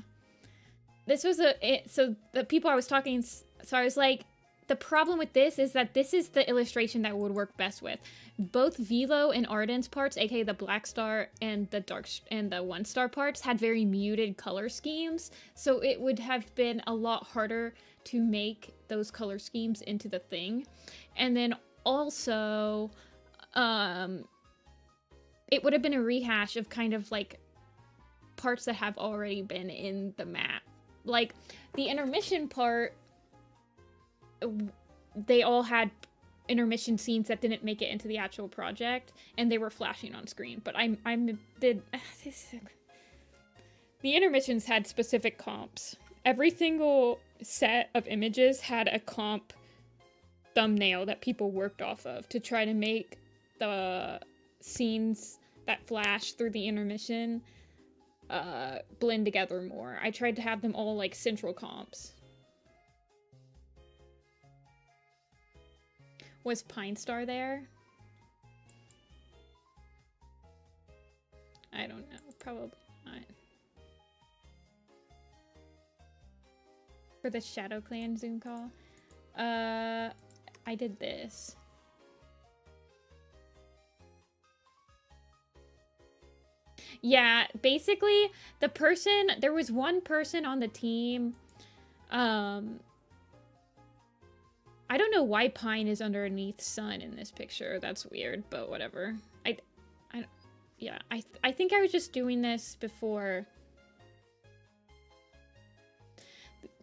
This was so the people I was talking, so I was like, the problem with this is that this is the illustration that would work best with. Both Velo and Arden's parts, aka the Black Star and the One Star parts, had very muted color schemes, so it would have been a lot harder to make those color schemes into the thing. And then also, it would have been a rehash of kind of like parts that have already been in the map. Like the intermission part, they all had intermission scenes that didn't make it into the actual project, and they were flashing on screen. But the intermissions had specific comps. Every single set of images had a comp thumbnail that people worked off of to try to make the scenes that flash through the intermission blend together more. I tried to have them all like central comps. Was Pine Star there? I don't know. Probably not. For the Shadow Clan Zoom call? I did this. Yeah, basically, there was one person on the team, I don't know why Pine is underneath Sun in this picture. That's weird, but whatever. I think I was just doing this before.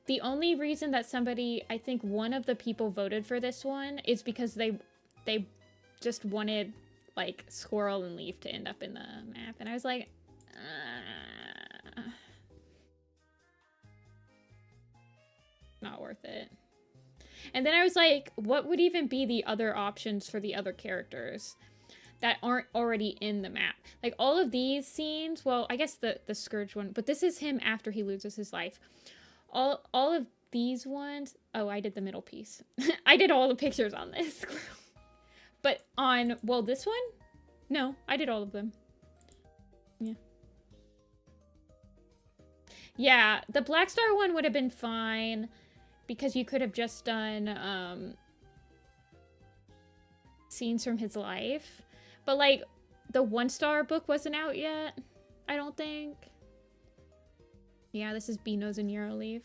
The only reason that I think one of the people voted for this one is because they just wanted, like, Squirrel and Leaf to end up in the map. And I was like, not worth it. And then I was like, what would even be the other options for the other characters that aren't already in the map? Like, all of these scenes, well, I guess the Scourge one, but this is him after he loses his life. All of these ones, oh, I did the middle piece. I did all the pictures on this. But on, well, this one? No, I did all of them. Yeah. Yeah, the Black Star one would have been fine, because you could have just done scenes from his life. But, like, the One Star book wasn't out yet, I don't think. Yeah, this is Beano's and Euroleaf.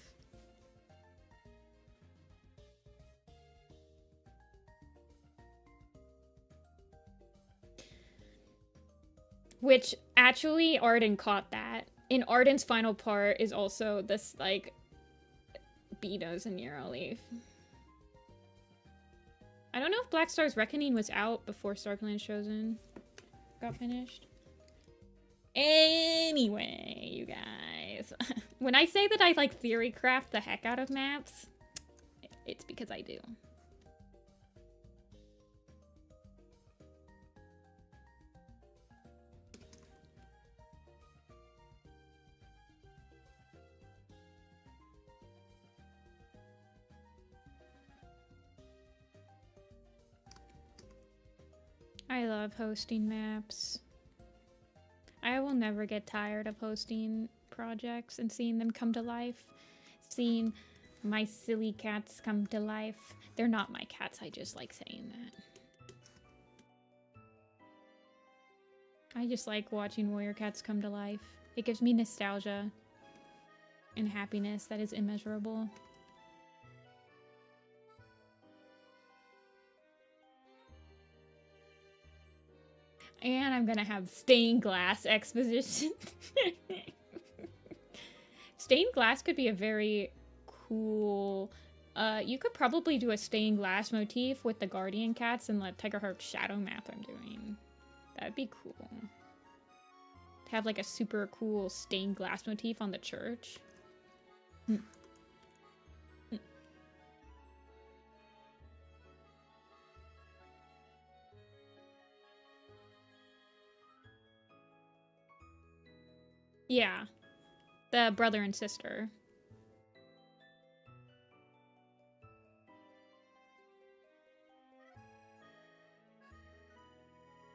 Which, actually, Arden caught that. In Arden's final part is also this, like, Beano's and Euroleaf. I don't know if Black Star's Reckoning was out before Starclan Chosen got finished. Anyway, you guys. When I say that I, like, theory craft the heck out of maps, it's because I do. I love hosting maps. I will never get tired of hosting projects and seeing them come to life. Seeing my silly cats come to life. They're not my cats, I just like saying that. I just like watching warrior cats come to life. It gives me nostalgia and happiness that is immeasurable. And I'm gonna have stained glass exposition. Stained glass could be a very cool... you could probably do a stained glass motif with the guardian cats and the Tiger Heart shadow map I'm doing. That'd be cool. To have like a super cool stained glass motif on the church. Yeah. The brother and sister.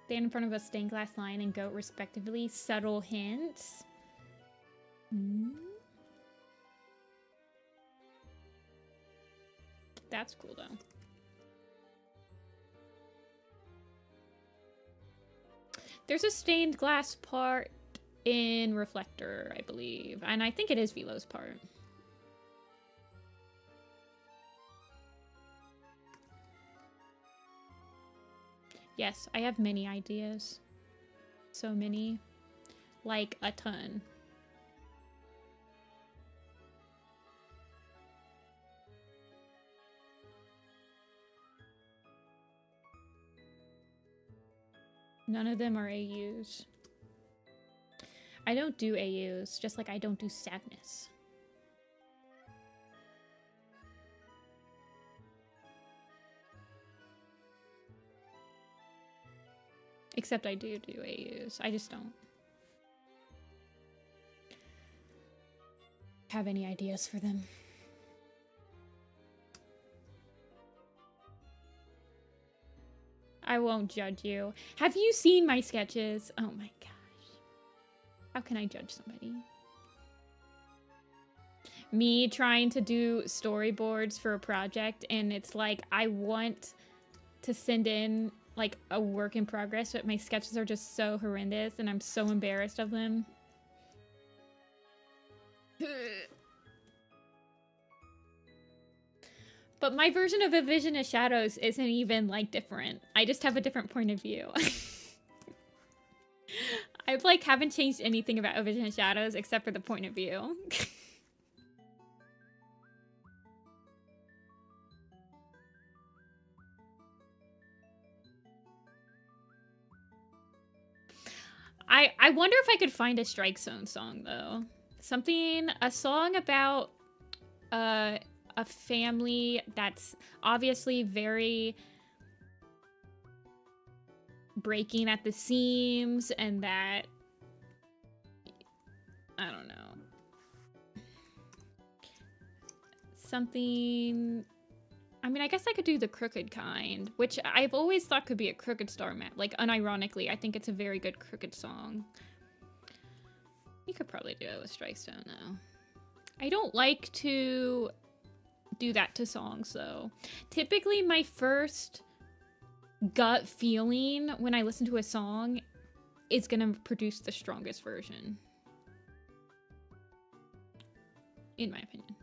Stand in front of a stained glass lion and goat respectively. Subtle hints. That's cool though. There's a stained glass part in Reflector, I believe. And I think it is Velo's part. Yes, I have many ideas. So many. Like, a ton. None of them are AUs. I don't do AUs, just like I don't do sadness. Except I do AUs. I just don't have any ideas for them. I won't judge you. Have you seen my sketches? Oh my gosh. How can I judge somebody? Me trying to do storyboards for a project, and it's like I want to send in like a work in progress, but my sketches are just so horrendous and I'm so embarrassed of them. But my version of A Vision of Shadows isn't even like different. I just have a different point of view. I like haven't changed anything about A Vision of Shadows except for the point of view. I wonder if I could find a Strike Zone song though. A song about a family that's obviously very breaking at the seams, and that, I don't know. Something, I mean, I guess I could do the Crooked kind, which I've always thought could be a Crooked Star map. Like, unironically, I think it's a very good Crooked song. You could probably do it with Strike Zone, though. I don't like to do that to songs, though. Typically, my first gut feeling when I listen to a song is gonna produce the strongest version. In my opinion.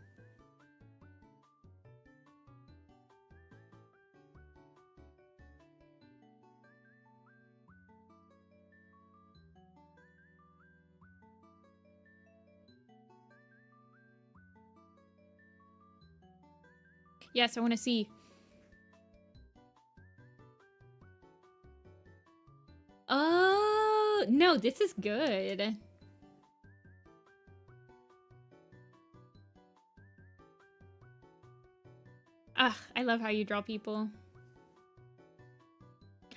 Yes, I want to see. Oh, no, this is good. Ugh, I love how you draw people.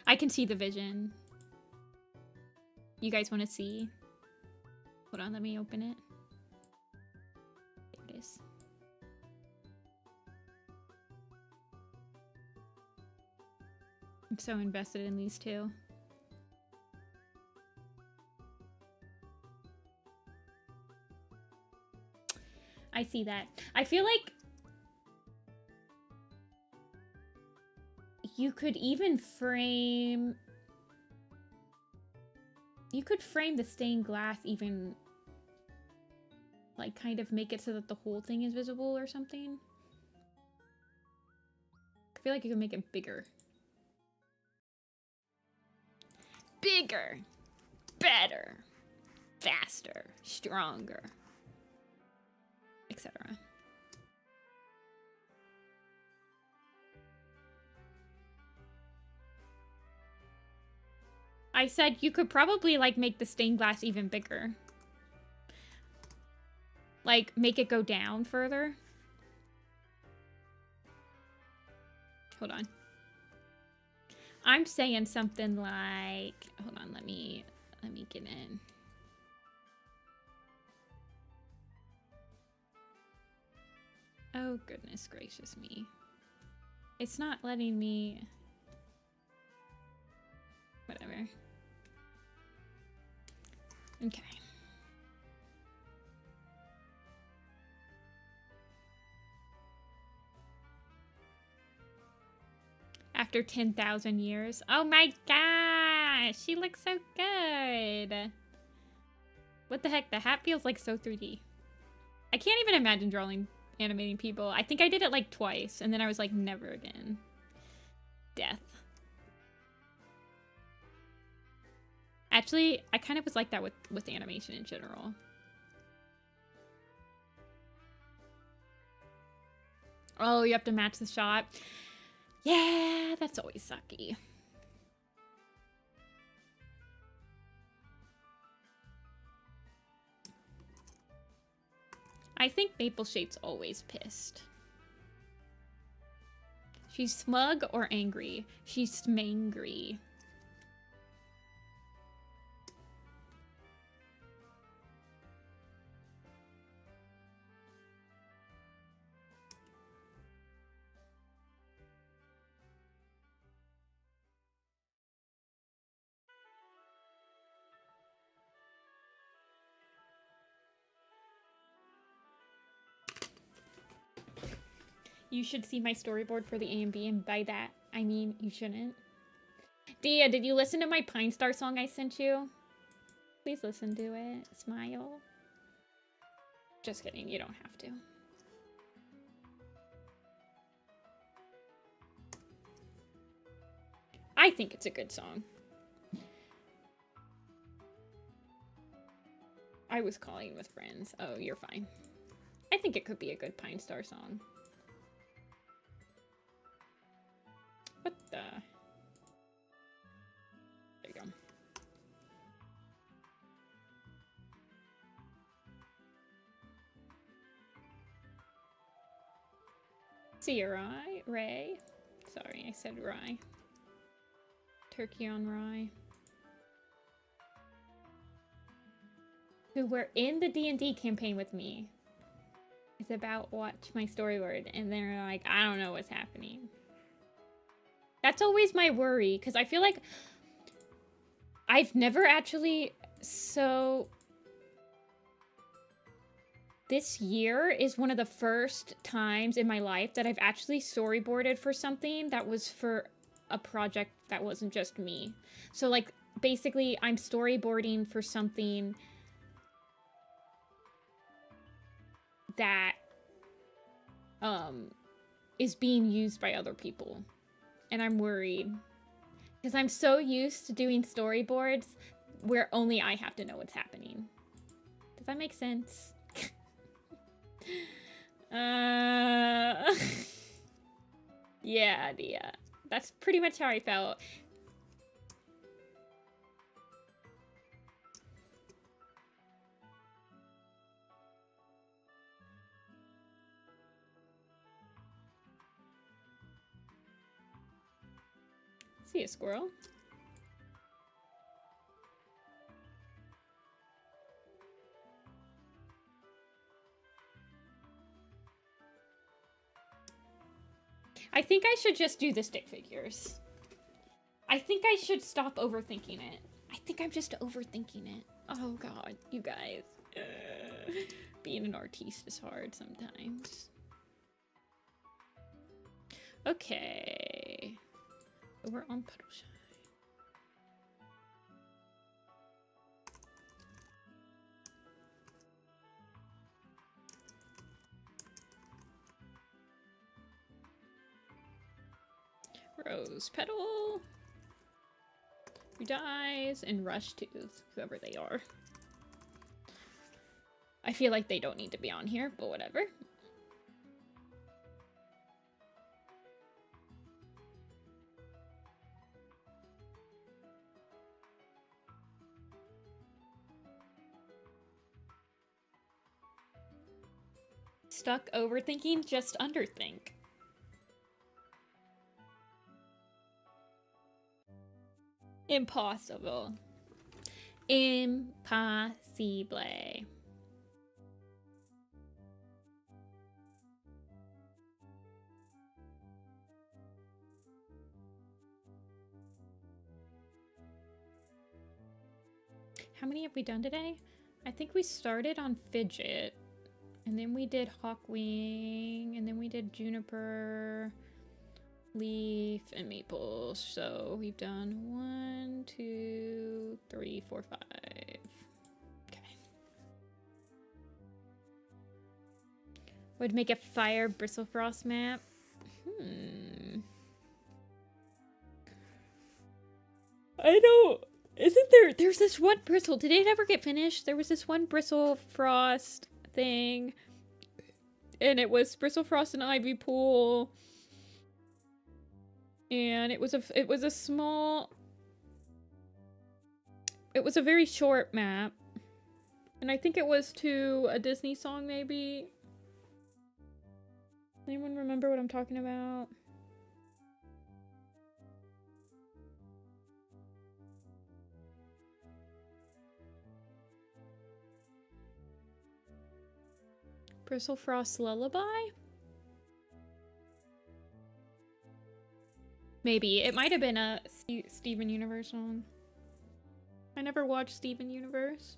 I can see the vision. You guys want to see? Hold on, let me open it. There it is. I'm so invested in these two. I see that. I feel like you could even frame... You could frame the stained glass even... Like, kind of make it so that the whole thing is visible or something. I feel like you could make it bigger. bigger, better, faster, stronger, etc. I said you could probably, like, make the stained glass even bigger. Like, make it go down further. Hold on. I'm saying something like... Hold on, let me get in. Oh, goodness gracious me. It's not letting me... Whatever. Okay. After 10,000 years. Oh my gosh! She looks so good! What the heck? The hat feels like so 3D. I can't even imagine animating people. I think I did it like twice, and then I was like, never again. Death. Actually, I kind of was like that with animation in general. Oh, you have to match the shot. Yeah, that's always sucky. I think Maple Shade's always pissed. She's smug or angry? She's smangry. You should see my storyboard for the A and B, and by that, I mean you shouldn't. Dia, did you listen to my Pine Star song I sent you? Please listen to it. Smile. Just kidding, you don't have to. I think it's a good song. I was calling with friends. Oh, you're fine. I think it could be a good Pine Star song. What the? There you go. See you, rye. Ray. Sorry, I said rye. Turkey on rye. Who were in the D&D campaign with me. It's about watch my storyboard, and they're like, I don't know what's happening. That's always my worry, because I feel like I've never actually... So... This year is one of the first times in my life that I've actually storyboarded for something that was for a project that wasn't just me. So, like, basically, I'm storyboarding for something that is being used by other people. And I'm worried. Because I'm so used to doing storyboards where only I have to know what's happening. Does that make sense? Yeah, yeah. That's pretty much how I felt. See a squirrel. I think I should just do the stick figures. I think I should stop overthinking it. I think I'm just overthinking it. Oh god, you guys. Being an artiste is hard sometimes. Okay. We're on Puddle Shy. Rose petal. Two Dies and Rush Tooth, whoever they are. I feel like they don't need to be on here, but whatever. Stuck overthinking? Just underthink. Impossible. Impossible. How many have we done today? I think we started on Fidget, and then we did Hawkwing, and then we did Juniper, Leaf, and Maple. So we've done 1, 2, 3, 4, 5. Okay. Would make a fire Bristlefrost map. I don't. Isn't there? There's this one bristle. Did it ever get finished? There was this one Bristlefrost thing, and it was Bristlefrost and Ivy Pool, and it was a small. It was a very short map, and I think it was to a Disney song, maybe. Anyone remember what I'm talking about? Bristlefrost Lullaby? Maybe. It might have been a Steven Universe song. I never watched Steven Universe.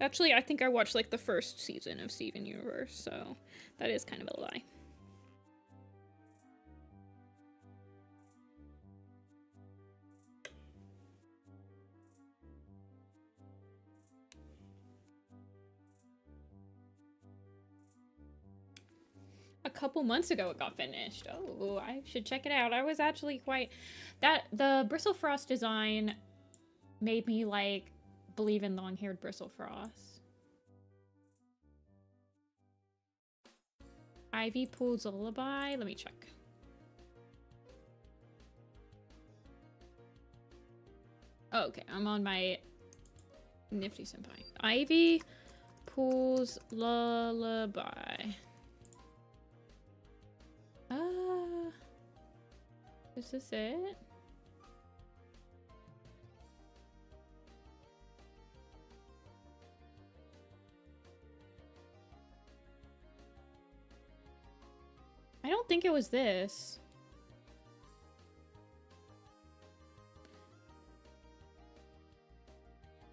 Actually, I think I watched like the first season of Steven Universe, so that is kind of a lie. A couple months ago it got finished. Oh, I should check it out. I was actually quite... The Bristlefrost design made me, like, believe in long-haired Bristlefrost. Ivy Pool's Lullaby? Let me check. Oh, okay, I'm on my Nifty-Senpai. Ivy Pool's Lullaby. Is this it? I don't think it was this.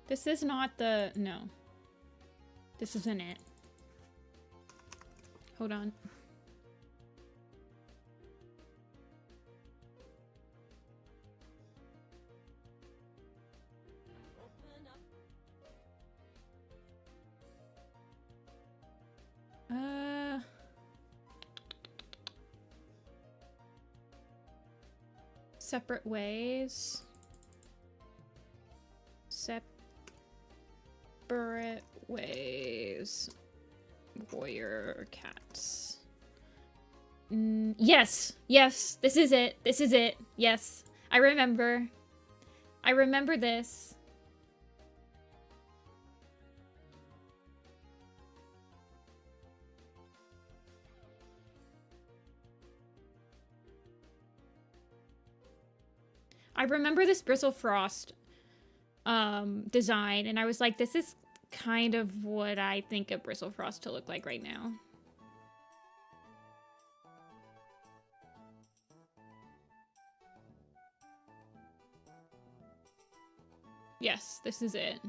This is not the... No. This isn't it. Hold on. Separate ways. Separate ways. Warrior cats. Yes! Yes! This is it! This is it! Yes! I remember. I remember this. I remember this Bristlefrost design, and I was like, this is kind of what I think of Bristlefrost to look like right now. Yes, this is it.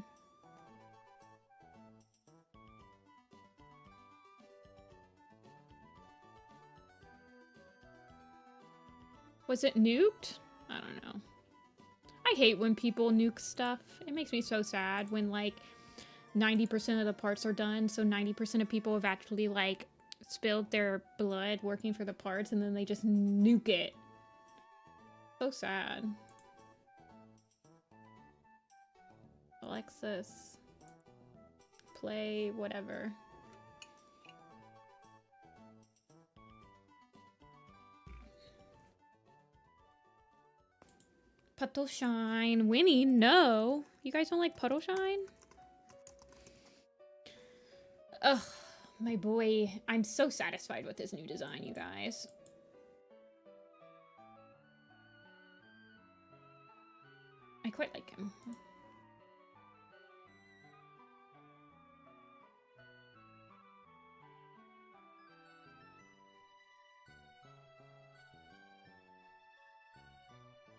Was it nuked? I don't know. I hate when people nuke stuff. It makes me so sad when, like, 90% of the parts are done, so 90% of people have actually, like, spilled their blood working for the parts, and then they just nuke it. So sad. Alexis. Play whatever. Puddle Shine. Winnie, no. You guys don't like Puddle Shine? Ugh, my boy. I'm so satisfied with his new design, you guys. I quite like him.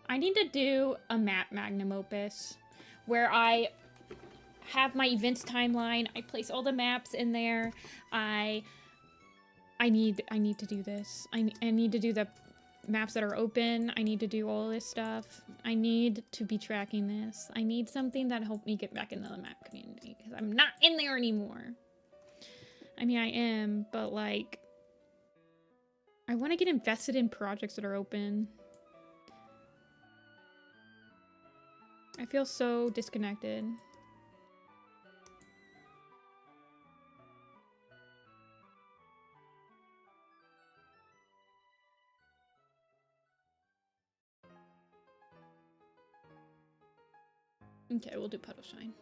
I need to do a map magnum opus where I have my events timeline. I place all the maps in there. I need to do this. I need to do the maps that are open. I need to do all this stuff. I need to be tracking this. I need something that helped me get back into the map community because I'm not in there anymore. I mean, I am, but like, I want to get invested in projects that are open. I feel so disconnected. Okay, we'll do Puddle Shine.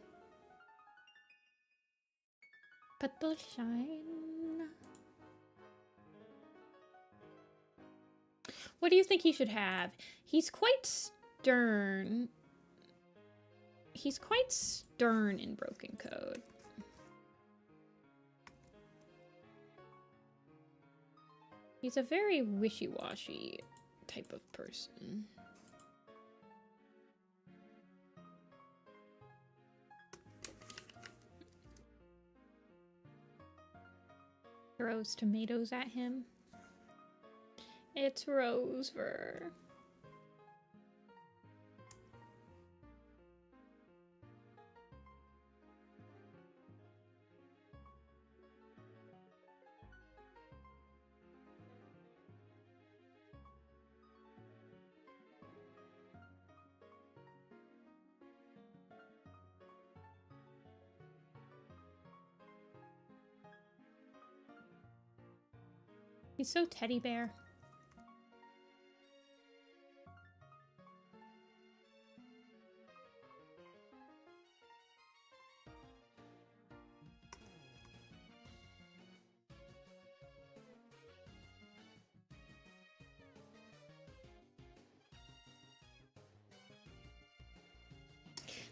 Puddle Shine. What do you think he should have? He's quite stern. He's quite stern in Broken Code. He's a very wishy-washy type of person. Throws tomatoes at him. It's Rosever. He's so teddy bear.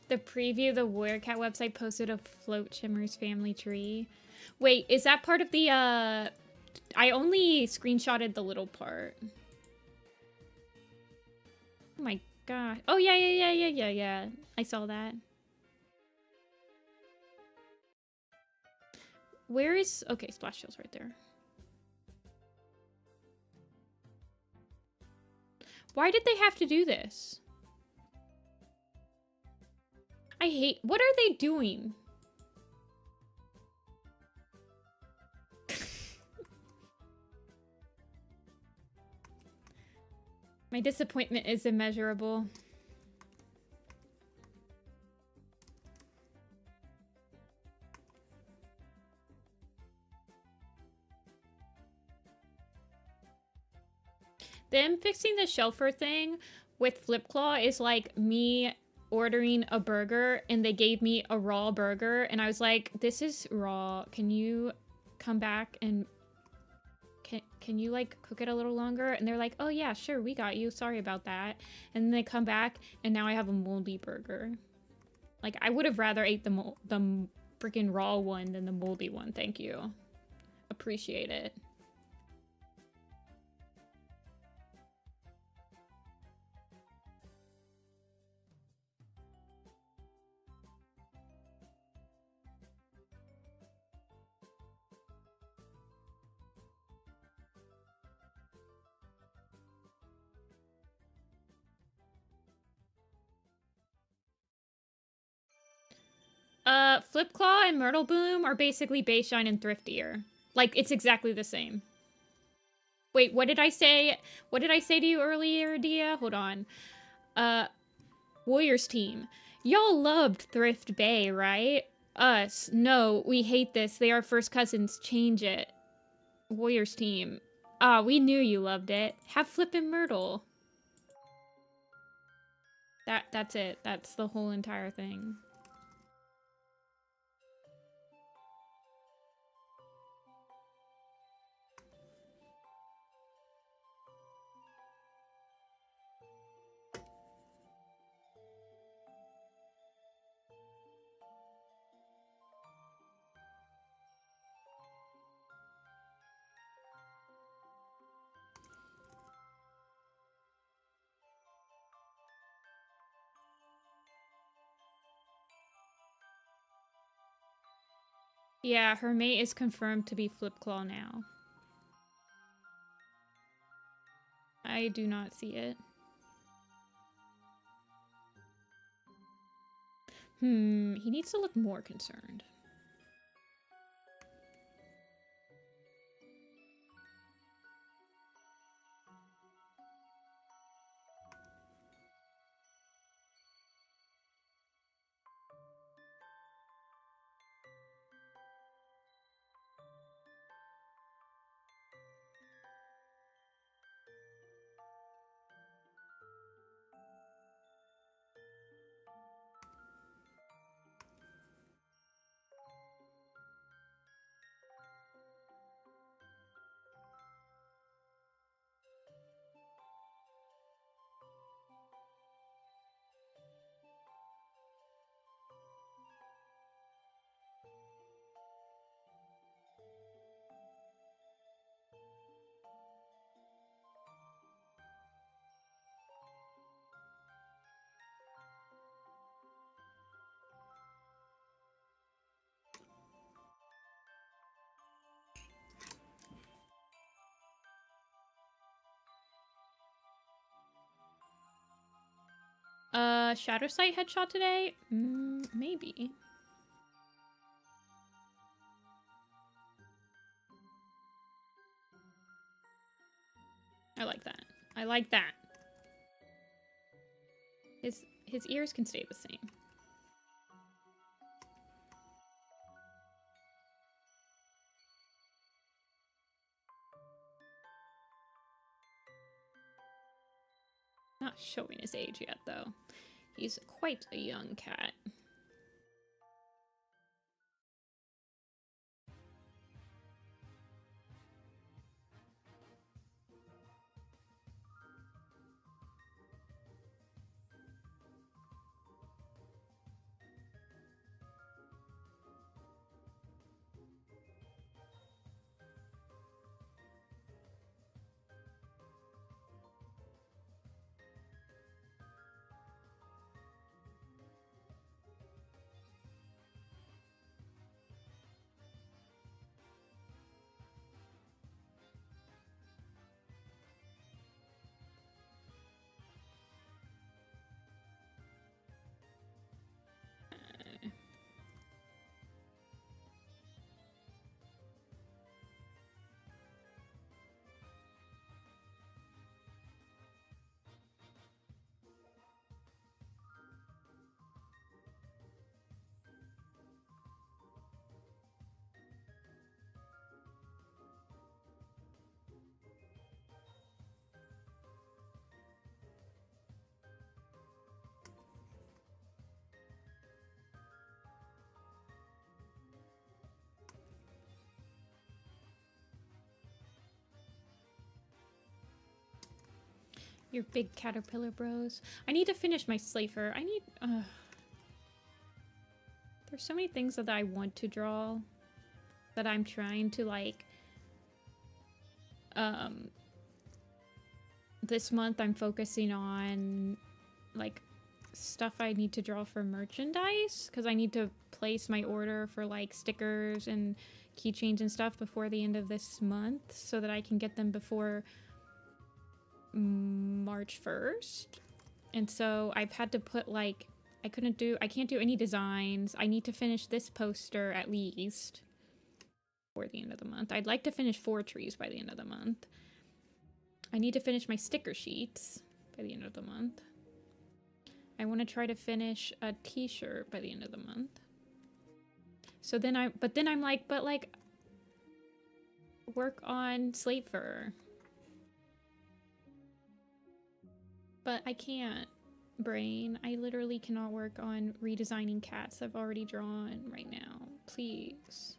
The preview, the Warrior Cat website posted a Float Shimmer's family tree. Wait, is that part of the, I only screenshotted the little part. Oh my god. Oh, yeah. I saw that. Where is... Okay, Splash Shell's right there. Why did they have to do this? I hate... What are they doing? My disappointment is immeasurable. Them fixing the shelfer thing with Flipclaw is like me ordering a burger and they gave me a raw burger and I was like, this is raw. Can you come back and can you like cook it a little longer? And they're like, oh yeah, sure, we got you. Sorry about that. And then they come back and now I have a moldy burger. Like I would have rather ate the freaking raw one than the moldy one. Thank you. Appreciate it. Flipclaw and Myrtle Bloom are basically Bayshine and Thriftier. Like, it's exactly the same. Wait, what did I say? What did I say to you earlier, Dia? Hold on. Warriors team. Y'all loved Thrift Bay, right? Us. No, we hate this. They are first cousins. Change it. Warriors team. Ah, we knew you loved it. Have Flippin' Myrtle. That's it. That's the whole entire thing. Yeah, her mate is confirmed to be Flipclaw now. I do not see it. He needs to look more concerned. Shadow Sight headshot today? Maybe. I like that. I like that. His ears can stay the same. Not showing his age yet, though. He's quite a young cat. Your big caterpillar bros. I need to finish my Slafer. I need... There's so many things that I want to draw that I'm trying to, like... This month I'm focusing on, like, stuff I need to draw for merchandise. Because I need to place my order for, like, stickers and keychains and stuff before the end of this month. So that I can get them before... March 1st, and so I've had to put, like, I can't do any designs. I need to finish this poster at least before the end of the month. I'd like to finish 4 trees by the end of the month, I need to finish my sticker sheets by the end of the month. I want to try to finish a t-shirt by the end of the month. So then I'm like, but like, work on slate fur. But I can't, brain. I literally cannot work on redesigning cats I've already drawn right now. Please.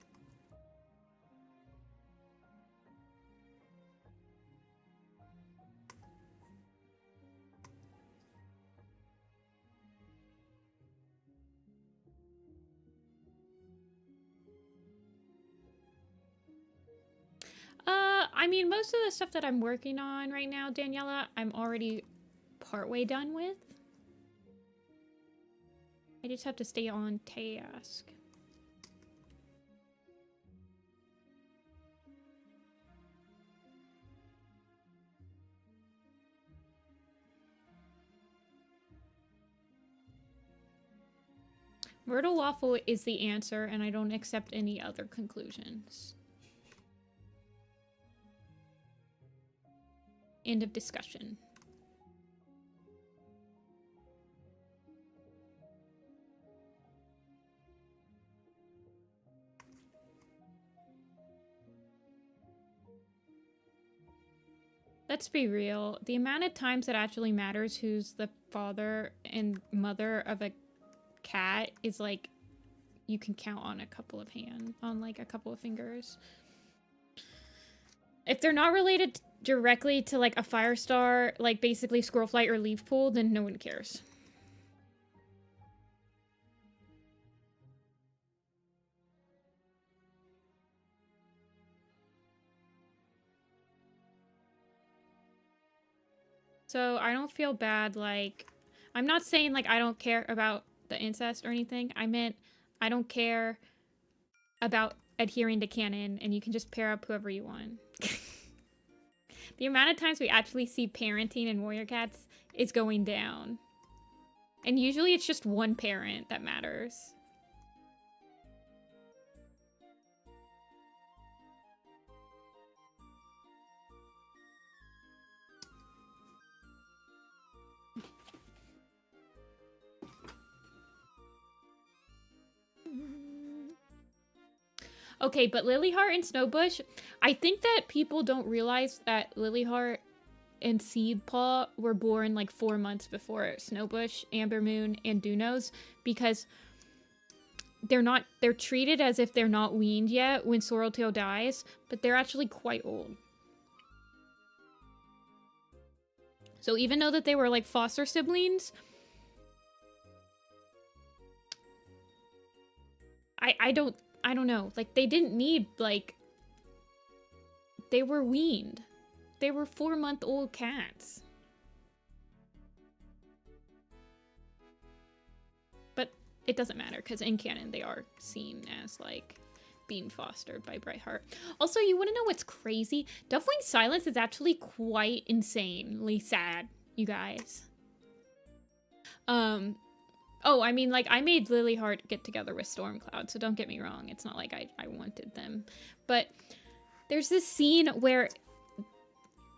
I mean, most of the stuff that I'm working on right now, Daniela, I'm already partway done with. I just have to stay on task. Myrtle Waffle is the answer, and I don't accept any other conclusions. End of discussion. Let's be real. The amount of times it actually matters who's the father and mother of a cat is like, you can count on a couple of hands, on like a couple of fingers. If they're not related directly to like a Firestar, like basically Squirrel Flight or Leaf Pool, then no one cares. So I don't feel bad, like, I'm not saying like I don't care about the incest or anything. I meant I don't care about adhering to canon, and you can just pair up whoever you want. The amount of times we actually see parenting in warrior cats is going down. And usually it's just one parent that matters. Okay, but Lilyheart and Snowbush, I think that people don't realize that Lilyheart and Seedpaw were born like 4 months before Snowbush, Amber Moon, and Dunos, because they're treated as if they're not weaned yet when Sorreltail dies, but they're actually quite old. So even though that they were like foster siblings, I don't know. Like, they didn't need, like, they were weaned. They were 4-month-old cats. But it doesn't matter, because in canon they are seen as, like, being fostered by Brightheart. Also, you want to know what's crazy? Duffwing Silence is actually quite insanely sad, you guys. Oh, I mean, like, I made Lilyheart get together with Stormcloud, so don't get me wrong. It's not like I wanted them. But there's this scene where,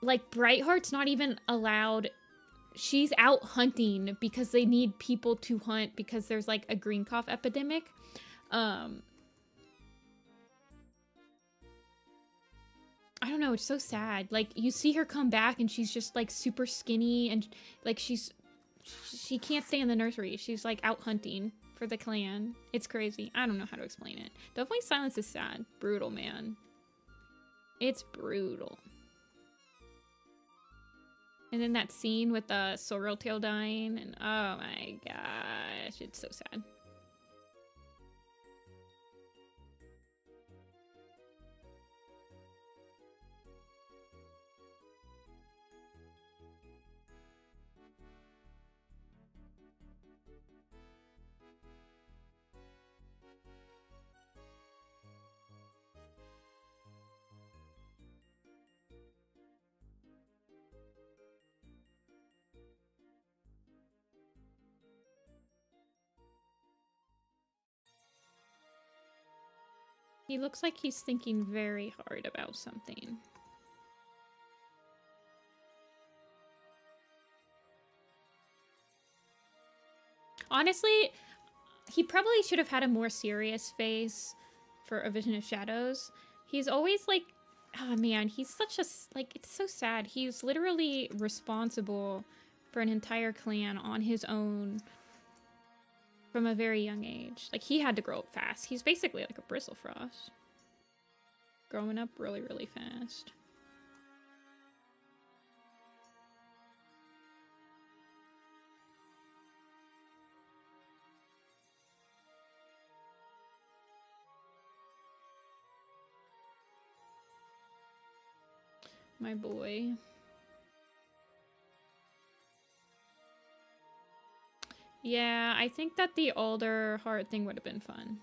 like, Brightheart's not even allowed... She's out hunting because they need people to hunt because there's, like, a green cough epidemic. I don't know, it's so sad. Like, you see her come back and she's just, like, super skinny and, like, she can't stay in the nursery. She's, like, out hunting for the clan. It's crazy. I don't know how to explain it. Definitely Silence is sad. Brutal, man. It's brutal. And then that scene with the Sorreltail dying, and oh my gosh, it's so sad. He looks like he's thinking very hard about something. Honestly, he probably should have had a more serious face for A Vision of Shadows. He's always like, oh man, he's such a, like, it's so sad. He's literally responsible for an entire clan on his own from a very young age. Like, he had to grow up fast. He's basically like a Bristlefrost. Growing up really, really fast. My boy. Yeah, I think that the older heart thing would have been fun.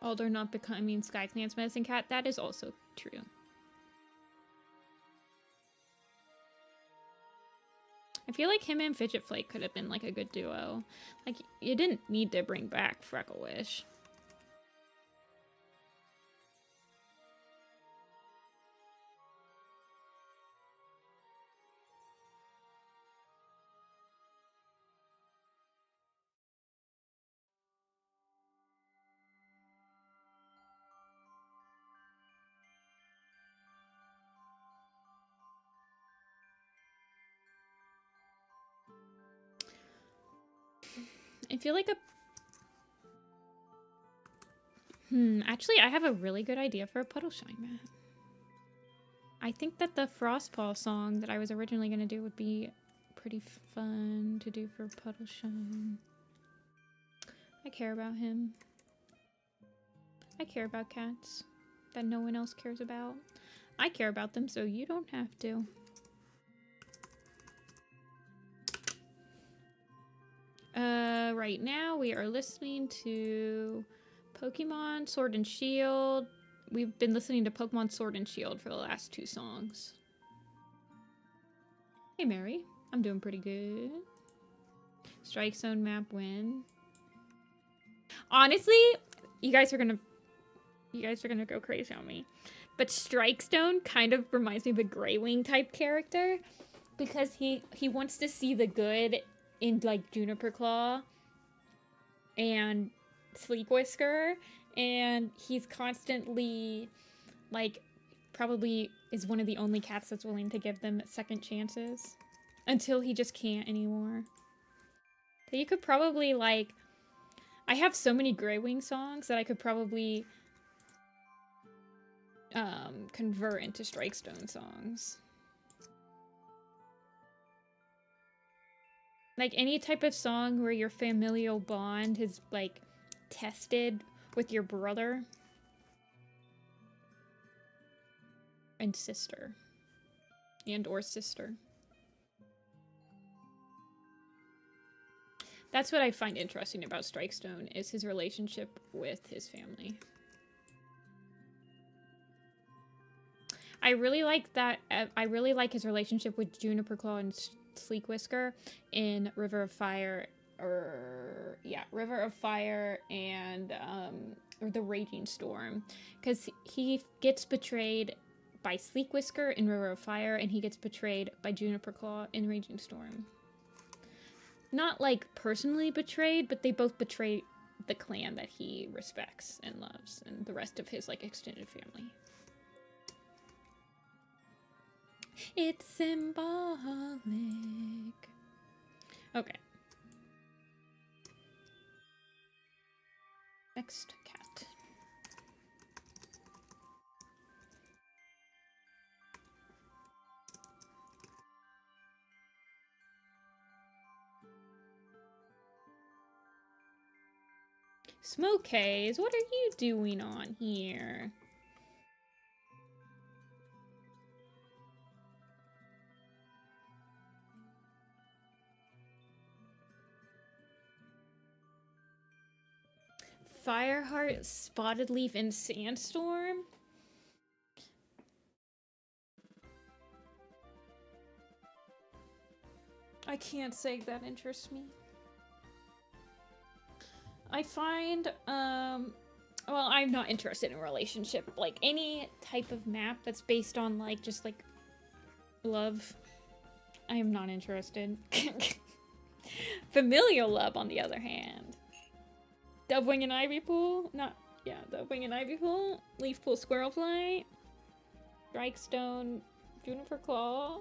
Older not becoming Sky Clan's medicine cat. That is also true. I feel like him and Fidget Flake could have been like a good duo. Like, you didn't need to bring back Freckle Wish. I feel like actually, I have a really good idea for a Puddle Shine map. I think that the Frostpaw song that I was originally going to do would be pretty fun to do for Puddle Shine. I care about him. I care about cats that no one else cares about. I care about them, so you don't have to. Right now we are listening to Pokemon Sword and Shield. We've been listening to Pokemon Sword and Shield for the last 2 songs. Hey Mary, I'm doing pretty good. Strike Zone map win. Honestly, you guys are gonna go crazy on me. But Strike Stone kind of reminds me of a Greywing type character because he wants to see the good in like Juniper Claw and Sleek Whisker, and he's constantly like probably is one of the only cats that's willing to give them second chances until he just can't anymore. So you could probably like, I have so many Greywing songs that I could probably convert into Strike Stone songs. Like any type of song where your familial bond is like tested with your brother and sister or sister. That's what I find interesting about Strike Stone is his relationship with his family. I really like that. I really like his relationship with Juniper Claw and Sleek Whisker in River of Fire, River of Fire and the Raging Storm, because he gets betrayed by Sleek Whisker in River of Fire, and he gets betrayed by Juniper Claw in Raging Storm. Not like personally betrayed, but they both betray the clan that he respects and loves, and the rest of his like extended family. It's symbolic. Okay. Next cat. Smoke Haze, what are you doing on here? Fireheart, Spotted Leaf, and Sandstorm? I can't say that interests me. I find, well, I'm not interested in a relationship. Like, any type of map that's based on, like, just, like, love, I am not interested. Familial love, on the other hand. Dovewing and Ivy Pool? Not, yeah, Dovewing and Ivy Pool. Leaf Pool Squirrel Flight. Strikestone Juniper Claw.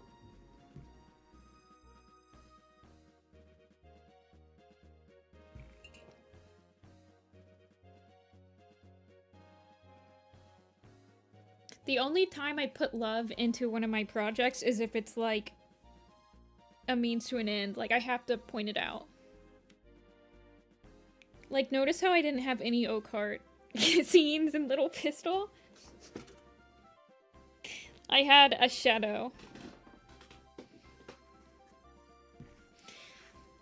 The only time I put love into one of my projects is if it's like a means to an end. Like, I have to point it out. Like, notice how I didn't have any Oakheart scenes in Little Pistol? I had a Shadow.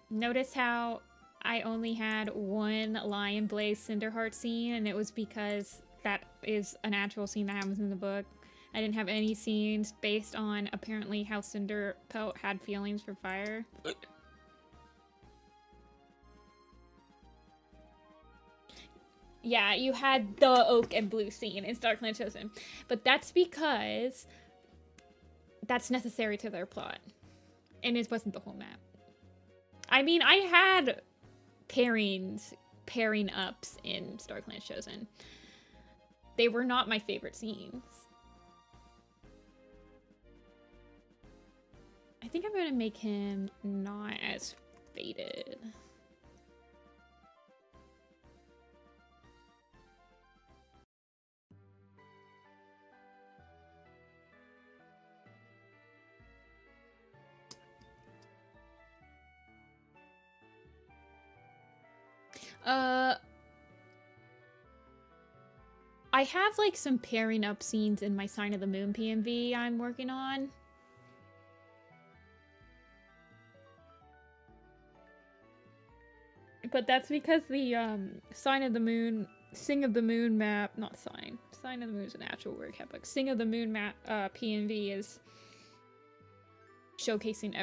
Notice how I only had one Lion Blaze Cinderheart scene, and it was because that is an actual scene that happens in the book. I didn't have any scenes based on apparently how Cinderpelt had feelings for fire. Yeah, you had the oak and blue scene in StarClan Chosen, but that's because that's necessary to their plot, and it wasn't the whole map. I mean, I had pairing ups in StarClan Chosen. They were not my favorite scenes. I think I'm gonna make him not as faded. I have, like, some pairing up scenes in my Sign of the Moon PMV I'm working on. But that's because the, Sign of the Moon, Sing of the Moon map, not Sign. Sign of the Moon is an actual word cat book. Sing of the Moon map, PMV is showcasing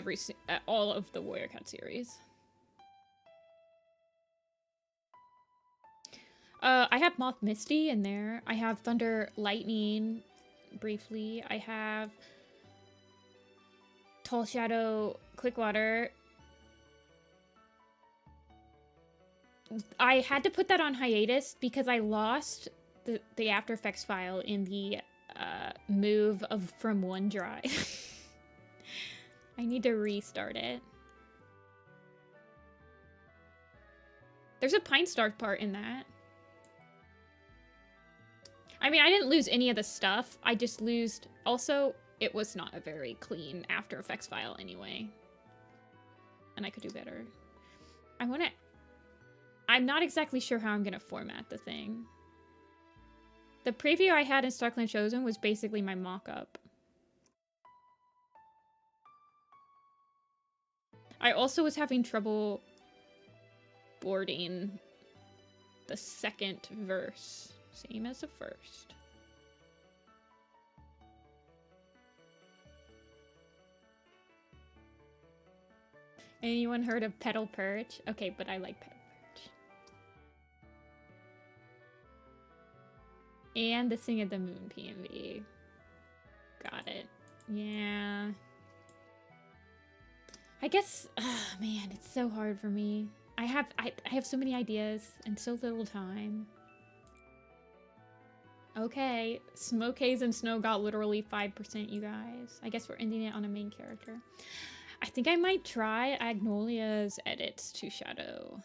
all of the Warrior Cat series. I have Moth Misty in there. I have Thunder Lightning, briefly. I have Tall Shadow Quickwater. I had to put that on hiatus because I lost the After Effects file in the move from OneDrive. I need to restart it. There's a Pine Star part in that. I mean, I didn't lose any of the stuff. I just lost... Also, it was not a very clean After Effects file anyway. And I could do better. I'm not exactly sure how I'm gonna format the thing. The preview I had in StarClan Chosen was basically my mock-up. I also was having trouble boarding the second verse. Same as the first. Anyone heard of Petal Perch? Okay, but I like Petal Perch. And the Sing of the Moon PMV. Got it. Yeah. I guess, man, it's so hard for me. I have so many ideas and so little time. Okay, Smoke Haze and Snow got literally 5%, you guys. I guess we're ending it on a main character. I think I might try Agnolia's edits to Shadow.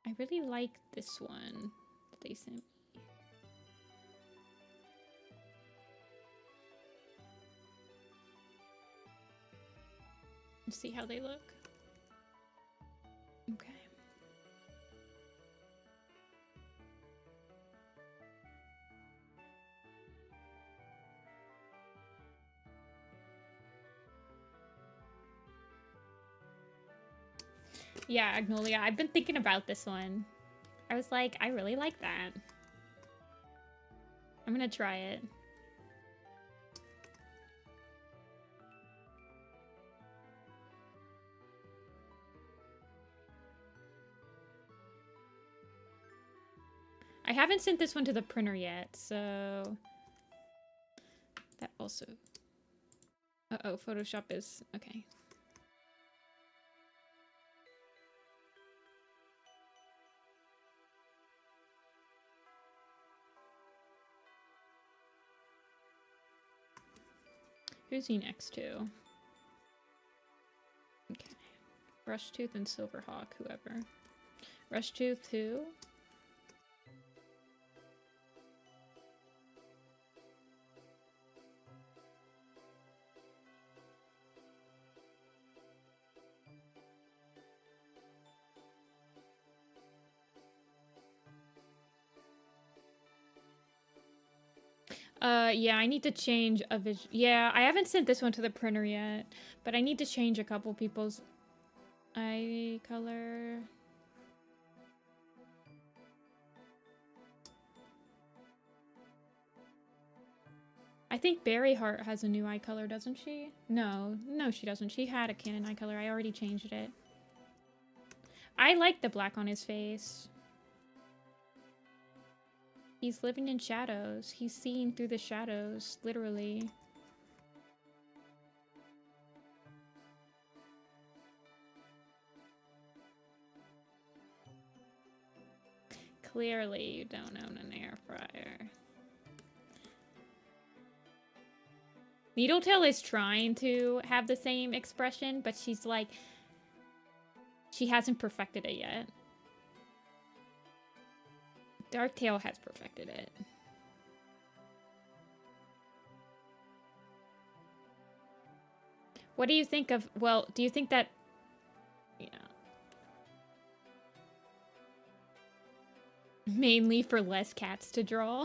I really like this one that they sent me. Let's see how they look. Okay. Yeah, Agnolia. I've been thinking about this one. I was like, I really like that. I'm gonna try it. I haven't sent this one to the printer yet, so that also. Uh-oh, Photoshop is okay. Who's he next to? Okay. Rushtooth and Silverhawk, whoever. Rushtooth, who? Yeah, I need to change a vision. Yeah, I haven't sent this one to the printer yet, but I need to change a couple people's eye color. I think Berryheart has a new eye color, doesn't she? No, she doesn't. She had a canon eye color. I already changed it. I like the black on his face. He's living in shadows. He's seeing through the shadows, literally. Clearly, you don't own an air fryer. Needletail is trying to have the same expression, but she's like... She hasn't perfected it yet. Darktail has perfected it. What do you think of... Well, do you think that... Yeah. Mainly for less cats to draw.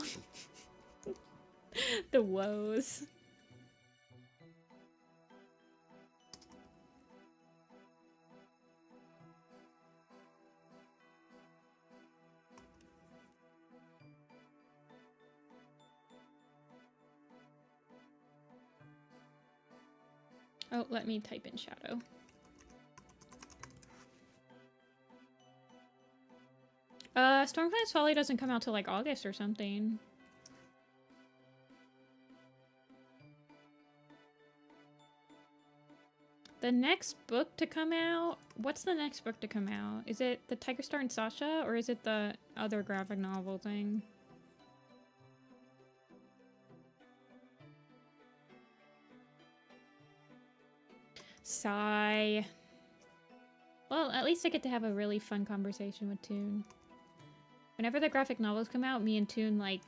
The woes. Oh, let me type in shadow. Stormcloud's Folly doesn't come out till like August or something. The next book to come out? What's the next book to come out? Is it the Tiger Star and Sasha, or is it the other graphic novel thing? Sigh. Well, at least I get to have a really fun conversation with Toon. Whenever the graphic novels come out, me and Toon, like...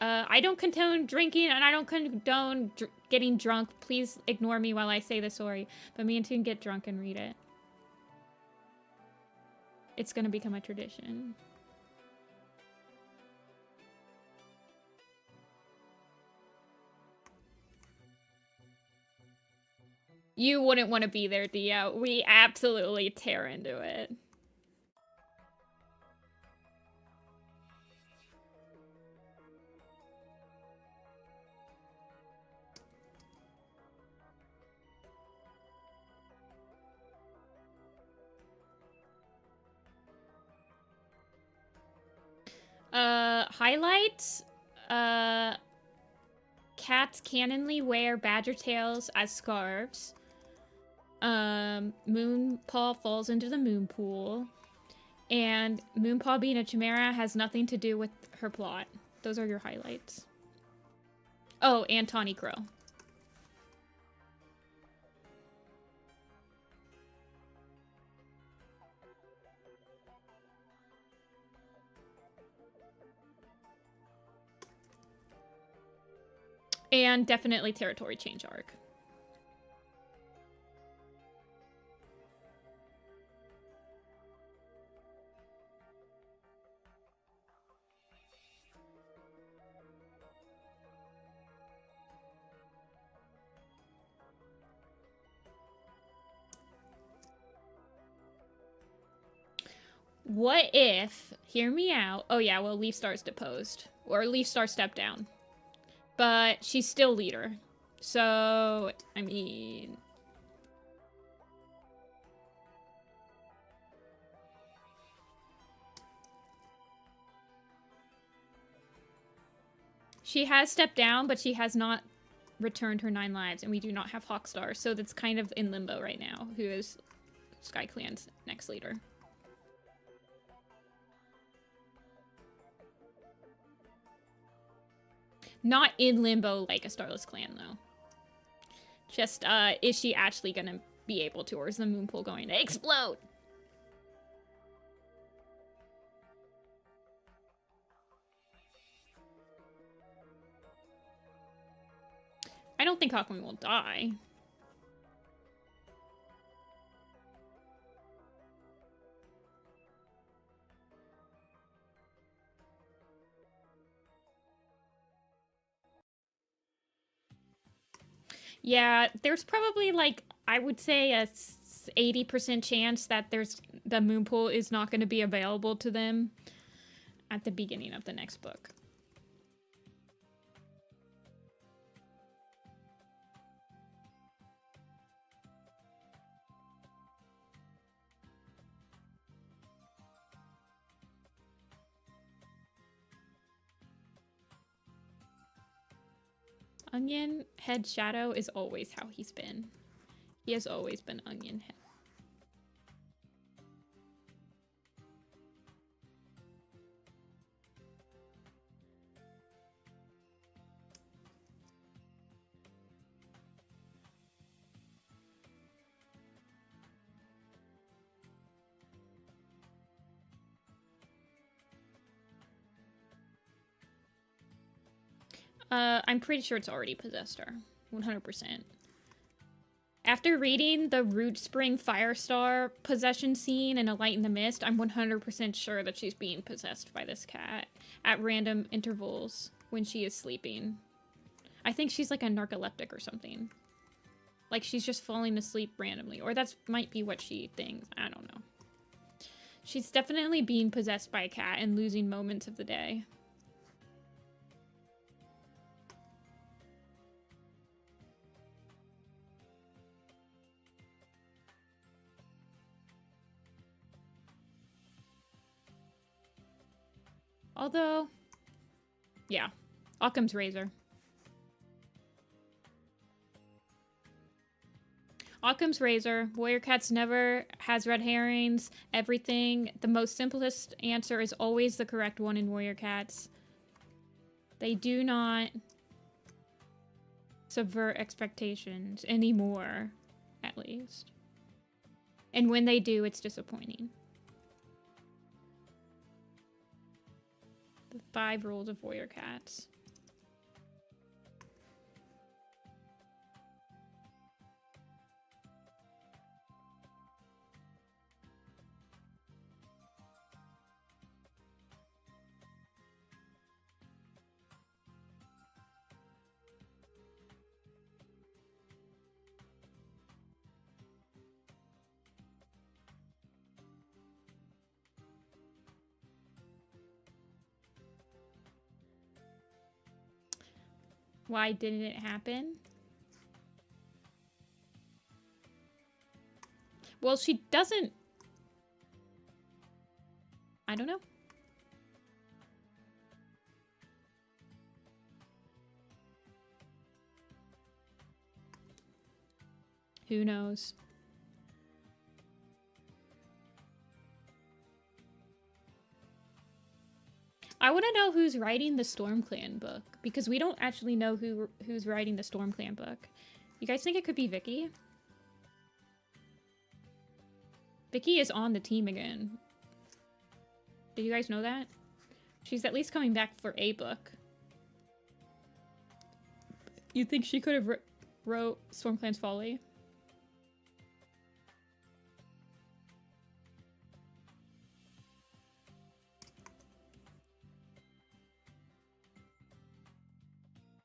I don't condone drinking, and I don't condone getting drunk. Please ignore me while I say the story. But me and Toon get drunk and read it. It's gonna become a tradition. You wouldn't want to be there, Dia. We absolutely tear into it. Highlights. Cats canonly wear badger tails as scarves. Moonpaw falls into the moon pool. And Moonpaw being a chimera has nothing to do with her plot. Those are your highlights. Oh, and Tawny Crow. And definitely territory change arc. What if, hear me out. Oh yeah, well, Leaf Star's deposed. Or Leaf Star stepped down. But she's still leader. So, I mean... She has stepped down, but she has not returned her 9 lives, and we do not have Hawkstar, so that's kind of in limbo right now, who is Sky Clan's next leader. Not in limbo like a Starless Clan, though. Just, is she actually gonna be able to, or is the moon pool going to explode? I don't think Hawkwing will die. Yeah, there's probably, like, I would say a 80% chance that the moon pool is not going to be available to them at the beginning of the next book. Onion Head Shadow is always how he's been. He has always been Onion Head. I'm pretty sure it's already possessed her. 100%. After reading the Root Spring Firestar possession scene in A Light in the Mist, I'm 100% sure that she's being possessed by this cat at random intervals when she is sleeping. I think she's like a narcoleptic or something. Like she's just falling asleep randomly. Or that might be what she thinks. I don't know. She's definitely being possessed by a cat and losing moments of the day. Although, yeah, Occam's razor. Occam's razor. Warrior Cats never has red herrings. Everything. The most simplest answer is always the correct one in Warrior Cats. They do not subvert expectations anymore, at least. And when they do, it's disappointing. The 5 rules of Warrior Cats. Why didn't it happen? Well, she doesn't... I don't know. Who knows? I want to know who's writing the Storm Clan book, because we don't actually know who's writing the Storm Clan book. You guys think it could be Vicky? Vicky is on the team again. Did you guys know that? She's at least coming back for a book. You think she could have wrote Storm Clan's Folly?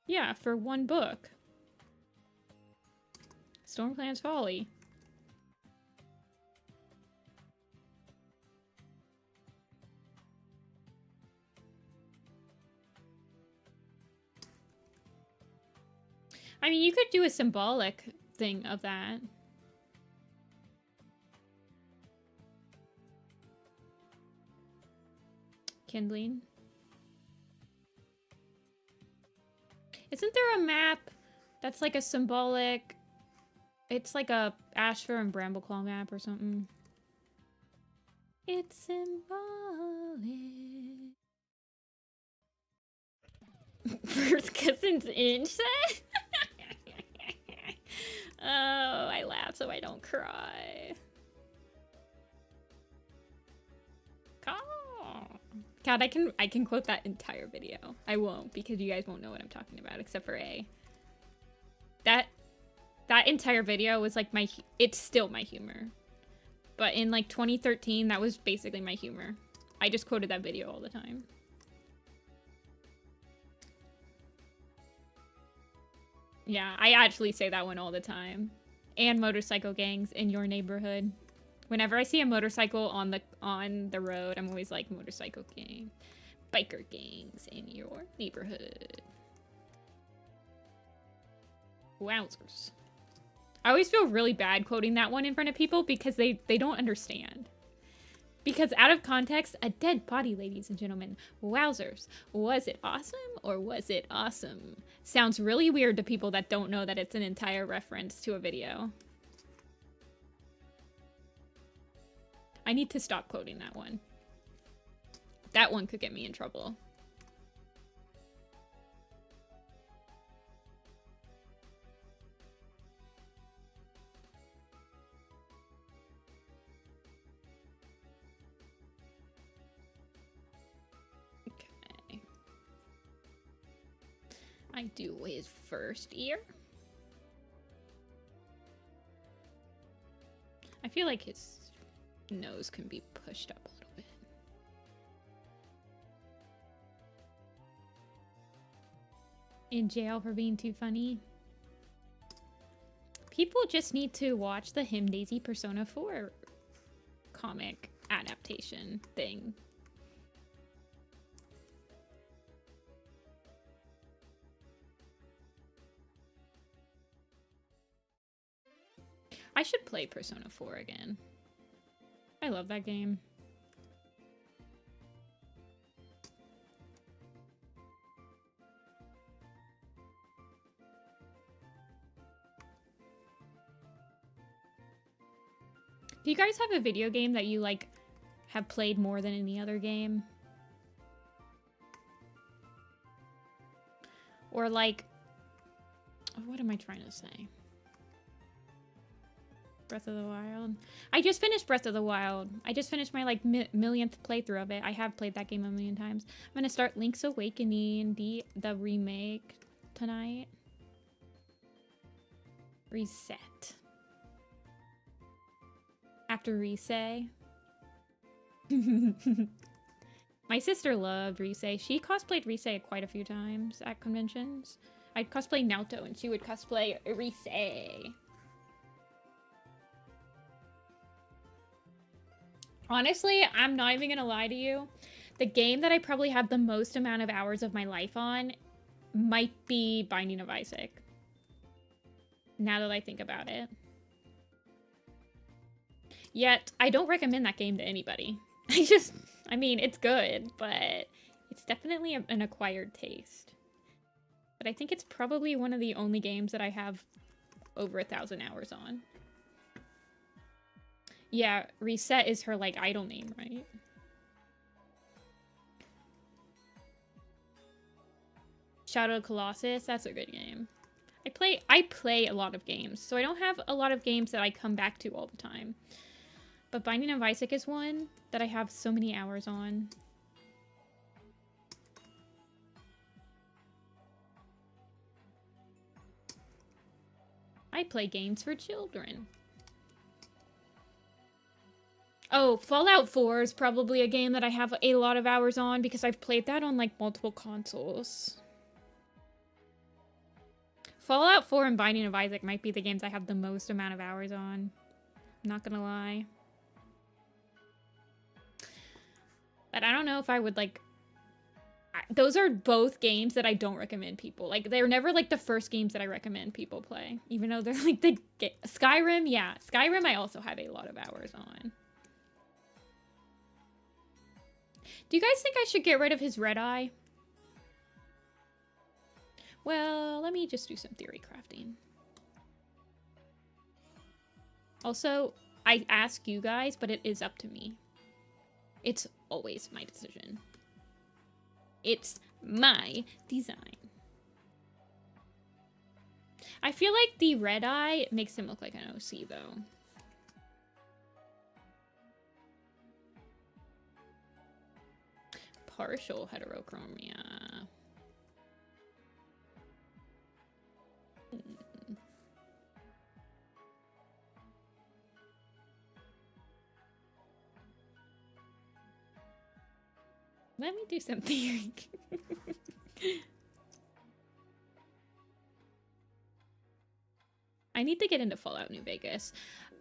Yeah, for one book. Storm Clan's Folly. I mean, you could do a symbolic thing of that. Kindling. Isn't there a map that's like a symbolic... It's like a Ashfur and Brambleclaw map or something. It's symbolic. First cousin's incest? Oh, I laugh so I don't cry. God, I can quote that entire video. I won't, because you guys won't know what I'm talking about, except for A. That entire video was like it's still my humor. But in like 2013, that was basically my humor. I just quoted that video all the time. Yeah, I actually say that one all the time. And motorcycle gangs in your neighborhood. Whenever I see a motorcycle on the road, I'm always like, motorcycle gang. Biker gangs in your neighborhood. Wowzers. I always feel really bad quoting that one in front of people because they don't understand. Because out of context, a dead body, ladies and gentlemen. Wowzers. Was it awesome or was it awesome? Sounds really weird to people that don't know that it's an entire reference to a video. I need to stop quoting that one. That one could get me in trouble. Okay. I do his first ear. I feel like his nose can be pushed up a little bit. In jail for being too funny. People just need to watch the Him Daisy Persona 4 comic adaptation thing. I should play Persona 4 again. I love that game. Do you guys have a video game that you like have played more than any other game? Or like, what am I trying to say? Breath of the Wild. I just finished Breath of the Wild. I just finished my like millionth playthrough of it. I have played that game a million times. I'm gonna start Link's Awakening, the remake tonight. Reset. After Risei. My sister loved Risei. She cosplayed Risei quite a few times at conventions. I'd cosplay Naoto and she would cosplay Risei. Honestly, I'm not even gonna lie to you. The game that I probably have the most amount of hours of my life on might be Binding of Isaac. Now that I think about it. Yet, I don't recommend that game to anybody. I mean, it's good, but it's definitely an acquired taste. But I think it's probably one of the only games that I have over 1,000 hours on. Yeah, Reset is her, like, idol name, right? Shadow of the Colossus, that's a good game. I play a lot of games, so I don't have a lot of games that I come back to all the time. But Binding of Isaac is one that I have so many hours on. I play games for children. Oh, Fallout 4 is probably a game that I have a lot of hours on because I've played that on like multiple consoles. Fallout 4 and Binding of Isaac might be the games I have the most amount of hours on. I'm not gonna lie. But I don't know if I would like... Those are both games that I don't recommend people. Like, they're never like the first games that I recommend people play. Even though they're like the... Skyrim, yeah. Skyrim I also have a lot of hours on. Do you guys think I should get rid of his red eye? Well, let me just do some theory crafting. Also, I ask you guys, but it is up to me. It's always my decision. It's my design. I feel like the red eye makes him look like an OC, though. Partial heterochromia. Let me do some theory. I need to get into Fallout New Vegas.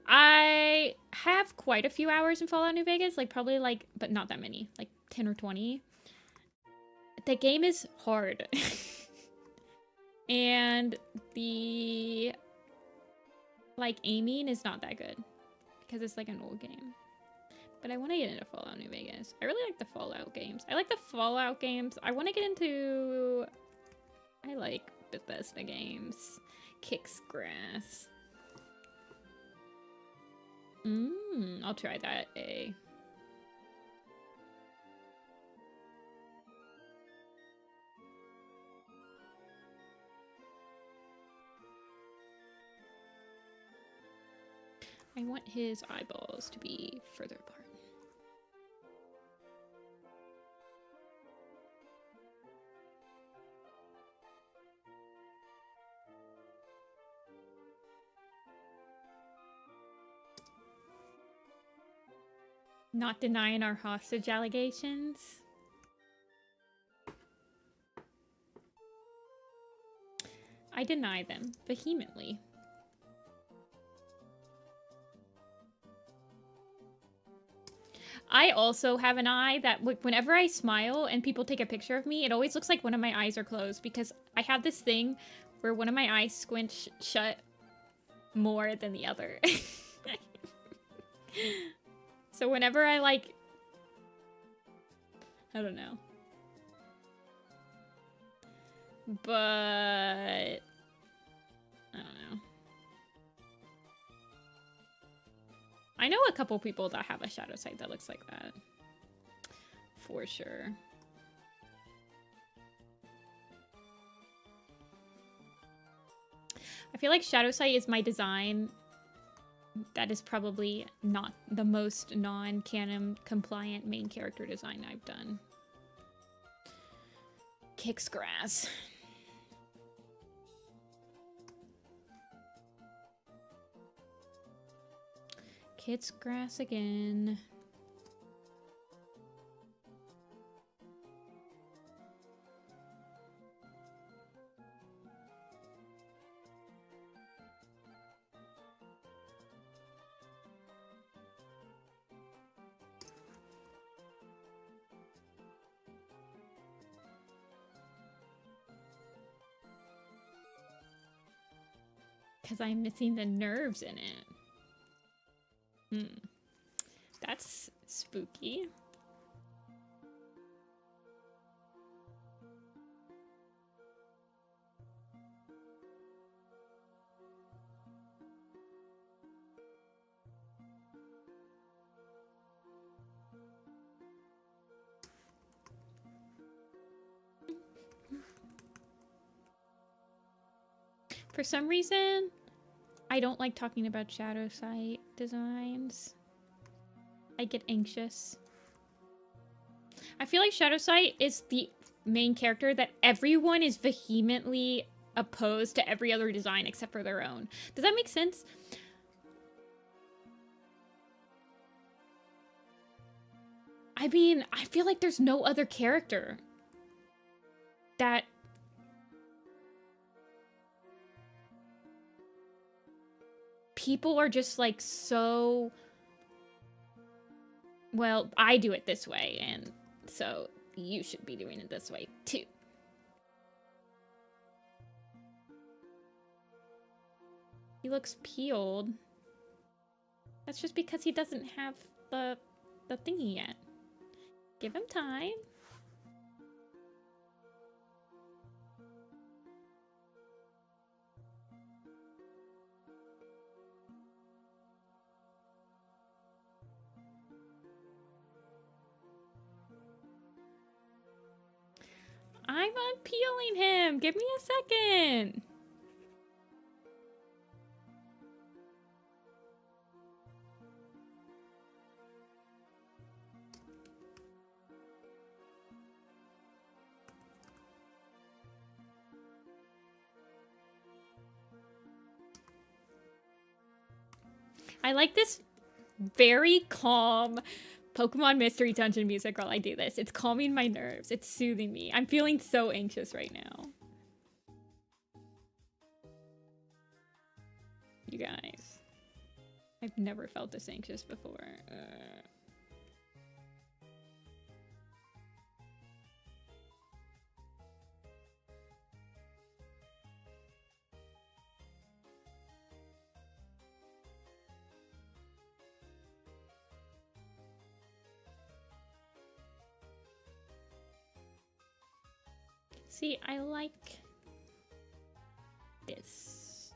I have quite a few hours in Fallout New Vegas, like probably like, but not that many, like 10 or 20. The game is hard. And the like aiming is not that good because it's like an old game. But I want to get into Fallout New Vegas. I really like the Fallout games. I like the Fallout games. I want to get into... I like Bethesda games. Kicks grass. I'll try that. I want his eyeballs to be further apart. Not denying our hostage allegations. I deny them vehemently. I also have an eye that whenever I smile and people take a picture of me, it always looks like one of my eyes are closed because I have this thing where one of my eyes squinch shut more than the other. So whenever I like, I don't know. But I don't know. I know a couple people that have a shadow sight that looks like that. For sure. I feel like shadow sight is my design that is probably not the most non-canon compliant main character design I've done. Kicks grass. Kicks grass again. Because I'm missing the nerves in it. That's spooky. For some reason, I don't like talking about shadow sight designs. I get anxious. I feel like shadow sight is the main character that everyone is vehemently opposed to every other design except for their own. Does that make sense? I mean, I feel like there's no other character that people are just like so, well, I do it this way, and so you should be doing it this way too. He looks peeled. That's just because he doesn't have the thingy yet. Give him time. I'm unpeeling him. Give me a second. I like this very calm Pokemon Mystery Dungeon music while I do this. It's calming my nerves. It's soothing me. I'm feeling so anxious right now. You guys. I've never felt this anxious before. See, I like this.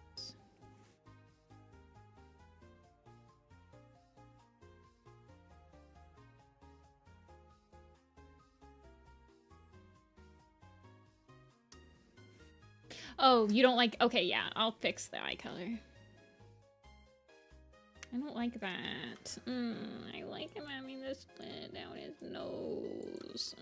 Oh, you don't like... Okay, yeah, I'll fix the eye color. I don't like that. I like him having this split down his nose.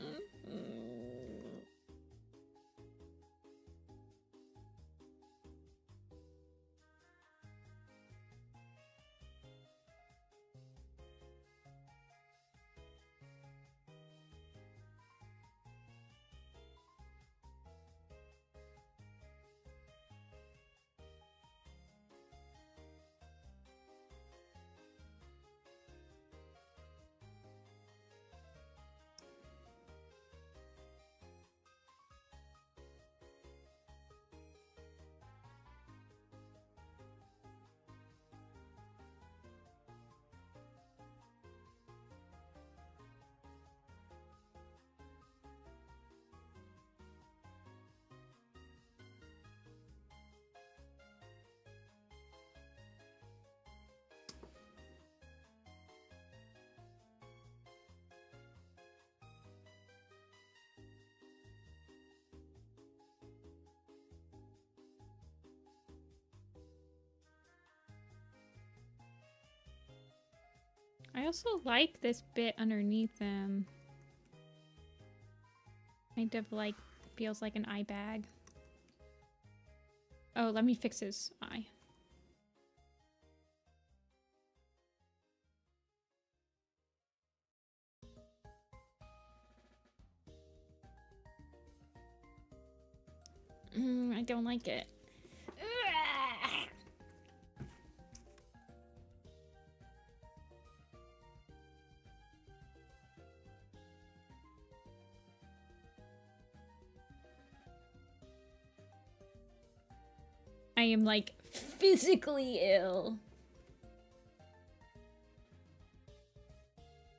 I also like this bit underneath them. Kind of like, feels like an eye bag. Oh, let me fix his eye. I don't like it. I am like physically ill.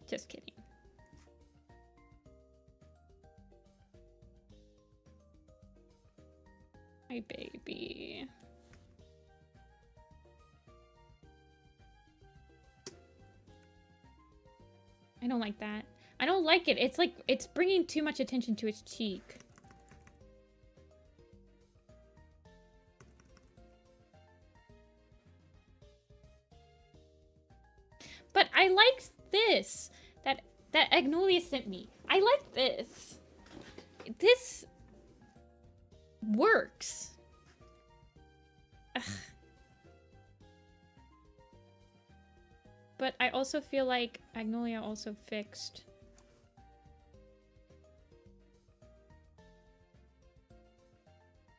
Just kidding. My baby. I don't like that. I don't like it. It's like, it's bringing too much attention to his cheek. But I like this. That Agnolia sent me. I like this. This works. Ugh. But I also feel like Agnolia also fixed.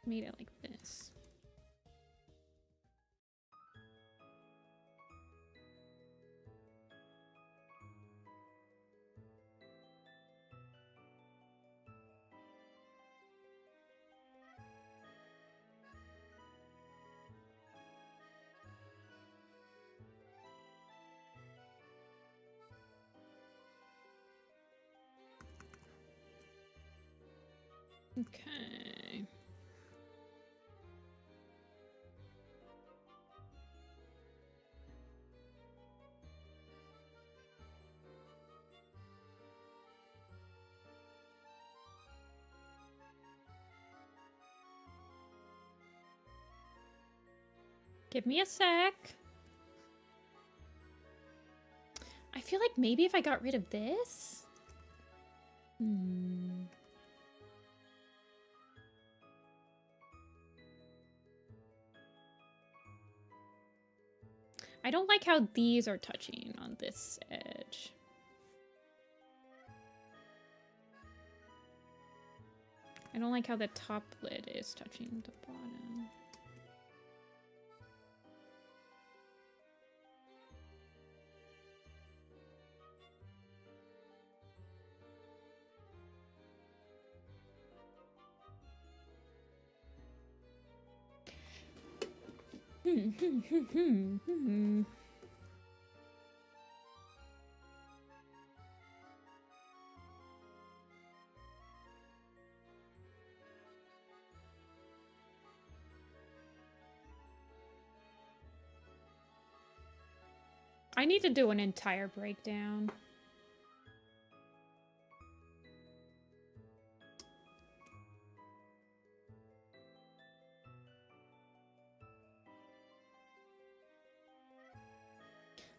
Made it like this. Okay. Give me a sec. I feel like maybe if I got rid of this? I don't like how these are touching on this edge. I don't like how the top lid is touching the bottom. I need to do an entire breakdown.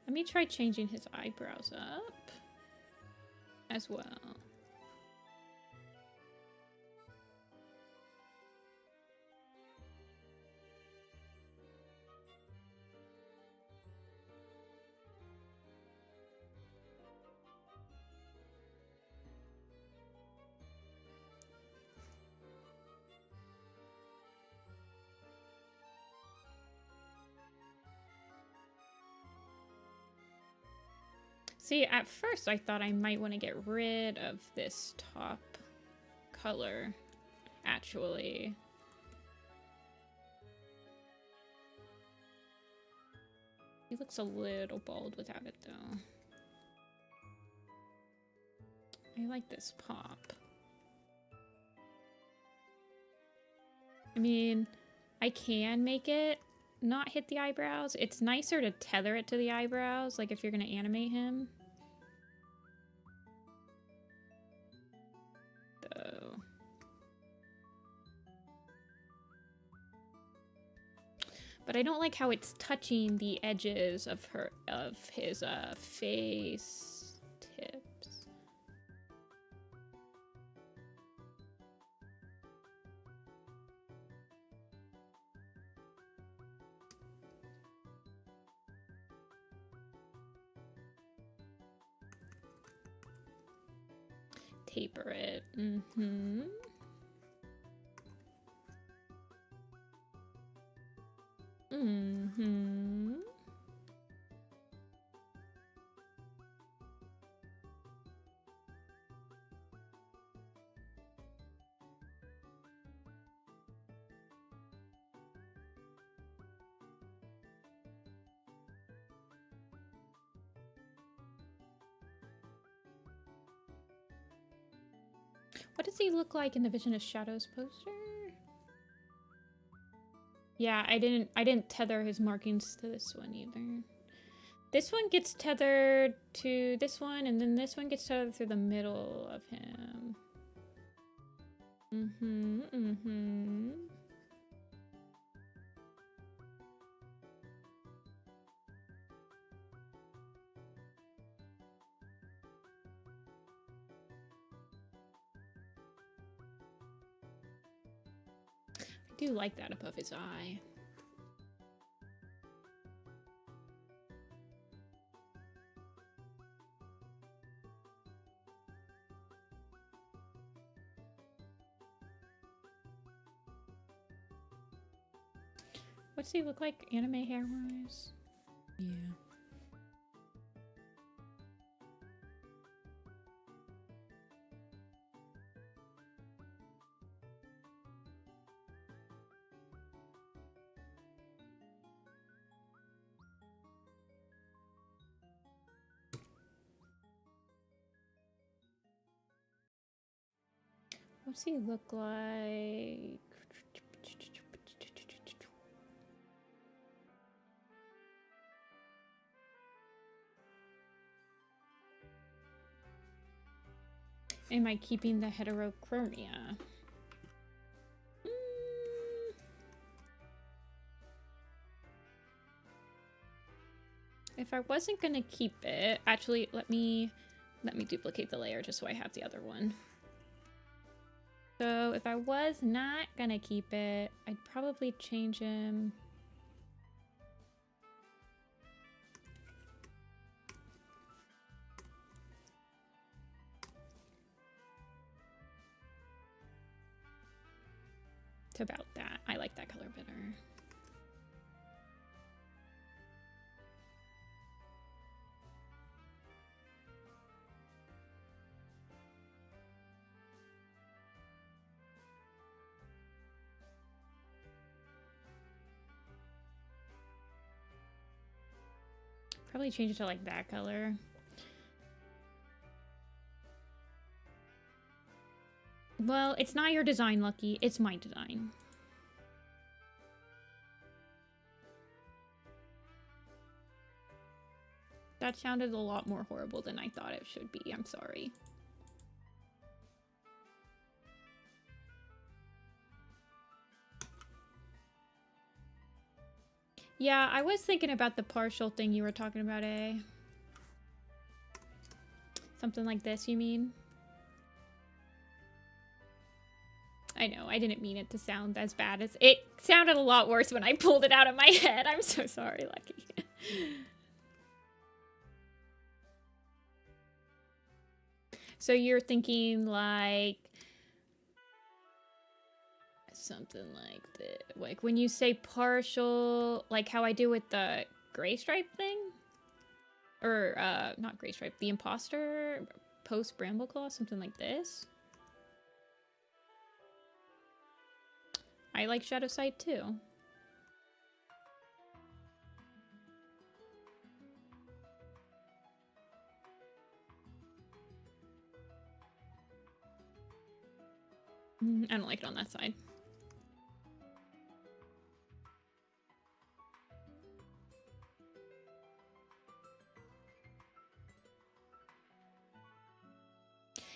Let me try changing his eyebrows up as well. See, at first I thought I might want to get rid of this top color, actually. He looks a little bald without it, though. I like this pop. I mean, I can make it not hit the eyebrows. It's nicer to tether it to the eyebrows, like if you're gonna animate him. Though. But I don't like how it's touching the edges of his face tips. Taper it. Mm-hmm. Mm-hmm. What does he look like in the Vision of Shadows poster? Yeah, I didn't tether his markings to this one either. This one gets tethered to this one, and then this one gets tethered through the middle of him. Mm-hmm, mm-hmm. I do like that above his eye. What's he look like anime hair-wise? Yeah. What's he look like? Am I keeping the heterochromia? if I wasn't gonna keep it, actually, let me duplicate the layer just so I have the other one. So if I was not gonna keep it, I'd probably change him. To about that. I like that color better. Probably change it to like that color. Well, it's not your design, Lucky. It's my design. That sounded a lot more horrible than I thought it should be. I'm sorry. Yeah, I was thinking about the partial thing you were talking about, eh? Something like this, you mean? I know, I didn't mean it to sound as bad as... It sounded a lot worse when I pulled it out of my head. I'm so sorry, Lucky. So you're thinking like... something like this. Like when you say partial, like how I do with the gray stripe thing? Or, not gray stripe, the imposter post Brambleclaw, something like this. I like Shadow Sight too. I don't like it on that side.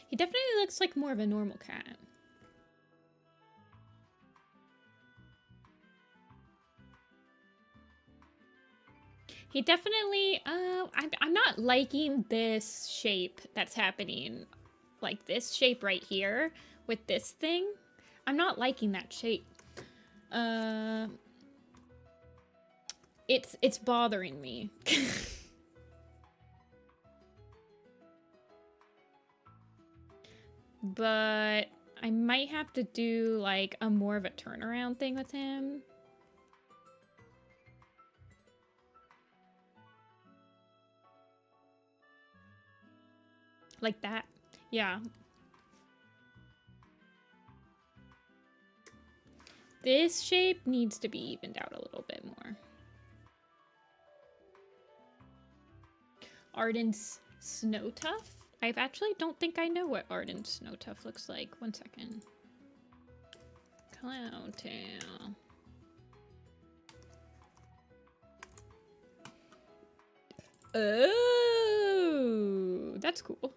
He definitely looks like more of a normal cat. He definitely, I'm not liking this shape that's happening. Like this shape right here with this thing. I'm not liking that shape. It's bothering me. But I might have to do like a more of a turnaround thing with him. Like that. Yeah. This shape needs to be evened out a little bit more. Arden's Snowtuff? I actually don't think I know what Arden's Snowtuff looks like. One second. Clowntail. Oh, that's cool.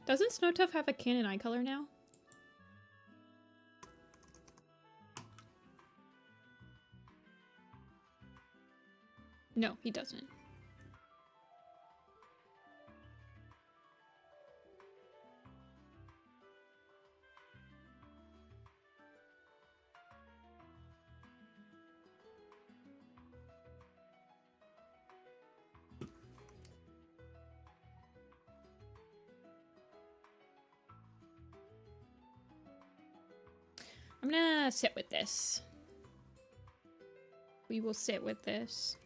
Doesn't Snowtuff have a canon eye color now? No, he doesn't. I'm gonna sit with this. We will sit with this.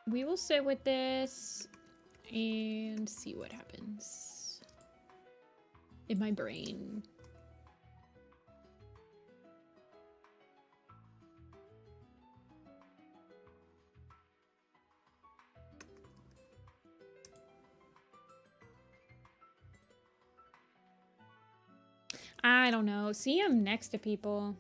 We will sit with this and see what happens in my brain. I don't know. See him next to people.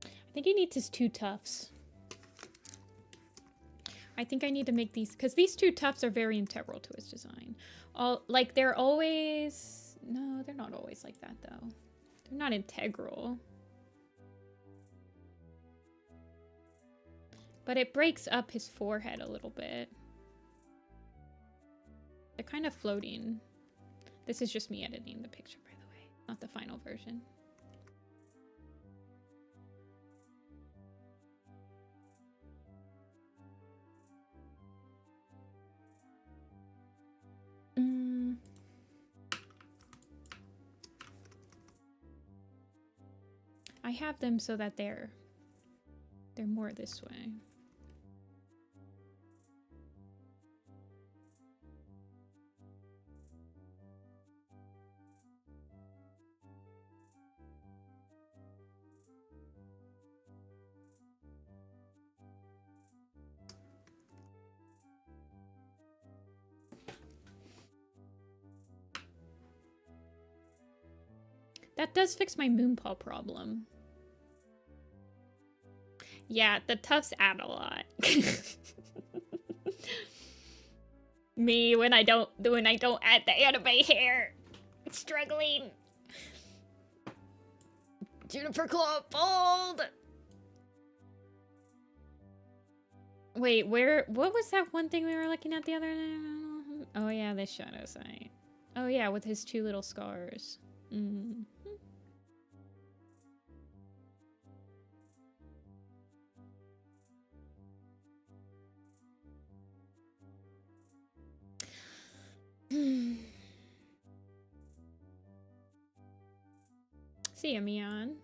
I think he needs his 2 tufts. I think I need to make these, because these 2 tufts are very integral to his design. Like, they're always... No, they're not always like that, though. They're not integral. But it breaks up his forehead a little bit. They're kind of floating. This is just me editing the picture, by the way, not the final version. I have them so that they're more this way. That does fix my moonpaw problem. Yeah, the tufts add a lot. Me when I don't add the anime hair. It's struggling. Juniper Claw bald. Wait, what was that one thing we were looking at the other day? Oh yeah, this shadow sight. Oh yeah, with his 2 little scars. Mm-hmm. See ya, Mion.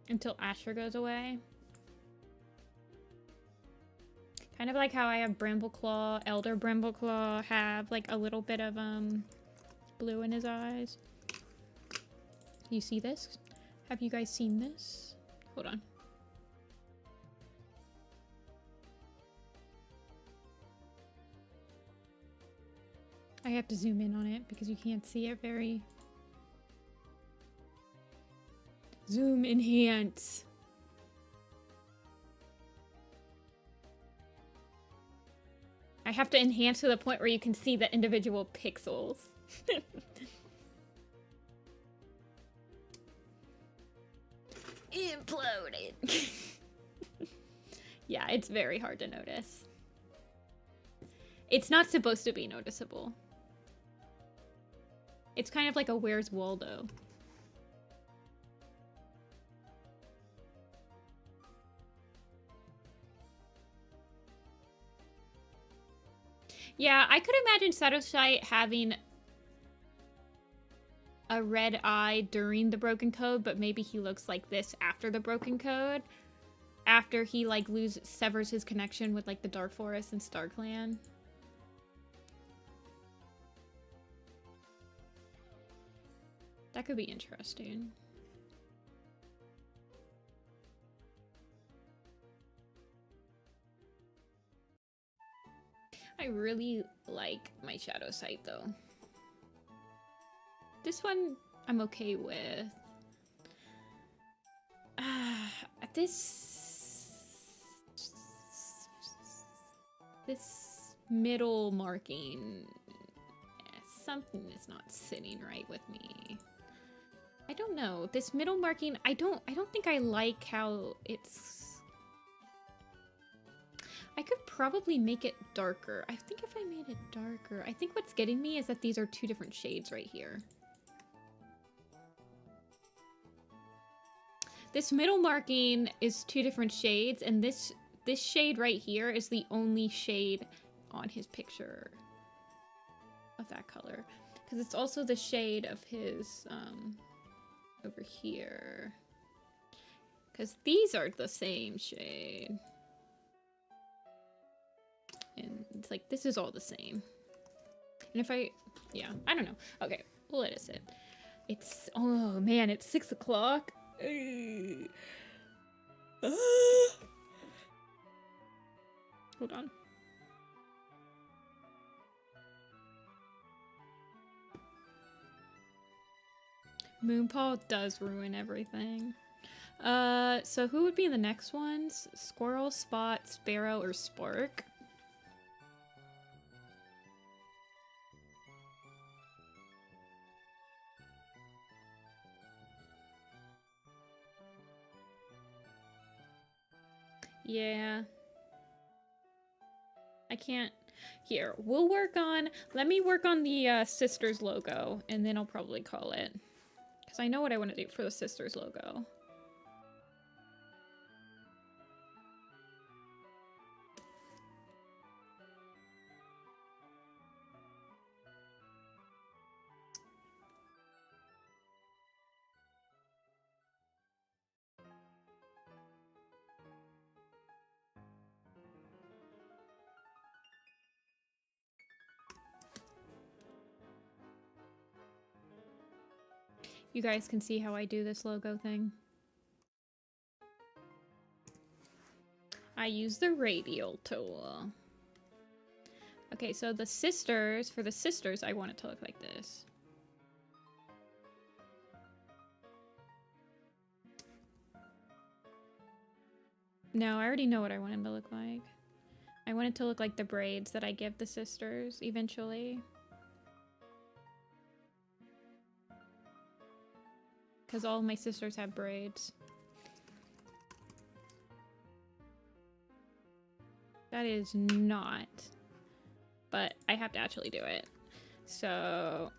Until Asher goes away. Kind of like how I have Brambleclaw, Elder Brambleclaw have like a little bit of blue in his eyes. You see this? Have you guys seen this? Hold on. I have to zoom in on it because you can't see it very... Zoom enhance. I have to enhance to the point where you can see the individual pixels. Imploded. Yeah, it's very hard to notice. It's not supposed to be noticeable. It's kind of like a Where's Waldo. Yeah, I could imagine Shadowsight having a red eye during the broken code, but maybe he looks like this after the broken code. After he, like, severs his connection with, like, the Dark Forest and Star Clan. That could be interesting. I really like my shadow sight though. This one I'm okay with. This middle marking, something is not sitting right with me. I don't know. This middle marking, I don't think I like how it's... I could probably make it darker. I think if I made it darker, I think what's getting me is that these are 2 different shades right here. This middle marking is 2 different shades, and this shade right here is the only shade on his picture of that color. Because it's also the shade of his, over here. Because these are the same shade. And it's like, this is all the same. And if I, yeah, I don't know. Okay, we'll let it sit. It's, oh man, it's 6 o'clock. Hold on. Moonpaw does ruin everything. So who would be the next ones? Squirrel, Spot, Sparrow, or Spark? Yeah. I can't... Here, we'll work on... Let me work on the Sisters logo, and then I'll probably call it. Because I know what I want to do for the Sisters logo. You guys can see how I do this logo thing. I use the radial tool. Okay, so the sisters, for the sisters, I want it to look like this. No, I already know what I want him to look like. I want it to look like the braids that I give the sisters eventually. Because all of my sisters have braids. That is not. But I have to actually do it. So...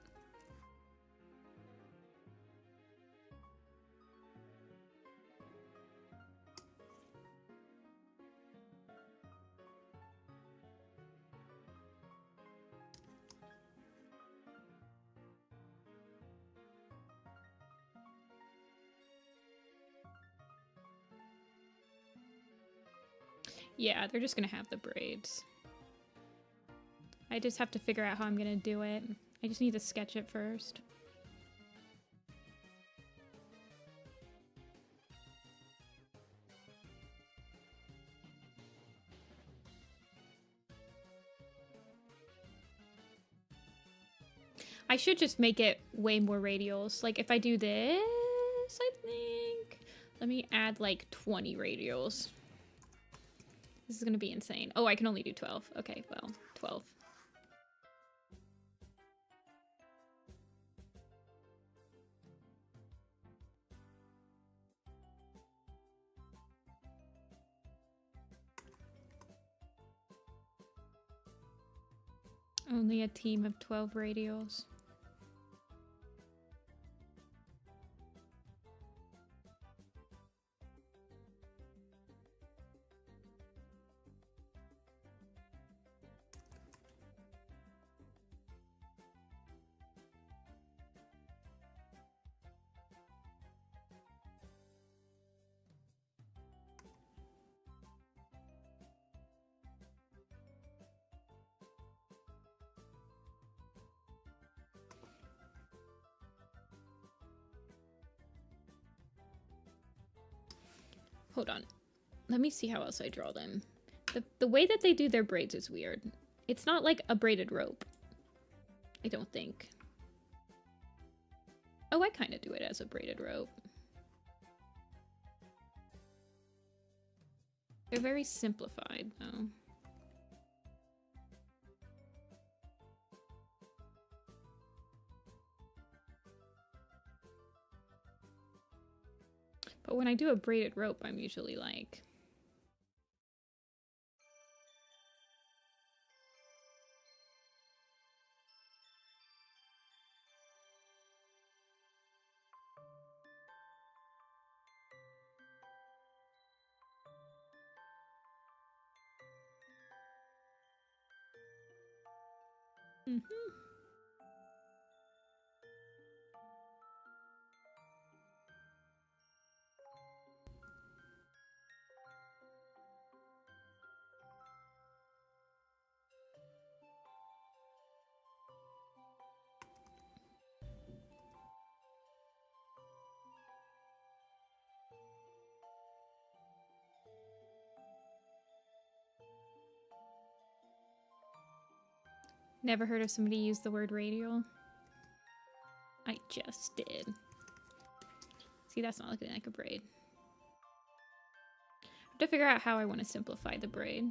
yeah, they're just gonna have the braids. I just have to figure out how I'm gonna do it. I just need to sketch it first. I should just make it way more radials. Like if I do this, I think... Let me add like 20 radials. This is gonna be insane. Oh, I can only do 12. Okay, well, 12. Only a team of 12 radials. Hold on. Let me see how else I draw them. The way that they do their braids is weird. It's not like a braided rope. I don't think. Oh, I kind of do it as a braided rope. They're very simplified, though. But when I do a braided rope, I'm usually like... Mm-hmm. Never heard of somebody use the word radial. I just did. See, that's not looking like a braid. I have to figure out how I want to simplify the braid.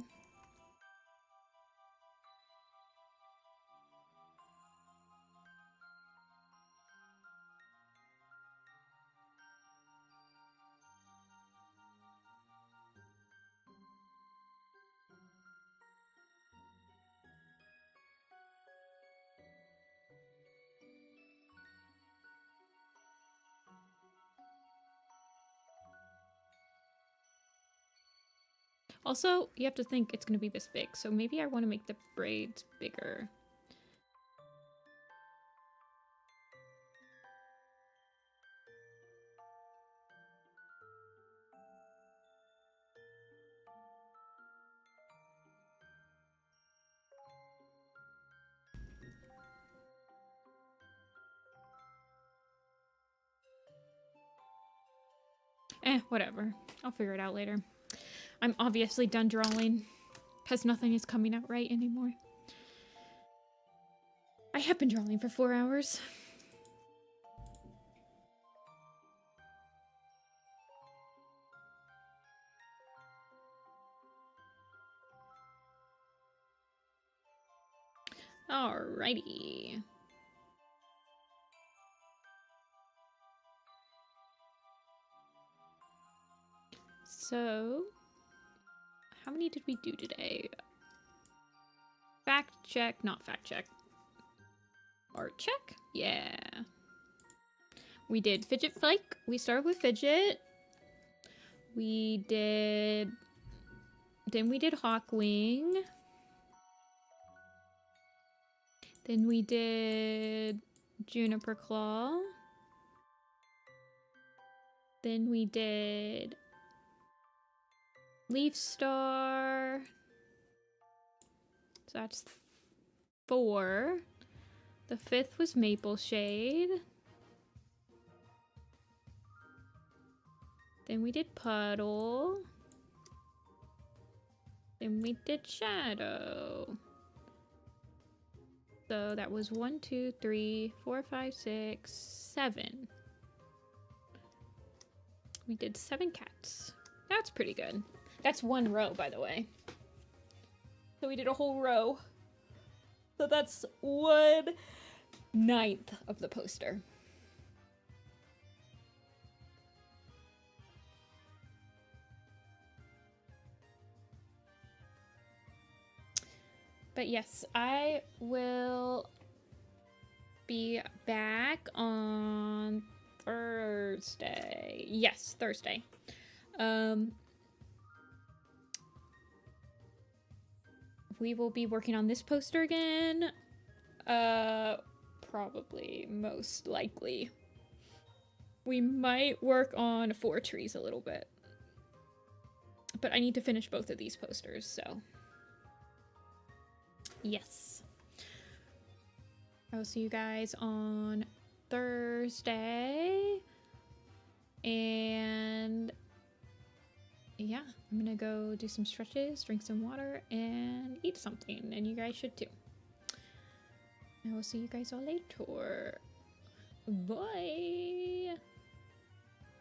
Also, you have to think it's going to be this big, so maybe I want to make the braids bigger. Whatever. I'll figure it out later. I'm obviously done drawing, because nothing is coming out right anymore. I have been drawing for 4 hours. Alrighty. So, how many did we do today? Fact check, not fact check. Art check? Yeah. We did Fidget Flake. We started with Fidget. We did... Then we did Hawkwing. Then we did Juniper Claw. Then we did Leaf Star. So that's 4. The 5th was Maple Shade. Then we did Puddle. Then we did Shadow. So that was 1, 2, 3, 4, 5, 6, 7. We did 7 cats. That's pretty good. That's 1 row, by the way. So we did a whole row. So that's 1/9 of the poster. But yes, I will be back on Thursday. Yes, Thursday. We will be working on this poster again. Probably, most likely. We might work on 4 trees a little bit. But I need to finish both of these posters, so. Yes. I will see you guys on Thursday. And yeah, I'm gonna go do some stretches, drink some water, and eat something. And you guys should too. I will see you guys all later. Bye.